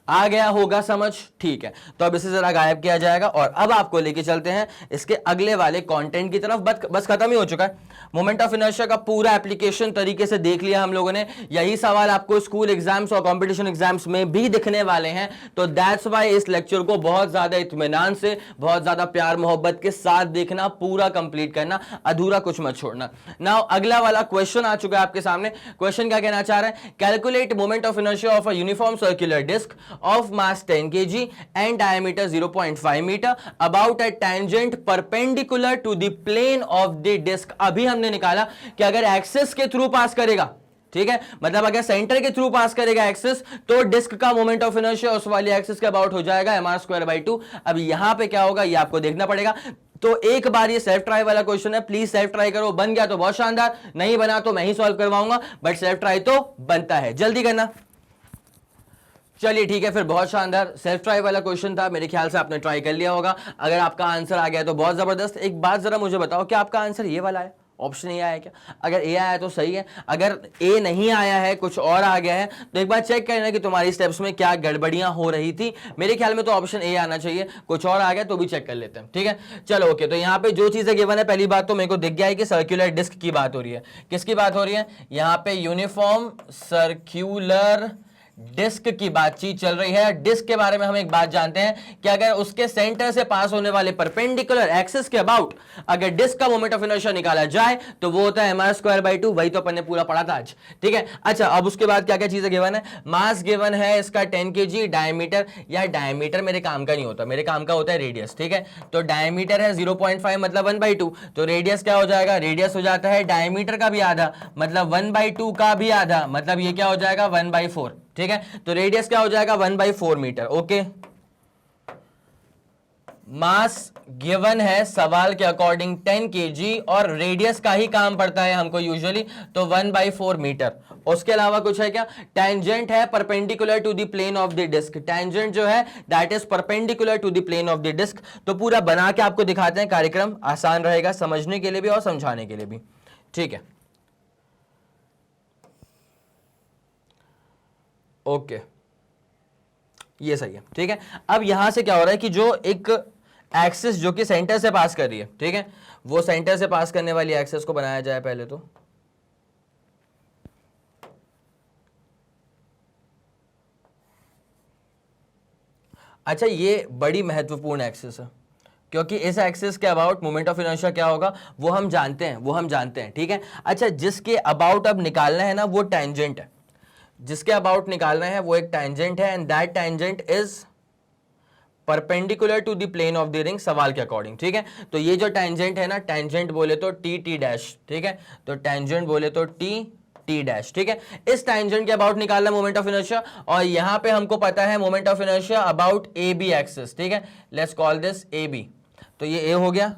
आ गया होगा समझ, ठीक है। तो अब इसे जरा गायब किया जाएगा और अब आपको लेके चलते हैं इसके अगले वाले कंटेंट की तरफ। बस खत्म ही हो चुका है। मोमेंट ऑफ इनर्शिया का पूरा एप्लीकेशन तरीके से देख लिया हम लोगों ने। यही सवाल आपको स्कूल एग्जाम्स और कंपटीशन एग्जाम्स में भी दिखने वाले हैं। तो दैट्स वाई इस लेक्चर को बहुत ज्यादा इत्मीनान से, बहुत ज्यादा प्यार मोहब्बत के साथ देखना, पूरा कंप्लीट करना, अधूरा कुछ मत छोड़ना। नाउ अगला वाला क्वेश्चन आ चुका है आपके सामने। क्वेश्चन क्या कहना चाह रहा है, calculate moment of inertia of a uniform circular disc of mass 10 kg and diameter 0.5 meter about a tangent perpendicular to the plane of the disc। अभी हमने निकाला कि अगर एक्सिस के थ्रू पास करेगा, ठीक है, मतलब अगर सेंटर के थ्रू पास करेगा एक्सिस, तो डिस्क का मोमेंट ऑफ इनर्शिया उस वाली एक्सिस के अबाउट हो जाएगा mr²/2। अब यहां पे क्या होगा ये आपको देखना पड़ेगा। तो एक बार ये सेल्फ ट्राई वाला क्वेश्चन है, प्लीज सेल्फ ट्राई करो। बन गया तो बहुत शानदार, नहीं बना तो मैं ही सॉल्व करवाऊंगा, बट सेल्फ ट्राई तो बनता है, जल्दी करना। चलिए ठीक है, फिर बहुत शानदार सेल्फ ट्राई वाला क्वेश्चन था, मेरे ख्याल से आपने ट्राई कर लिया होगा। अगर आपका आंसर आ गया तो बहुत जबरदस्त। एक बात जरा मुझे बताओ, क्या आपका आंसर ये वाला है, ऑप्शन ए आया क्या? अगर ए आया तो सही है, अगर ए नहीं आया है, कुछ और आ गया है, तो एक बार चेक करना कि तुम्हारी स्टेप्स में क्या गड़बड़ियां हो रही थी। मेरे ख्याल में तो ऑप्शन ए आना चाहिए, कुछ और आ गया तो भी चेक कर लेते हैं, ठीक है। चलो ओके, तो यहाँ पे जो चीजें गिवन है, पहली बात तो मेरे को दिख गया है कि सर्कुलर डिस्क की बात हो रही है। किसकी बात हो रही है? यहाँ पे यूनिफॉर्म सर्क्यूलर डिस्क की बातचीत चल रही है। डिस्क के बारे में हम एक बात जानते हैं कि अगर उसके सेंटर से पास होने वाले परपेंडिकुलर एक्सिस के अबाउट अगर डिस्क का मोमेंट ऑफ इनर्शिया निकाला जाए तो वो होता है mr²/2। वही तो अपन ने पूरा पढ़ा था आज, ठीक है। अच्छा, अब उसके बाद क्या क्या चीजें गिवन है? मास गिवन है इसका 10 kg, डायमीटर, या डायमीटर मेरे काम का नहीं होता, मेरे काम का होता है रेडियस, ठीक है। तो डायमीटर है 0.5 मतलब 1/2, तो रेडियस क्या हो जाएगा? रेडियस हो जाता है डायमीटर का भी आधा, मतलब 1/2 का भी आधा, मतलब ये क्या हो जाएगा? 1/4, ठीक है। तो रेडियस क्या हो जाएगा? 1/4 मीटर, ओके। मास गिवन है सवाल के अकॉर्डिंग 10 kg और रेडियस का ही काम पड़ता है हमको यूजुअली, तो 1/4 मीटर। उसके अलावा कुछ है क्या? टेंजेंट है perpendicular to the plane of the disc. Tangent जो है that is perpendicular to the plane of the disc. तो पूरा बना के आपको दिखाते हैं, कार्यक्रम आसान रहेगा समझने के लिए भी और समझाने के लिए भी, ठीक है। ओके, ये सही है, ठीक है। अब यहां से क्या हो रहा है कि जो एक एक्सिस जो कि सेंटर से पास कर रही है, ठीक है, वो सेंटर से पास करने वाली एक्सिस को बनाया जाए पहले तो। अच्छा, ये बड़ी महत्वपूर्ण एक्सिस है क्योंकि इस एक्सिस के अबाउट मोमेंट ऑफ इनर्शिया क्या होगा वो हम जानते हैं, ठीक है। अच्छा, जिसके अबाउट अब निकालना है ना वो टेंजेंट है, जिसके अबाउट निकालना है वो एक टेंजेंट है, and that tangent is perpendicular to the plane of the ring, सवाल के अकॉर्डिंग, ठीक है। तो ये जो टेंजेंट है ना, टेंजेंट बोले तो टी डैश, ठीक है। तो टेंजेंट बोले तो टी डैश, ठीक है। इस टेंजेंट के अबाउट निकालना मोमेंट ऑफ इनर्शिया, और यहां पे हमको पता है moment of inertia about A B axis, ठीक है। Let's call this A B. तो ये ए हो गया,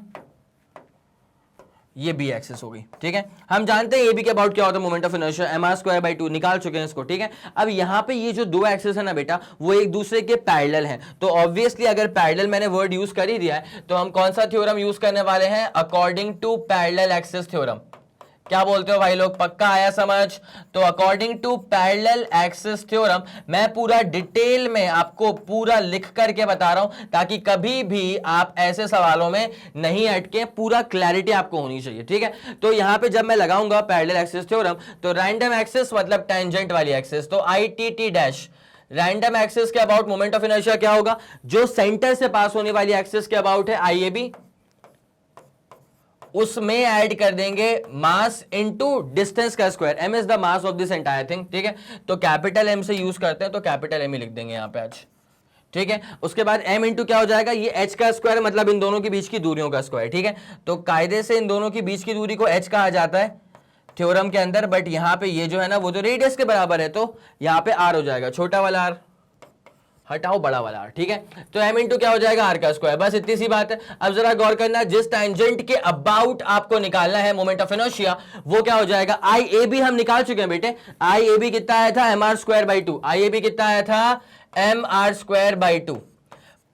ये बी एक्सिस हो गई, ठीक है। हम जानते हैं ए बी के अबाउट क्या होता है मोमेंट ऑफ इनर्शिया, mr²/2 निकाल चुके हैं इसको, ठीक है। अब यहां पे ये जो दो एक्सिस है ना बेटा, वो एक दूसरे के पैरेलल हैं। तो ऑब्वियसली अगर पैरेलल मैंने वर्ड यूज कर ही दिया है तो हम कौन सा थ्योरम यूज करने वाले हैं? According to parallel axis theorem. क्या बोलते हो भाई लोग, पक्का आया समझ? तो according to parallel axis theorem मैं पूरा डिटेल में आपको पूरा लिख करके बता रहा हूं ताकि कभी भी आप ऐसे सवालों में नहीं अटके, पूरा क्लैरिटी आपको होनी चाहिए, ठीक है। तो यहां पे जब मैं लगाऊंगा पैरेलल एक्सिस थ्योरम, तो रैंडम एक्सिस मतलब टेंजेंट वाली एक्सिस, तो I T dash random axis के अबाउट मोमेंट ऑफ इनर्शिया क्या होगा? जो सेंटर से पास होने वाली एक्सिस के अबाउट है आई ए बी, उसमें ऐड कर देंगे मास इनटू डिस्टेंस का square. M is the mass of this entire thing, ठीक है। तो कैपिटल एम से यूज करते हैं तो कैपिटल एम ही लिख देंगे यहां पे आज, ठीक है। उसके बाद m इंटू क्या हो जाएगा? ये h का स्क्वायर मतलब इन दोनों के बीच की दूरियों का स्क्वायर, ठीक है। तो कायदे से इन दोनों के बीच की दूरी को h कहा जाता है थ्योरम के अंदर, बट यहां पे ये जो है ना वो तो रेडियस के बराबर है, तो यहां पे r हो जाएगा, छोटा वाला r, हटाओ बड़ा वाला r, ठीक है। तो m इंटू क्या हो जाएगा r का स्क्वायर, बस इतनी सी बात है। अब जरा गौर करना, जिस टेंजेंट के अबाउट आपको निकालना है मोमेंट ऑफ इनर्शिया, वो क्या हो जाएगा, आई ए बी हम निकाल चुके हैं बेटे। आई ए बी कितना आया था, M are square by two. I A B कितना आया था, M are square by two,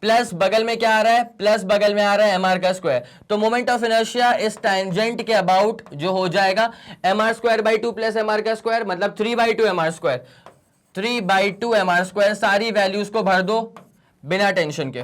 plus बगल में क्या आ रहा है, प्लस बगल में आ रहा है एम आर का स्क्वायर। तो मोमेंट ऑफ इनर्शिया इस टेंजेंट के अबाउट जो हो जाएगा M are square by two plus M R का स्क्वायर, मतलब 3/2 M are square, 3/2 M are square. सारी वैल्यूज को भर दो बिना टेंशन के।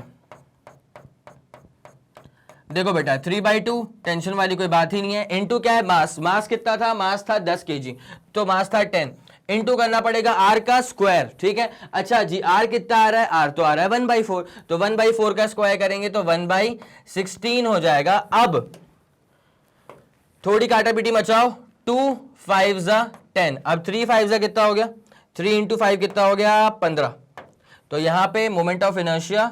देखो बेटा 3/2, टेंशन वाली कोई बात ही नहीं है। इनटू क्या है, मास। मास कितना था, मास था 10 kg, तो मास था 10। इनटू करना पड़ेगा आर का स्क्वायर, ठीक है। अच्छा जी, आर कितना आ रहा है, आर तो आ रहा है 1/4, तो 1/4 का स्क्वायर करेंगे तो 1/16 हो जाएगा। अब थोड़ी काटा पीटी मचाओ, 2 5 10, अब 3 5 कितना हो गया, 3 इंटू 5 कितना हो गया, 15। तो यहां पे moment of inertia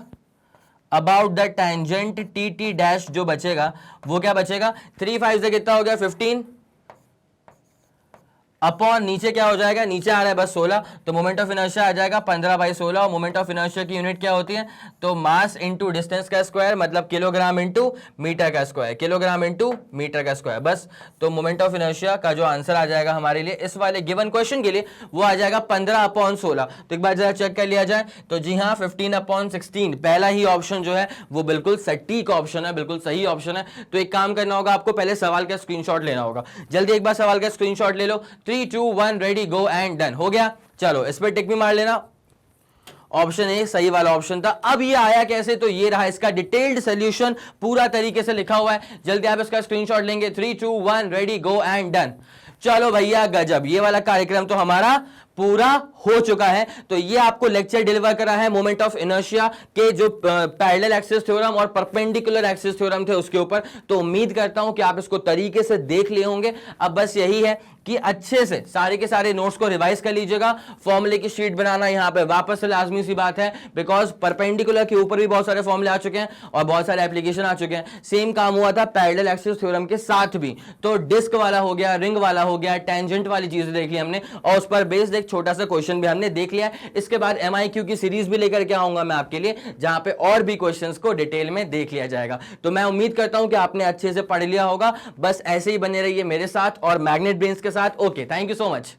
about the tangent T T dash जो बचेगा वो क्या बचेगा, 3 5 कितना हो गया, 15 अपॉन नीचे क्या हो जाएगा, नीचे आ रहा है बस 16, तो मोमेंट ऑफ इनर्शिया आ जाएगा 15/16। और मोमेंट ऑफ इनर्शिया की यूनिट क्या होती है, तो मास इंटू डिस्टेंस का स्क्वायर, मतलब किलोग्राम इंटू मीटर का स्क्वायर, किलोग्राम इंटू मीटर का स्क्वायर, बस। तो मोमेंट ऑफ इनर्शिया का जो आंसर आ जाएगा हमारे लिए इस वाले गिवन क्वेश्चन के लिए, वो आ जाएगा 15/16। तो एक बार जरा चेक कर लिया जाए, तो जी हाँ 15/16 पहला ही ऑप्शन जो है वो बिल्कुल सटीक ऑप्शन है, बिल्कुल सही ऑप्शन है। तो एक काम करना होगा आपको, पहले सवाल का स्क्रीनशॉट लेना होगा। जल्दी एक बार सवाल का स्क्रीनशॉट ले लो। 3 2 1 रेडी गो एंड डन, हो गया। चलो इस पर टिक भी मार लेना, ऑप्शन ए सही वाला ऑप्शन था। अब ये आया कैसे, तो ये रहा इसका डिटेल्ड सॉल्यूशन, पूरा तरीके से लिखा हुआ है। जल्दी आप इसका स्क्रीनशॉट लेंगे। 3 2 1 रेडी गो एंड डन। चलो भैया गजब, ये वाला कार्यक्रम तो हमारा पूरा हो चुका है। तो ये आपको लेक्चर डिलीवर करा है मोमेंट ऑफ इनर्शिया के जो पैरेलल एक्सिस थ्योरम और परपेंडिकुलर एक्सिस थ्योरम थे उसके ऊपर। तो उम्मीद करता हूं कि आप इसको तरीके से देख लिए होंगे। अब बस यही है कि अच्छे से सारे के सारे नोट्स को रिवाइज कर लीजिएगा। फॉर्मूले की शीट बनाना यहां पे वापस से लाजमी सी बात है, बिकॉज परपेंडिकुलर के ऊपर भी बहुत सारे फॉर्मूले आ चुके हैं और बहुत सारे एप्लीकेशन आ चुके हैं। सेम काम हुआ था पैरेलल एक्सिस थ्योरम के साथ भी। तो डिस्क वाला हो गया, रिंग वाला हो गया, टेंजेंट वाली चीजें देख ली हमने, और उस पर बेस्ड एक छोटा सा क्वेश्चन भी हमने देख लिया है। इसके बाद MIQ की सीरीज भी लेकर के आऊंगा मैं आपके लिए, जहां पे और भी क्वेश्चंस को डिटेल में देख लिया जाएगा। तो मैं उम्मीद करता हूं कि आपने अच्छे से पढ़ लिया होगा। बस ऐसे ही बने रहिए मेरे साथ और मैग्नेट ब्रेन्स के साथ। Okay, thank you so much.